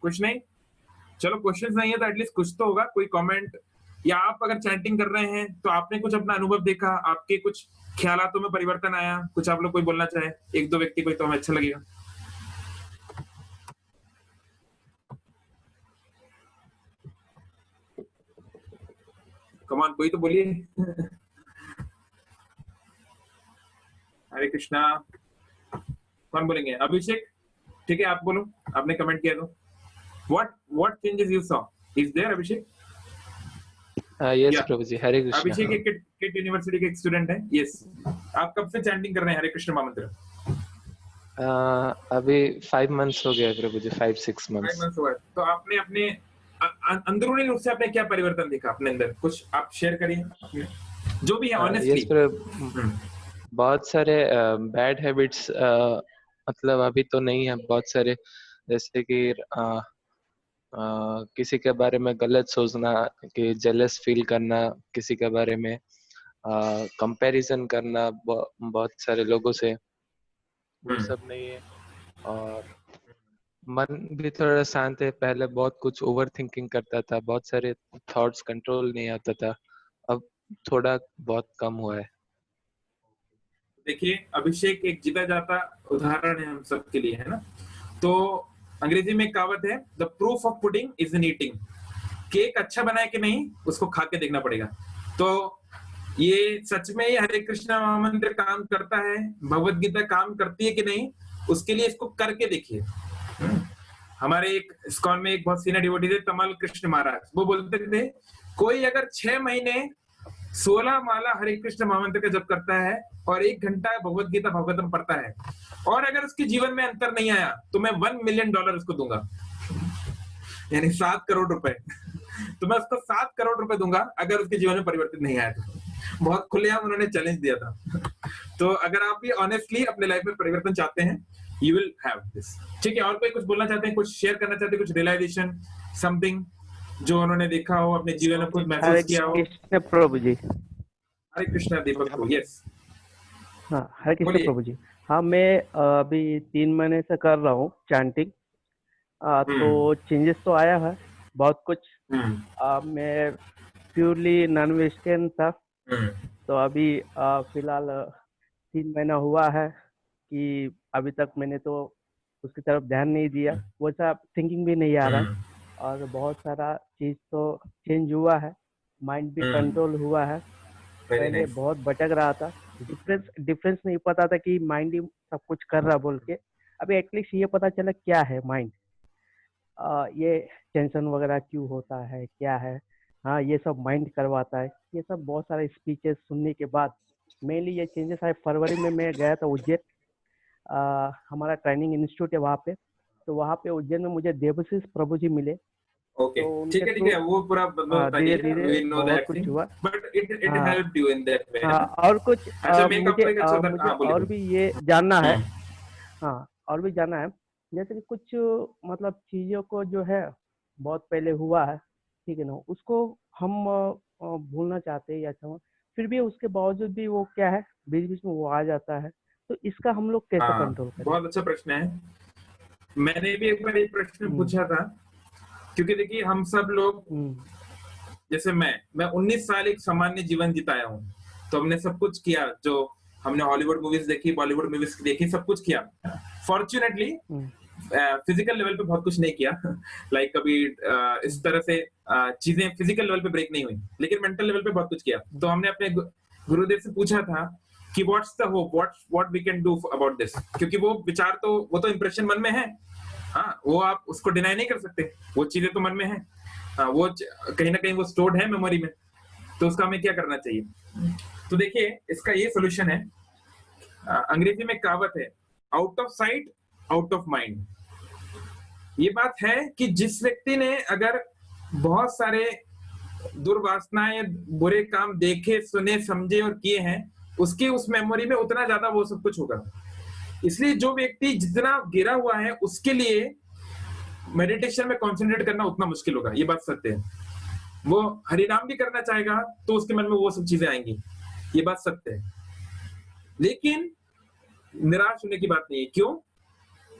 कुछ नहीं. चलो, क्वेश्चंस नहीं है तो एटलीस्ट कुछ तो होगा, कोई कमेंट. या आप अगर चैंटिंग कर रहे हैं तो आपने कुछ अपना अनुभव देखा, आपके कुछ ख्यालातों में परिवर्तन आया, कुछ आप लोग कोई बोलना चाहे, एक दो व्यक्ति कोई, तो हमें अच्छा लगेगा. कमान, कोई तो बोलिए. हरे कृष्णा. कौन बोलेंगे? अभिषेक, ठीक है, आप बोलो, आपने कमेंट किया तो. what changes you saw? Is there Abhishek? Yes Yeah. प्रभु जी, हरे कृष्णा. अभिषेक एक किट यूनिवर्सिटी के एक स्टूडेंट है. यस. आप कब से चैंटिंग कर रहे हैं हरे कृष्ण महामंत्र? अभी 5 months हो गया प्रभु जी, 5-6 5 months. months हुआ है. तो आपने अपने अंदरूनी रूप से आपने क्या परिवर्तन देखा अपने अंदर? कुछ आप शेयर करिए जो भी है ऑनेस्टली. यस प्रभु, बहुत सारे बैड हैबिट्स मतलब अभी तो नहीं है, बहुत सारे, जैसे कि किसी के बारे में गलत सोचना, कि जेलस फील करना किसी के बारे में, कंपैरिजन करना बहुत सारे लोगों से, वो सब नहीं है. और मन भी थोड़ा शांत है. पहले बहुत कुछ ओवर थिंकिंग करता था, बहुत सारे थॉट्स कंट्रोल नहीं आता था, अब थोड़ा बहुत कम हुआ है. देखिए, अभिषेक एक जीता जाता उदाहरण है हम सबके लिए, है ना. तो अंग्रेजी में एक कहावत है, the proof of pudding is in eating. Cake अच्छा बना है कि नहीं उसको खा के देखना पड़ेगा. तो ये सच में ये हरे कृष्ण महामंत्र काम करता है, भगवत गीता काम करती है कि नहीं, उसके लिए इसको करके देखिए. हमारे एक इस्कॉन में एक बहुत सीनियर डिवोटी थे, तमल कृष्ण महाराज. वो बोलते थे, कोई अगर 6 महीने 16 माला हरे कृष्ण महामंत्र का जप करता है और 1 घंटा भगवत गीता भागवतम पढ़ता है, और अगर उसके जीवन में अंतर नहीं आया तो मैं $1 मिलियन उसको दूंगा, यानी 7 करोड़ रुपए. तो मैं उसको 7 करोड़ रुपए दूंगा अगर उसके जीवन में परिवर्तन नहीं आया तो. बहुत खुलेआम उन्होंने चैलेंज दिया था. तो अगर आप भी ऑनेस्टली अपने लाइफ में परिवर्तन चाहते हैं, यू विल हैव दिस. ठीक है, और कोई कुछ बोलना चाहते हैं, कुछ शेयर करना चाहते हैं, कुछ रियलाइजेशन, समथिंग जो उन्होंने देखा हो, अपने जीवन में कुछ महसूस किया हो? हरे कृष्ण प्रभु जी. हरे कृष्णा दीपक को. यस. हाँ, हरे कृष्ण प्रभु जी. हाँ, मैं अभी 3 महीने से कर रहा हूँ चैंटिंग. तो चेंजेस तो आया है बहुत कुछ. मैं प्योरली नॉन वेजिटेरियन था, तो अभी फिलहाल 3 महीना हुआ है कि अभी तक मैंने तो उसकी तरफ ध्यान नहीं दिया, वैसा थिंकिंग भी नहीं आ रहा है, और बहुत सारा चीज तो चेंज हुआ है. माइंड भी कंट्रोल हुआ है. पहले बहुत भटक रहा था, डिफरेंस नहीं पता था कि माइंड ही सब कुछ कर रहा बोल के. अभी एटलीस्ट ये पता चला क्या है माइंड, ये टेंशन वगैरह क्यों होता है, क्या है. हाँ, ये सब माइंड करवाता है. ये सब बहुत सारे स्पीचेस सुनने के बाद मेनली ये चेंजेस आए. फरवरी में मैं गया था उज्जैन, हमारा ट्रेनिंग इंस्टीट्यूट है वहाँ पे. तो वहाँ पे उज्जैन में मुझे देवशीष प्रभु जी मिले. ओके, ठीक है, वो पूरा धीरे धीरे बहुत कुछ हुआ. But it helped you in that way. और कुछ मुझे और भी ये जानना है. हाँ, और भी जानना है, जैसे कि कुछ मतलब चीजों को जो है बहुत पहले हुआ है, ठीक है ना, उसको हम भूलना चाहते हैं या फिर भी उसके बावजूद भी वो क्या है बीच बीच में वो आ जाता है. तो इसका हम लोग कैसे कंट्रोल करें? बहुत अच्छा प्रश्न है. मैंने भी एक बार एक प्रश्न पूछा था, क्योंकि देखिए हम सब लोग, जैसे मैं 19 साल एक सामान्य जीवन जिताया हूँ. तो हमने सब कुछ किया, जो हमने हॉलीवुड मूवीज देखी, बॉलीवुड मूवीज देखी, सब कुछ किया. फॉर्चुनेटली फिजिकल लेवल पे बहुत कुछ नहीं किया लाइक कभी इस तरह से चीजें फिजिकल लेवल पे ब्रेक नहीं हुई, लेकिन मेंटल लेवल पे बहुत कुछ किया। तो हमने अपने गुरुदेव से पूछा था कि what's the hope, what we can do about this, क्योंकि वो विचार तो वो तो इंप्रेशन मन में है, हाँ वो आप उसको डिनाई नहीं कर सकते, वो चीजें तो मन में है, वो कहीं ना कहीं वो स्टोर्ड है मेमोरी में, तो उसका हमें क्या करना चाहिए। तो देखिए इसका ये सोल्यूशन है, अंग्रेजी में कहावत है, out of sight out of mind. ये बात है कि जिस व्यक्ति ने अगर बहुत सारे दुर्वासनाएं, बुरे काम देखे, सुने, समझे और किए हैं, उसकी उस मेमोरी में उतना ज्यादा वो सब कुछ होगा। इसलिए जो व्यक्ति जितना गिरा हुआ है उसके लिए मेडिटेशन में कंसंट्रेट करना उतना मुश्किल होगा, ये बात सत्य है। वो हरिनाम भी करना चाहेगा तो उसके मन में वो सब चीजें आएंगी, ये बात सत्य है। लेकिन निराश होने की बात नहीं है। क्यों?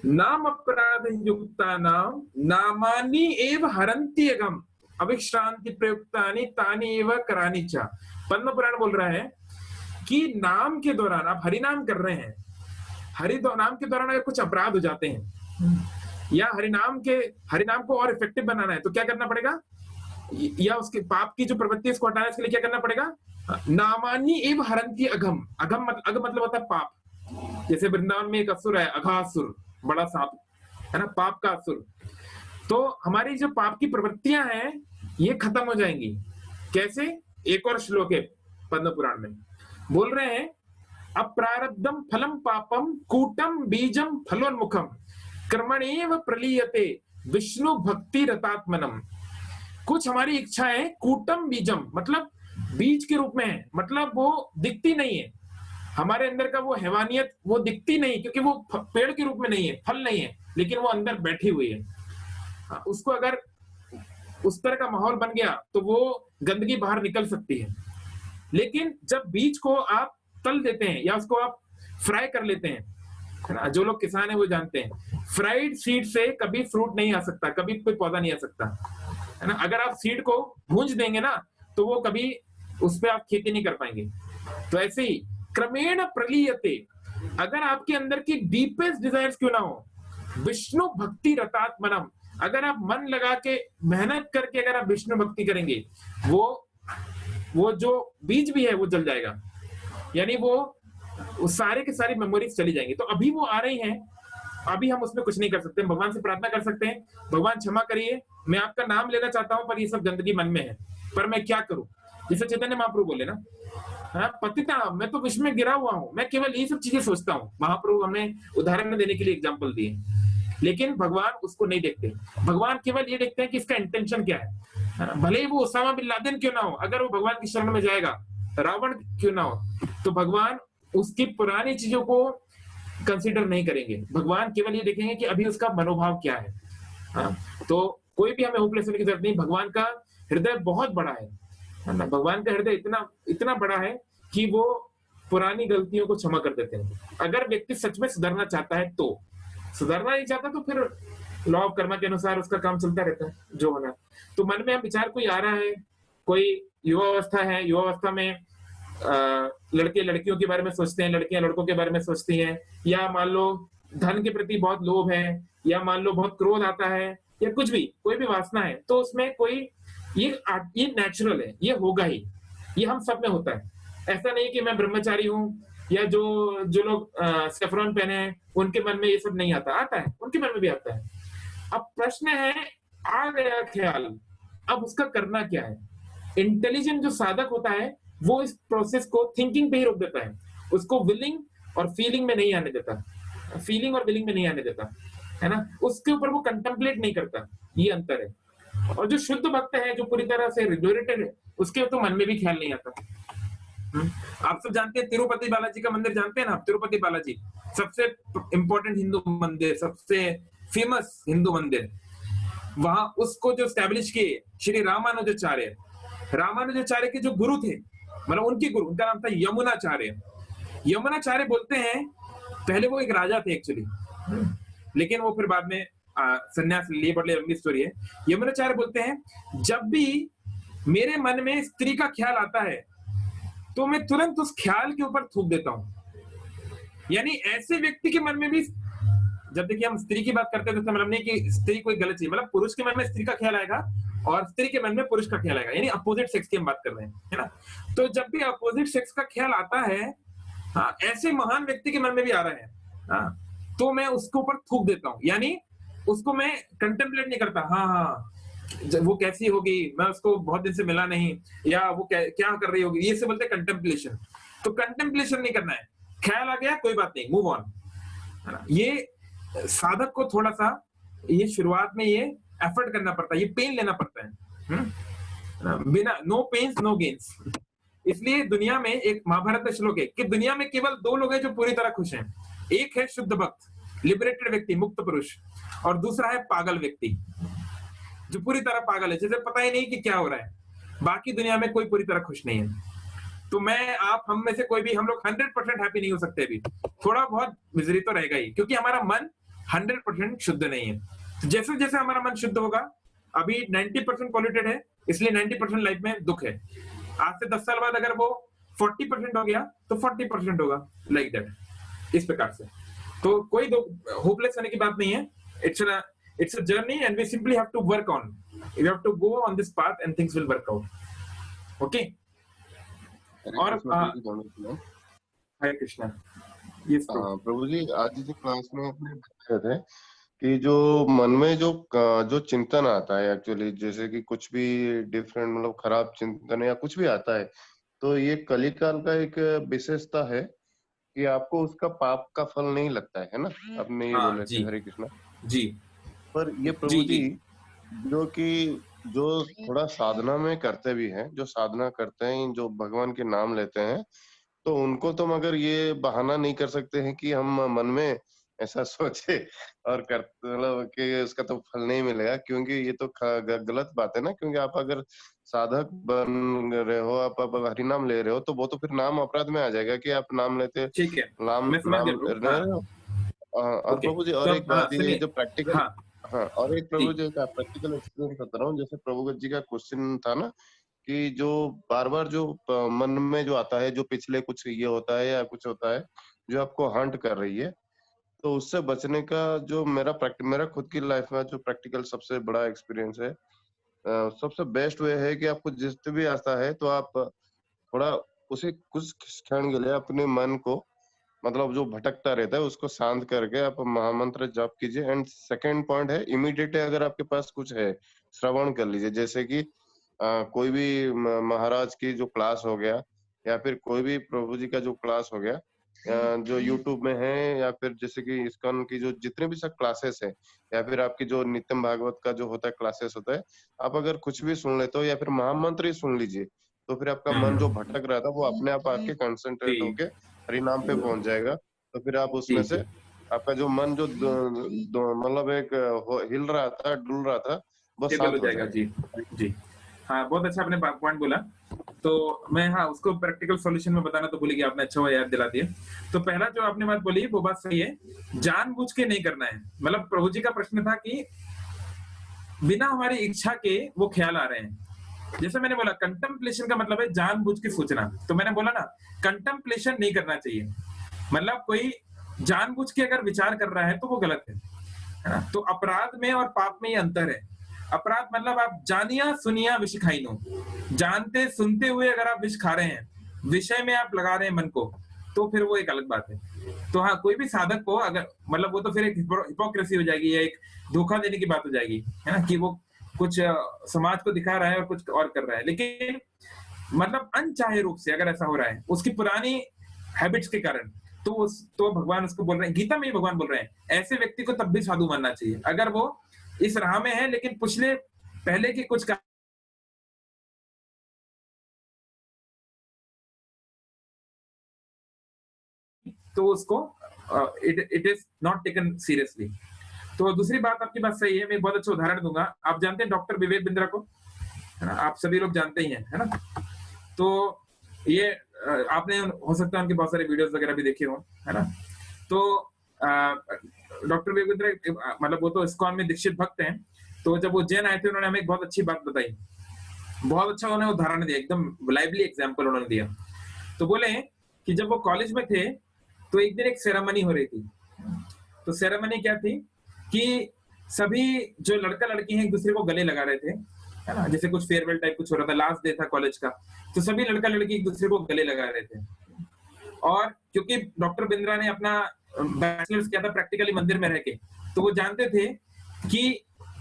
नाम अपराध युक्ता नाम नामानि एव हरन्ति अगम अविश्रांति प्रयुक्तानि तानि एव करानि च। पद्म पुराण बोल रहा है कि नाम के दौरान आप हरिनाम कर रहे हैं, नाम के दौरान अगर कुछ अपराध हो जाते हैं या हरिनाम को और इफेक्टिव बनाना है तो क्या करना पड़ेगा, या उसके पाप की जो प्रवृत्ति है उसको हटाना है, इसके लिए क्या करना पड़ेगा, नामानि एव हरन्ति अगम। अगम मतलब होता है पाप। जैसे वृंदावन में एक असुर है, अघासुर, बड़ा सांप है ना, पाप का असुर। तो हमारी जो पाप की प्रवृत्तियां हैं ये खत्म हो जाएंगी। कैसे? एक और श्लोक है पद्म पुराण में, बोल रहे हैं, अप्रारब्धम फलम पापम कूटम बीजम फलोन्मुखम कर्मणेव प्रलीयते विष्णु भक्ति रतात्मनम। कुछ हमारी इच्छाएं कूटम बीजम मतलब बीज के रूप में है, मतलब वो दिखती नहीं है, हमारे अंदर का वो हैवानियत वो दिखती नहीं, क्योंकि वो पेड़ के रूप में नहीं है, फल नहीं है, लेकिन वो अंदर बैठी हुई है। उसको अगर उस तरह का माहौल बन गया तो वो गंदगी बाहर निकल सकती है। लेकिन जब बीज को आप तल देते हैं या उसको आप फ्राई कर लेते हैं, है ना, जो लोग किसान है वो जानते हैं, फ्राइड सीड से कभी फ्रूट नहीं आ सकता, कभी कोई पौधा नहीं आ सकता, है ना। अगर आप सीड को भूंज देंगे ना तो वो कभी उस पर आप खेती नहीं कर पाएंगे। तो ऐसे ही क्रमेण प्रलीयते, अगर आपके अंदर की डीपेस्ट डिजायर्स क्यों ना हो, विष्णु भक्ति रतात्मनम, अगर आप मन लगा के मेहनत करके अगर आप विष्णु भक्ति करेंगे, वो जो बीज भी है वो जल जाएगा, यानी वो सारे के सारी मेमोरीज चली जाएंगी। तो अभी वो आ रही हैं, अभी हम उसमें कुछ नहीं कर सकते, भगवान से प्रार्थना कर सकते हैं, भगवान क्षमा करिए, मैं आपका नाम लेना चाहता हूं पर ये सब गंदगी मन में है, पर मैं क्या करूं। जैसे चैतन्य महाप्रभु बोले ना, पतिता मैं तो विश्व में गिरा हुआ हूं, मैं केवल ये सब चीजें सोचता हूं। महाप्रभु हमें उदाहरण देने के लिए एग्जाम्पल दिए, लेकिन भगवान उसको नहीं देखते। भगवान केवल ये देखते हैं कि इसका इंटेंशन क्या है। भले ही वो उसामा बिन लादेन क्यों ना हो, अगर वो भगवान की शरण में जाएगा, रावण क्यों ना हो, तो भगवान उसकी पुरानी चीजों को कंसिडर नहीं करेंगे। भगवान केवल ये देखेंगे कि अभी उसका मनोभाव क्या है। तो कोई भी हमें होपलेस होने की जरूरत नहीं, भगवान का हृदय बहुत बड़ा है ना, भगवान का हृदय इतना बड़ा है कि वो पुरानी गलतियों को क्षमा कर देते हैं। अगर व्यक्ति सच में सुधरना चाहता है तो, सुधरना नहीं चाहता तो फिर लॉ ऑफ कर्मा के अनुसार उसका काम चलता रहता है जो होना। तो मन में हम विचार कोई आ रहा है, कोई युवा अवस्था है, युवा अवस्था में लड़के लड़कियों के बारे में सोचते हैं, लड़कियां लड़कों के बारे में सोचती हैं, या मान लो धन के प्रति बहुत लोभ है, या मान लो बहुत क्रोध आता है, या कुछ भी कोई भी वासना है, तो उसमें कोई ये नेचुरल है, ये होगा ही, ये हम सब में होता है। ऐसा नहीं कि मैं ब्रह्मचारी हूँ या जो लोग सेफ्रॉन पहने हैं उनके मन में ये सब नहीं आता है, उनके मन में भी आता है। अब प्रश्न है, आ गया ख्याल, अब उसका करना क्या है। इंटेलिजेंट जो साधक होता है वो इस प्रोसेस को थिंकिंग पे ही रोक देता है, उसको विलिंग और फीलिंग में नहीं आने देता, फीलिंग और विलिंग में नहीं आने देता, है ना, उसके ऊपर वो कंटेम्पलेट नहीं करता, ये अंतर है। और जो शुद्ध भक्त है, जो पूरी तरह से रिजोरेटेड है, उसके तो मन में भी ख्याल नहीं आता। आप सब जानते हैं तिरुपति बालाजी का मंदिर, जानते हैं ना आप, तिरुपति बालाजी सबसे इंपॉर्टेंट हिंदू मंदिर, सबसे फेमस हिंदू मंदिर, वहां उसको जो स्टैब्लिश किए श्री रामानुजाचार्य के जो गुरु थे, मतलब उनके गुरु, उनका नाम था यमुनाचार्य। यमुनाचार्य बोलते हैं, पहले वो एक राजा थे एक्चुअली, लेकिन वो फिर बाद में संन्यास लिए, बड़े लंबी स्टोरी है। यमुनाचार्य बोलते हैं, जब भी मेरे मन में स्त्री का ख्याल आता है तो मैं तुरंत उस ख्याल के ऊपर थूक देता हूं। यानी ऐसे व्यक्ति के मन में भी जब देखिए हम स्त्री की बात करते हैं तो इसका मतलब नहीं कि स्त्री कोई गलत चीज, मतलब पुरुष के मन में स्त्री का ख्याल आएगा और स्त्री के मन में पुरुष का ख्याल आएगा, यानी अपोजिट सेक्स की हम बात कर रहे हैं, है ना। तो जब भी अपोजिट सेक्स का ख्याल आता है, हाँ, ऐसे महान व्यक्ति के मन में भी आ रहा है, हाँ, तो मैं उसके ऊपर थूक देता हूँ, यानी उसको मैं कंटेम्पलेट नहीं करता। हाँ हाँ, वो कैसी होगी, मैं उसको बहुत दिन से मिला नहीं, या वो क्या कर रही होगी, ये से बोलते हैं कंटेम्पलेशन। तो कंटेम्पलेशन नहीं करना है, ख्याल आ गया कोई बात नहीं, मूव ऑन, है ना। ये साधक को थोड़ा सा ये शुरुआत में ये एफर्ट करना पड़ता है, ये पेन लेना पड़ता है, बिना नो पेन्स नो गेन्स। इसलिए दुनिया में एक महाभारत का श्लोक है कि दुनिया में केवल दो लोग हैं जो पूरी तरह खुश हैं, एक है शुद्ध भक्त, लिबरेटेड व्यक्ति, मुक्त पुरुष, और दूसरा है पागल व्यक्ति जो पूरी तरह पागल है, जिसे पता ही नहीं कि क्या हो रहा है। बाकी दुनिया में कोई पूरी तरह खुश नहीं है। तो मैं, आप, हम में से कोई भी, हम लोग 100% हैप्पी नहीं हो सकते अभी, थोड़ा बहुत मिजरी तो रहेगा ही, क्योंकि हमारा मन 100% शुद्ध नहीं है। तो जैसे जैसे हमारा मन शुद्ध होगा, अभी 90% पॉल्यूटेड है, इसलिए 90% लाइफ में दुख है। आज से 10 साल बाद अगर वो 40% हो गया तो 40% होगा, लाइक दैट, इस प्रकार से। तो कोई होपलेस होने की बात नहीं है, it's a journey and we simply have to work on, we have to go on this path and things will work out, okay। और हरे कृष्णा। यस प्रभु जी, आज की क्लास में आपने बताया था कि जो मन में जो चिंतन आता है एक्चुअली, जैसे कि कुछ भी डिफरेंट, मतलब खराब चिंतन या कुछ भी आता है, तो ये कलिकाल का एक विशेषता है कि आपको उसका पाप का फल नहीं लगता है ना, आपने ये बोले थे। हरे कृष्णा जी। पर ये प्रभु जी जो थोड़ा साधना में करते भी हैं, जो साधना करते हैं, जो भगवान के नाम लेते हैं, तो उनको तो मगर ये बहाना नहीं कर सकते हैं कि हम मन में ऐसा सोचे और करते, मतलब कि उसका तो फल नहीं मिलेगा, क्योंकि ये तो गलत बात है ना। क्योंकि आप अगर साधक बन रहे हो, आप हरि नाम ले रहे हो, तो वो तो फिर नाम अपराध में आ जाएगा कि आप नाम लेते, ठीक है, नाम रहे हो। और प्रभु जी, और एक बात ये जो प्रैक्टिकल, हाँ, और एक प्रभु जी का प्रैक्टिकल एक्सपीरियंस बता रहा हूँ। जैसे प्रभु जी का क्वेश्चन था ना कि जो बार बार जो मन में जो आता है, जो पिछले कुछ ये होता है या कुछ होता है जो आपको हंट कर रही है, तो उससे बचने का जो मेरा खुद की लाइफ में जो प्रैक्टिकल सबसे बड़ा एक्सपीरियंस है, सबसे बेस्ट वे है कि आपको जिस भी आता है तो आप थोड़ा उसे कुछ क्षण के लिए अपने मन को, मतलब जो भटकता रहता है, उसको शांत करके आप महामंत्र जाप कीजिए। एंड सेकंड पॉइंट है, इमीडिएटली अगर आपके पास कुछ है, श्रवण कर लीजिए। जैसे कि कोई भी महाराज की जो क्लास हो गया, या फिर कोई भी प्रभु जी का जो क्लास हो गया, जो यूट्यूब में है, या फिर जैसे कि इस्कॉन की जो जितने भी सब क्लासेस है, या फिर आपकी जो नित्यम भागवत का जो होता है क्लासेस होता है, आप अगर कुछ भी सुन लेते हो या फिर महामंत्र ही सुन लीजिए, तो फिर आपका मन जो भटक रहा था वो अपने आप आके कंसंट्रेट होके हरि नाम पे पहुंच जाएगा। तो फिर आप उसमें से आपका जो मन जो मतलब एक हिल रहा था, डुल रहा था, वो शांत हो जाएगा। जी जी, हाँ, बहुत अच्छा आपने पॉइंट बोला। तो मैं, हाँ, उसको प्रैक्टिकल सॉल्यूशन में बताना तो भूल गया, आपने अच्छा हुआ याद दिला दिया। तो पहला जो आपने बात बोली वो बात सही है, जानबूझ के नहीं करना है। मतलब प्रभु जी का प्रश्न था कि बिना हमारी इच्छा के वो ख्याल आ रहे हैं। जैसे मैंने बोला, कंटेम्पलेशन का मतलब है जानबूझ के सोचना। तो मैंने बोला ना, कंटेम्पलेशन नहीं करना चाहिए, मतलब कोई जानबूझ के अगर विचार कर रहा है तो वो गलत है ना। तो अपराध में और पाप में ये अंतर है। अपराध मतलब आप जानिया सुनिया विष खाइनो, जानते सुनते हुए अगर आप विष खा रहे हैं, विषय में आप लगा रहे हैं मन को, तो फिर वो एक अलग बात है। तो हाँ, कोई भी साधक को अगर, मतलब वो तो फिर एक हिपोक्रेसी हो जाएगी, या एक धोखा देने की बात हो जाएगी, है ना, कि वो कुछ समाज को दिखा रहा है और कुछ और कर रहा है। लेकिन मतलब अनचाहे रूप से अगर ऐसा हो रहा है उसकी पुरानी हैबिट्स के कारण, तो भगवान उसको बोल रहे हैं, गीता में ही भगवान बोल रहे हैं, ऐसे व्यक्ति को तब भी साधु मानना चाहिए अगर वो इस राह में है, लेकिन पहले के कुछ तो उसको it is not taken seriously. तो दूसरी बात, आपकी बात सही है, मैं बहुत अच्छा उदाहरण दूंगा। आप जानते हैं डॉक्टर विवेक बिंद्रा को, है ना, आप सभी लोग जानते ही हैं, है ना। तो ये आपने हो सकता है उनके बहुत सारे वीडियोस वगैरह भी देखे हो, है ना। तो डॉक्टर विवेक बिंद्रा, मतलब वो तो इस्कॉन में दीक्षित भक्त हैं। तो जब वो उज्जैन आए थे, उन्होंने हमें एक बहुत अच्छी बात बताई, बहुत अच्छा उन्होंने उदाहरण दिया, एकदम लाइवली एग्जाम्पल उन्होंने दिया। तो बोले कि जब वो कॉलेज में थे तो एक दिन एक सेरेमनी हो रही थी, तो सेरेमनी क्या थी कि सभी जो लड़का लड़की हैं एक दूसरे को गले लगा रहे थे, है ना, जैसे कुछ फेयरवेल टाइप कुछ हो रहा था, लास्ट डे था कॉलेज का, तो सभी लड़का लड़की एक दूसरे को गले लगा रहे थे। और क्योंकि डॉक्टर बिंद्रा ने अपना बैचलर्स किया था प्रैक्टिकली मंदिर में रह के, तो वो जानते थे कि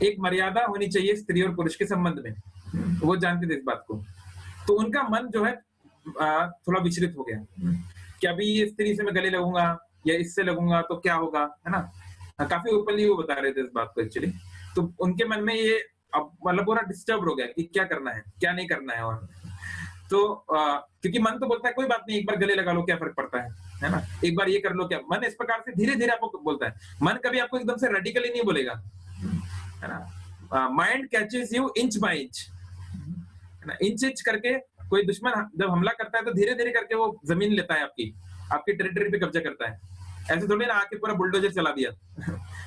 एक मर्यादा होनी चाहिए स्त्री और पुरुष के संबंध में, वो जानते थे इस बात को। तो उनका मन जो है थोड़ा विचलित हो गया कि अभी ये स्त्री से मैं गले लगूंगा या इससे लगूंगा तो क्या होगा, है ना। काफी ओपनली वो बता रहे थे इस बात को एक्चुअली। तो उनके मन में ये अब मतलब पूरा डिस्टर्ब हो गया कि क्या करना है क्या नहीं करना है। और तो क्योंकि मन तो बोलता है कोई बात नहीं, एक बार गले लगा लो, क्या फर्क पड़ता है ना, एक बार ये कर लो, क्या। मन इस प्रकार से धीरे धीरे आपको बोलता है, मन कभी आपको एकदम से रेडिकली नहीं बोलेगा, है ना। Mind catches you inch by inch, है ना, इंच इंच करके। कोई दुश्मन जब हमला करता है तो धीरे धीरे करके वो जमीन लेता है, आपकी टेरिटरी पे कब्जा करता है। ऐसे थोड़ी ना आके पूरा बुलडोजर चला दिया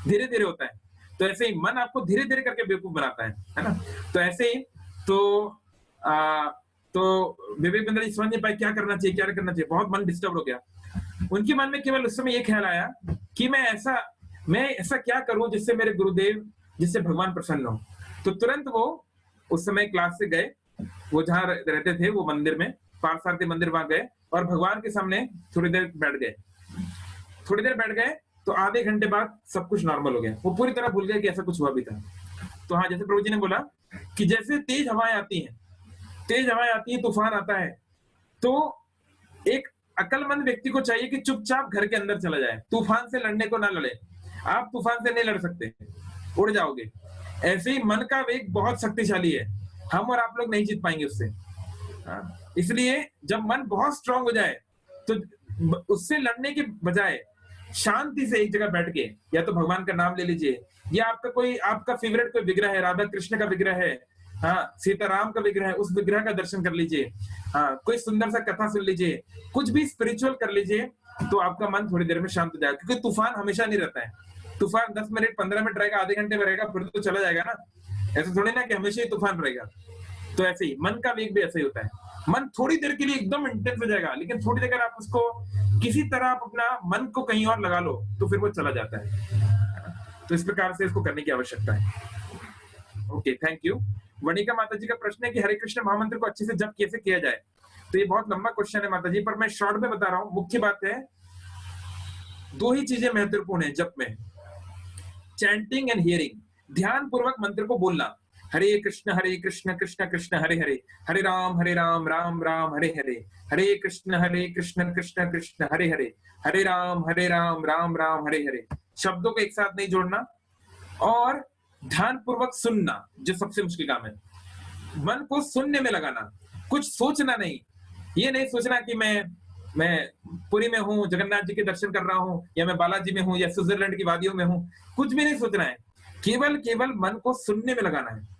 धीरे धीरे होता है। तो ऐसे ही मन आपको धीरे धीरे करके बेवकूफ बनाता है ना। तो ऐसे ही तो विवेक बिंद्रा जी समझ नहीं पाए क्या करना चाहिए क्या करना चाहिए, बहुत मन डिस्टर्ब हो गया। उनके मन में केवल उस समय ये ख्याल आया कि मैं ऐसा क्या करूं जिससे मेरे गुरुदेव, जिससे भगवान प्रसन्न हो। तो तुरंत वो उस समय क्लास से गए, वो जहाँ रहते थे वो मंदिर में, पार्थसारथी मंदिर, वहां गए और भगवान के सामने थोड़ी देर बैठ गए। तो आधे घंटे बाद सब कुछ नॉर्मल हो गया, वो पूरी तरह भूल गए कि ऐसा कुछ हुआ भी था। तो हाँ, जैसे प्रभु जी ने बोला कि जैसे तेज हवाएं आती हैं, तूफान आता है, तो एक अक्लमंद व्यक्ति को चाहिए कि चुपचाप घर के अंदर चला जाए, तूफान से लड़ने को ना लड़े। आप तूफान से नहीं लड़ सकते, उड़ जाओगे। ऐसे ही मन का वेग बहुत शक्तिशाली है, हम और आप लोग नहीं जीत पाएंगे उससे। इसलिए जब मन बहुत स्ट्रांग हो जाए तो उससे लड़ने के बजाय शांति से एक जगह बैठ के या तो भगवान का नाम ले लीजिए, या आपका फेवरेट कोई विग्रह है, राधा कृष्ण का विग्रह है, हाँ, सीताराम का विग्रह है, उस विग्रह का दर्शन कर लीजिए, हाँ, कोई सुंदर सा कथा सुन लीजिए, कुछ भी स्पिरिचुअल कर लीजिए, तो आपका मन थोड़ी देर में शांत हो जाएगा। क्योंकि तूफान हमेशा नहीं रहता है, तूफान 10 मिनट 15 मिनट रहेगा, आधे घंटे में रहेगा, फिर तो चला जाएगा ना। ऐसा थोड़ी ना कि हमेशा ही तूफान रहेगा। तो ऐसे ही मन का वेग भी ऐसे ही होता है, मन थोड़ी देर के लिए एकदम इंटेंस हो जाएगा, लेकिन थोड़ी देर अगर आप उसको किसी तरह आप अपना मन को कहीं और लगा लो तो फिर वो चला जाता है। तो इस प्रकार से इसको करने की आवश्यकता है। Okay, thank you. वनिका माता जी का प्रश्न है कि हरे कृष्ण महामंत्र को अच्छे से जप कैसे किया जाए। तो ये बहुत लंबा क्वेश्चन है माता जी, पर मैं शॉर्ट में बता रहा हूँ। मुख्य बात है, दो ही चीजें महत्वपूर्ण है जप में, चैंटिंग एंड हियरिंग। ध्यान पूर्वक मंत्र को बोलना, हरे कृष्ण कृष्ण कृष्ण हरे हरे, हरे राम राम राम हरे हरे, हरे कृष्ण कृष्ण कृष्ण हरे हरे, हरे राम राम राम हरे हरे। शब्दों को एक साथ नहीं जोड़ना और ध्यान पूर्वक सुनना, जो सबसे मुश्किल काम है। मन को सुनने में लगाना, कुछ सोचना नहीं। ये नहीं सोचना कि मैं पुरी में हूँ, जगन्नाथ जी के दर्शन कर रहा हूँ, या मैं बालाजी में हूँ, या स्विट्जरलैंड की वादियों में हूँ। कुछ भी नहीं सोचना है, केवल मन को सुनने में लगाना है।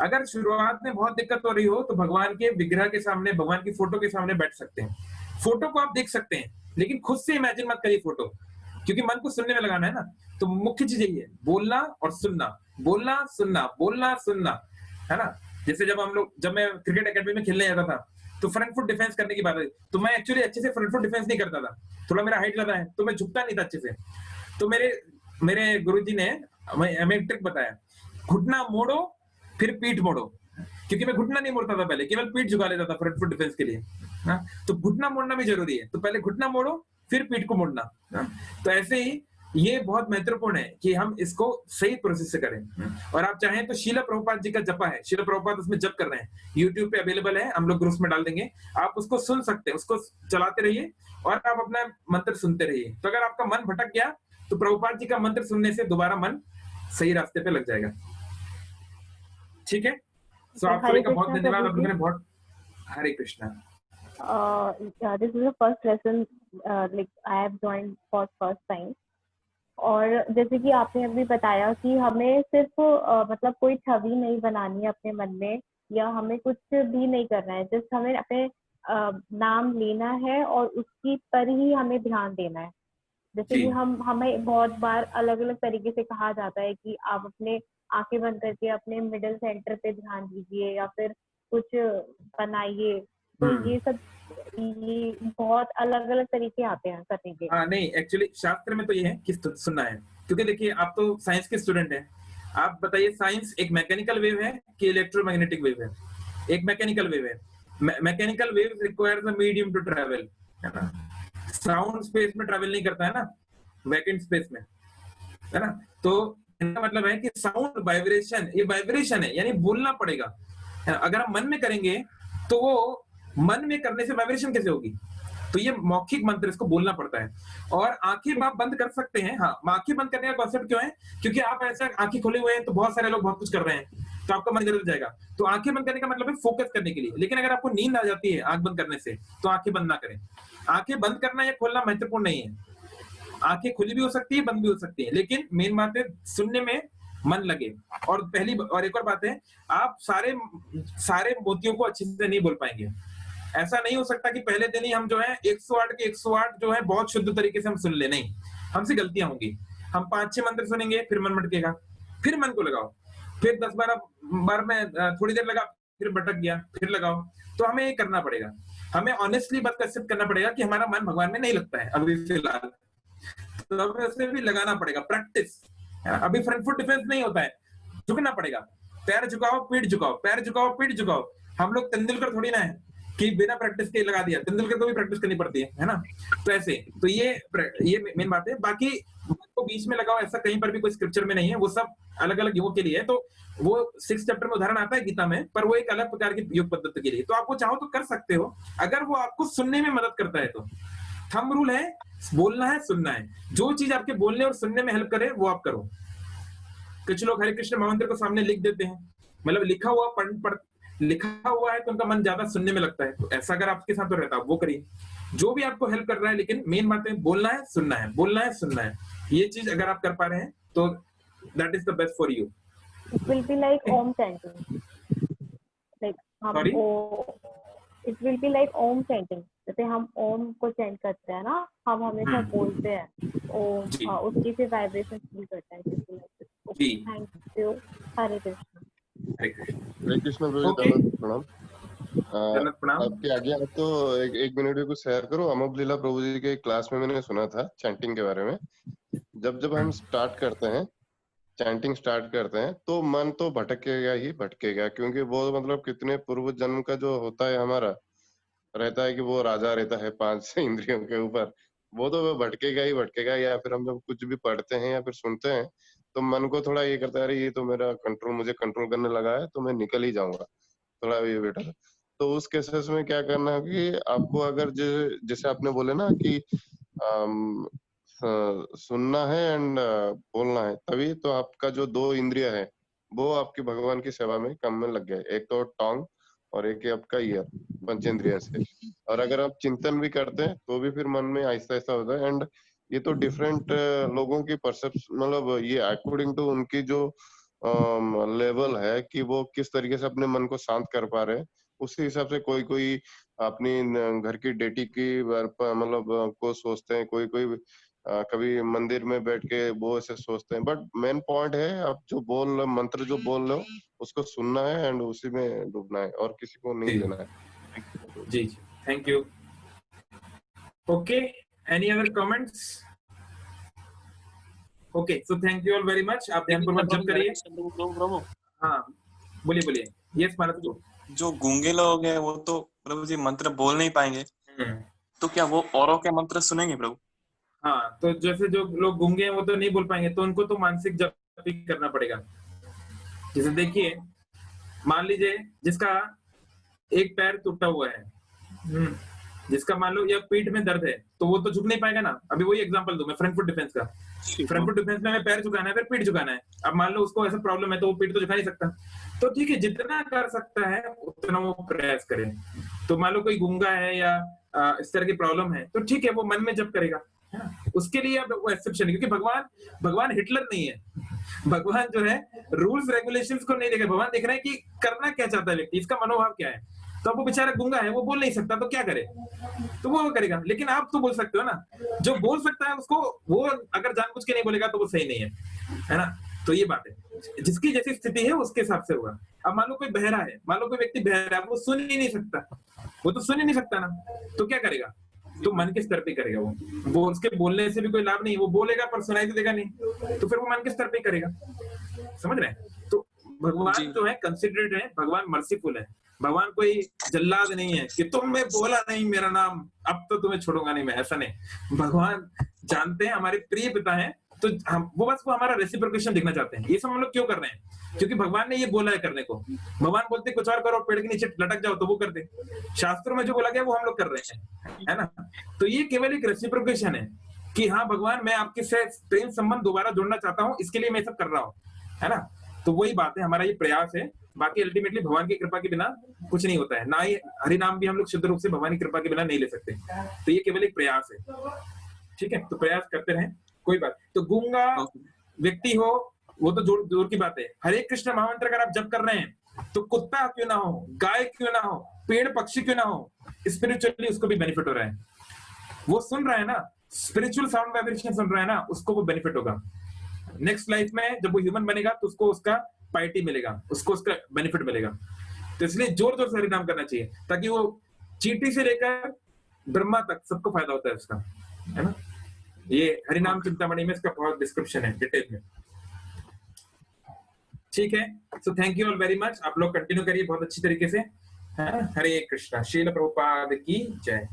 अगर शुरुआत में बहुत दिक्कत हो रही हो तो भगवान के विग्रह के सामने, भगवान की फोटो के सामने बैठ सकते हैं। फोटो को आप देख सकते हैं, लेकिन खुद से इमेजिन मत करिए फोटो, क्योंकि मन को सुनने में लगाना है ना। तो मुख्य चीज यही है, बोलना और सुनना, बोलना सुनना, बोलना सुनना, है ना। जैसे जब मैं क्रिकेट एकेडमी में खेलने जाता था तो फ्रंट फुट डिफेंस करने की बात है, तो मैं एक्चुअली अच्छे से फ्रंट फुट डिफेंस नहीं करता था, थोड़ा मेरा हाइट ज्यादा है तो मैं झुकता नहीं था अच्छे से। तो मेरे गुरुजी ने हमें एक ट्रिक बताया, घुटना मोड़ो फिर पीठ मोड़ो, क्योंकि मैं घुटना नहीं मोड़ता था पहले, केवल पीठ झुका लेता था फ्रंट फुट डिफेंस के लिए। तो घुटना मोड़ना भी जरूरी है, तो पहले घुटना मोड़ो फिर पीठ को मोड़ना। तो ऐसे ही ये बहुत महत्वपूर्ण है कि हम इसको सही प्रोसेस से करें। और आप चाहें तो शीला प्रभुपाद जी का जपा है, शीला प्रभुपाद उसमें जप कर रहे हैं, यूट्यूब पे अवेलेबल है, हम लोग ग्रुप्स में डाल देंगे, आप उसको सुन सकते हैं, उसको चलाते रहिए और आप अपना मंत्र सुनते रहिए। तो अगर आपका मन भटक गया तो प्रभुपाद जी का मंत्र सुनने से दोबारा मन सही रास्ते पे लग जाएगा। ठीक है, तो आप सभी का बहुत धन्यवाद, आप लोगों ने बहुत। हरे Krishna. This is the first lesson like I have joined for first time। और जैसे कि आपने अभी बताया कि हमें सिर्फ मतलब कोई छवि नहीं बनानी है अपने मन में, या हमें कुछ भी नहीं करना है, जस्ट हमें अपने नाम लेना है और उसकी पर ही हमें ध्यान देना है। जैसे कि हमें बहुत बार अलग अलग तरीके से कहा जाता है कि आप अपने आंखें बंद करके अपने मिडिल सेंटर पे ध्यान दीजिए, या फिर कुछ बनाइए, तो ये सब ये बहुत अलग अलग तरीके आते हैं करने के। हाँ नहीं, एक्चुअली शास्त्र में तो ये है कि सुनना है, क्योंकि देखिए आप तो साइंस के स्टूडेंट हैं, आप बताइए साइंस एक मैकेनिकल वेव है कि इलेक्ट्रोमैग्नेटिक वेव है? एक मैकेनिकल वेव है। Mechanical wave requires a medium to travel, है ना? साउंड स्पेस में ट्रैवल नहीं करता है ना, वैकेंट स्पेस में, है ना? तो इनका मतलब है कि साउंड वाइब्रेशन, ये वाइब्रेशन है, यानी बोलना पड़ेगा। अगर हम मन में करेंगे तो वो मन में करने से वाइब्रेशन कैसे होगी? तो ये मौखिक मंत्र, इसको बोलना पड़ता है। और आंखें आप बंद कर सकते हैं। हाँ, आंखें बंद करने का कॉन्सेप्ट क्यों है? क्योंकि आप ऐसा आंखें खोले हुए हैं तो बहुत सारे लोग बहुत कुछ कर रहे हैं, तो आपका मन इधर उधर जाएगा। तो आंखें बंद करने का मतलब है फोकस करने के लिए। लेकिन अगर आपको नींद आ जाती है आंख बंद करने से, तो आंखें बंद ना करें। आंखें बंद करना या खोलना महत्वपूर्ण नहीं है, आंखें खुली भी हो सकती है, बंद भी हो सकती है, लेकिन मेन बात है सुनने में मन लगे। और और एक और बात है, आप सारे मोतियों को अच्छे से नहीं बोल पाएंगे। ऐसा नहीं हो सकता कि पहले दिन ही हम जो है 108 के 108 जो है बहुत शुद्ध तरीके से हम सुन ले, नहीं, हमसे गलतियां होंगी। हम 5-6 मंत्र सुनेंगे, फिर मन भटकेगा, फिर मन को लगाओ, फिर 10-12 बार में थोड़ी देर लगा, फिर भटक गया, फिर लगाओ। तो हमें ये करना पड़ेगा, हमें ऑनेस्टली बात एक्सेप्ट करना पड़ेगा कि हमारा मन भगवान में नहीं लगता है अभी फिलहाल, तो हमें उसे भी लगाना पड़ेगा, प्रैक्टिस। अभी फ्रंट फुट डिफेंस नहीं होता है, झुकना पड़ेगा, पैर झुकाओ पीठ झुकाओ, पैर झुकाओ पीठ झुकाओ। हम लोग तेंदुलकर थोड़ी ना है कि बिना प्रैक्टिस के लगा दिया, तेंदुलकर को भी प्रैक्टिस करनी पड़ती है ना? तो ऐसे, तो ये मेन बात है। बाकी तो बीच में लगाओ ऐसा कहीं पर भी कोई स्क्रिप्चर में नहीं है, वो सब अलग अलग युगों के लिए है। तो वो 6 चैप्टर में उदाहरण आता है गीता में, पर वो एक अलग प्रकार की योग पद्धति के लिए। तो आप वो चाहो तो कर सकते हो, अगर वो आपको सुनने में मदद करता है तो। थंब रूल है, बोलना है, सुनना है। जो चीज आपके बोलने और सुनने में हेल्प करे वो आप करो। कुछ लोग हरे कृष्ण महामंत्र को सामने लिख देते हैं, मतलब लिखा हुआ है तो उनका मन ज्यादा सुनने में लगता है। तो ऐसा अगर आपके साथ तो रहता है वो करिए, जो भी आपको हेल्प कर रहा है। लेकिन मेन बात है बोलना है, सुनना है, बोलना है, सुनना है। ये चीज अगर आप कर पा रहे हैं तो that is the best for you. It will be like Om chanting. Like Sorry? It will be like Om chanting. जैसे हम ओम को चैंट करते हैं ना, हम हमेशा बोलते हैं ओम, उसकी से वाइब्रेशन फील करता है। Thank you. हरे कृष्ण। हरे कृष्ण प्रणाम। आपके आगे आप तो एक मिनट में कुछ शेयर करो। अमोघ लीला प्रभु जी के क्लास में मैंने सुना था चैंटिंग के बारे में। जब हम चैंटिंग स्टार्ट करते हैं तो मन तो भटकेगा ही भटकेगा, क्योंकि वो मतलब कितने पूर्व जन्म का जो होता है हमारा रहता है कि वो राजा रहता है 5 इंद्रियों के ऊपर, वो तो भटकेगा ही भटकेगा। या फिर हम जब कुछ भी पढ़ते हैं या फिर सुनते हैं तो मन को थोड़ा ये करता है, अरे ये तो मुझे कंट्रोल करने लगा है, तो मैं निकल ही जाऊंगा, थोड़ा ये बेटा। तो उस केसेस में क्या करना है कि आपको अगर जैसे आपने बोले ना कि सुनना है एंड बोलना है, तभी तो आपका जो 2 इंद्रिय है वो आपकी भगवान की सेवा में काम में लग गए। एक तो टोंग और एक आपका ईयर, पंचेंद्रिय से। और अगर आप चिंतन भी करते हैं तो भी फिर मन में आहिस्ता आहिस्ता होता है। एंड ये तो डिफरेंट लोगों की परसेप्शन, मतलब ये अकॉर्डिंग टू उनकी जो लेवल है कि वो किस तरीके से अपने मन को शांत कर पा रहे हैं, उसी हिसाब से कोई अपनी घर की डेटी की मतलब को सोचते हैं, कोई कभी मंदिर में बैठ के वो ऐसे सोचते हैं। बट मेन पॉइंट है आप जो मंत्र जो बोल रहे हो उसको सुनना है एंड उसी में डूबना है और किसी को नहीं देना है। जी, thank you. Okay, any other comments? Okay, so thank you all very much. आप ध्यानपूर्वक जप करिए। हाँ, बोलिए। यस मानव। जो गूंगे लोग हैं वो तो प्रभु जी मंत्र बोल नहीं पाएंगे, तो क्या वो औरों के मंत्र सुनेंगे प्रभु? हाँ, तो जैसे जो लोग गूंगे हैं वो तो नहीं बोल पाएंगे, तो उनको तो मानसिक जप ही करना पड़ेगा। जैसे देखिए, मान लीजिए जिसका एक पैर टूटा हुआ है, जिसका मान लो या पीठ में दर्द है, तो वो तो झुक नहीं पाएगा ना। अभी वही एग्जांपल दूं मैं फ्रंट फुट डिफेंस का। फ्रंट फुट डिफेंस में हमें पैर झुकाना है, फिर पीठ झुकाना है। अब मान लो उसको ऐसा प्रॉब्लम है तो वो पीठ तो झुका नहीं सकता, तो ठीक है, जितना कर सकता है उतना वो प्रयास करे। तो मान लो कोई गूंगा है या इस तरह की प्रॉब्लम है, तो ठीक है, वो मन में जप करेगा, उसके लिए अब वो एक्सेप्शन है। क्योंकि भगवान हिटलर नहीं है। भगवान जो है रूल्स रेगुलेशंस को नहीं देख रहे, भगवान देख रहे हैं कि करना क्या चाहता है व्यक्ति, इसका मनोभाव क्या है। तो अब वो बेचारा गूंगा है, वो बोल नहीं सकता, तो क्या करे? तो वो करेगा। लेकिन आप तो बोल सकते हो ना। जो बोल सकता है उसको वो अगर जानबूझ के नहीं बोलेगा तो वो सही नहीं है ना। तो ये बात है, जिसकी जैसी स्थिति है उसके हिसाब से होगा। अब मान लो कोई बहरा है, मान लो कोई व्यक्ति बहरा है, वो सुन ही नहीं सकता, वो तो सुन ही नहीं सकता ना, तो क्या करेगा? तो मन के स्तर पे करेगा वो उसके बोलने से भी कोई लाभ नहीं, वो बोलेगा पर सुनाई तो देगा नहीं, तो फिर वो मन के स्तर पे करेगा। समझ रहे हैं? तो भगवान जो है कंसिडरेट है, भगवान मर्सीफुल है, भगवान कोई जल्लाद नहीं है कि तुमने बोला नहीं मेरा नाम, अब तो तुम्हें छोड़ूंगा नहीं मैं, ऐसा नहीं। भगवान जानते हैं हमारे प्रिय पिता हैं, तो हम वो बस वो हमारा रेसिप्रोकेशन देखना चाहते हैं। ये सब हम लोग क्यों कर रहे हैं? क्योंकि भगवान ने ये बोला है करने को। भगवान बोलते कुछ और करो, पेड़ के नीचे लटक जाओ, तो वो कर दे। शास्त्रों में जो बोला गया वो हम लोग कर रहे हैं, है ना? तो ये केवल एक रेसिप्रोकेशन है कि हाँ भगवान मैं आपके से प्रेम संबंध दोबारा जोड़ना चाहता हूँ, इसके लिए मैं सब कर रहा हूँ, है ना? तो वही बात है, हमारा ये प्रयास है। बाकी अल्टीमेटली भगवान की कृपा के बिना कुछ नहीं होता है, ना ही हरि नाम भी हम लोग शुद्ध रूप से भगवान की कृपा के बिना नहीं ले सकते। तो ये केवल एक प्रयास है, ठीक है? तो प्रयास करते रहें, कोई बात। तो गूंगा व्यक्ति हो वो तो जोर की बात है। हरे कृष्ण महामंत्र अगर आप जप कर रहे हैं तो कुत्ता क्यों ना हो, गाय क्यों ना हो, पेड़ पक्षी क्यों ना हो, स्पिरिचुअली उसको भी बेनिफिट हो रहा है। वो सुन रहा है ना, स्पिरिचुअल साउंड वाइब्रेशन सुन रहा है ना, उसको वो बेनिफिट होगा। नेक्स्ट लाइफ में जब वो ह्यूमन बनेगा तो उसको उसका पार्टी मिलेगा, उसको उसका बेनिफिट मिलेगा। तो इसलिए जोर जोर से हरि नाम करना चाहिए, ताकि वो चींटी से लेकर ब्रह्मा तक सबको फायदा होता है उसका, है ना? ये हरिनाम चिंतामणि में इसका बहुत डिस्क्रिप्शन है डिटेल में, ठीक है? सो thank you all very much. आप लोग कंटिन्यू करिए बहुत अच्छी तरीके से। हरे कृष्णा। श्रील प्रभुपाद की जय।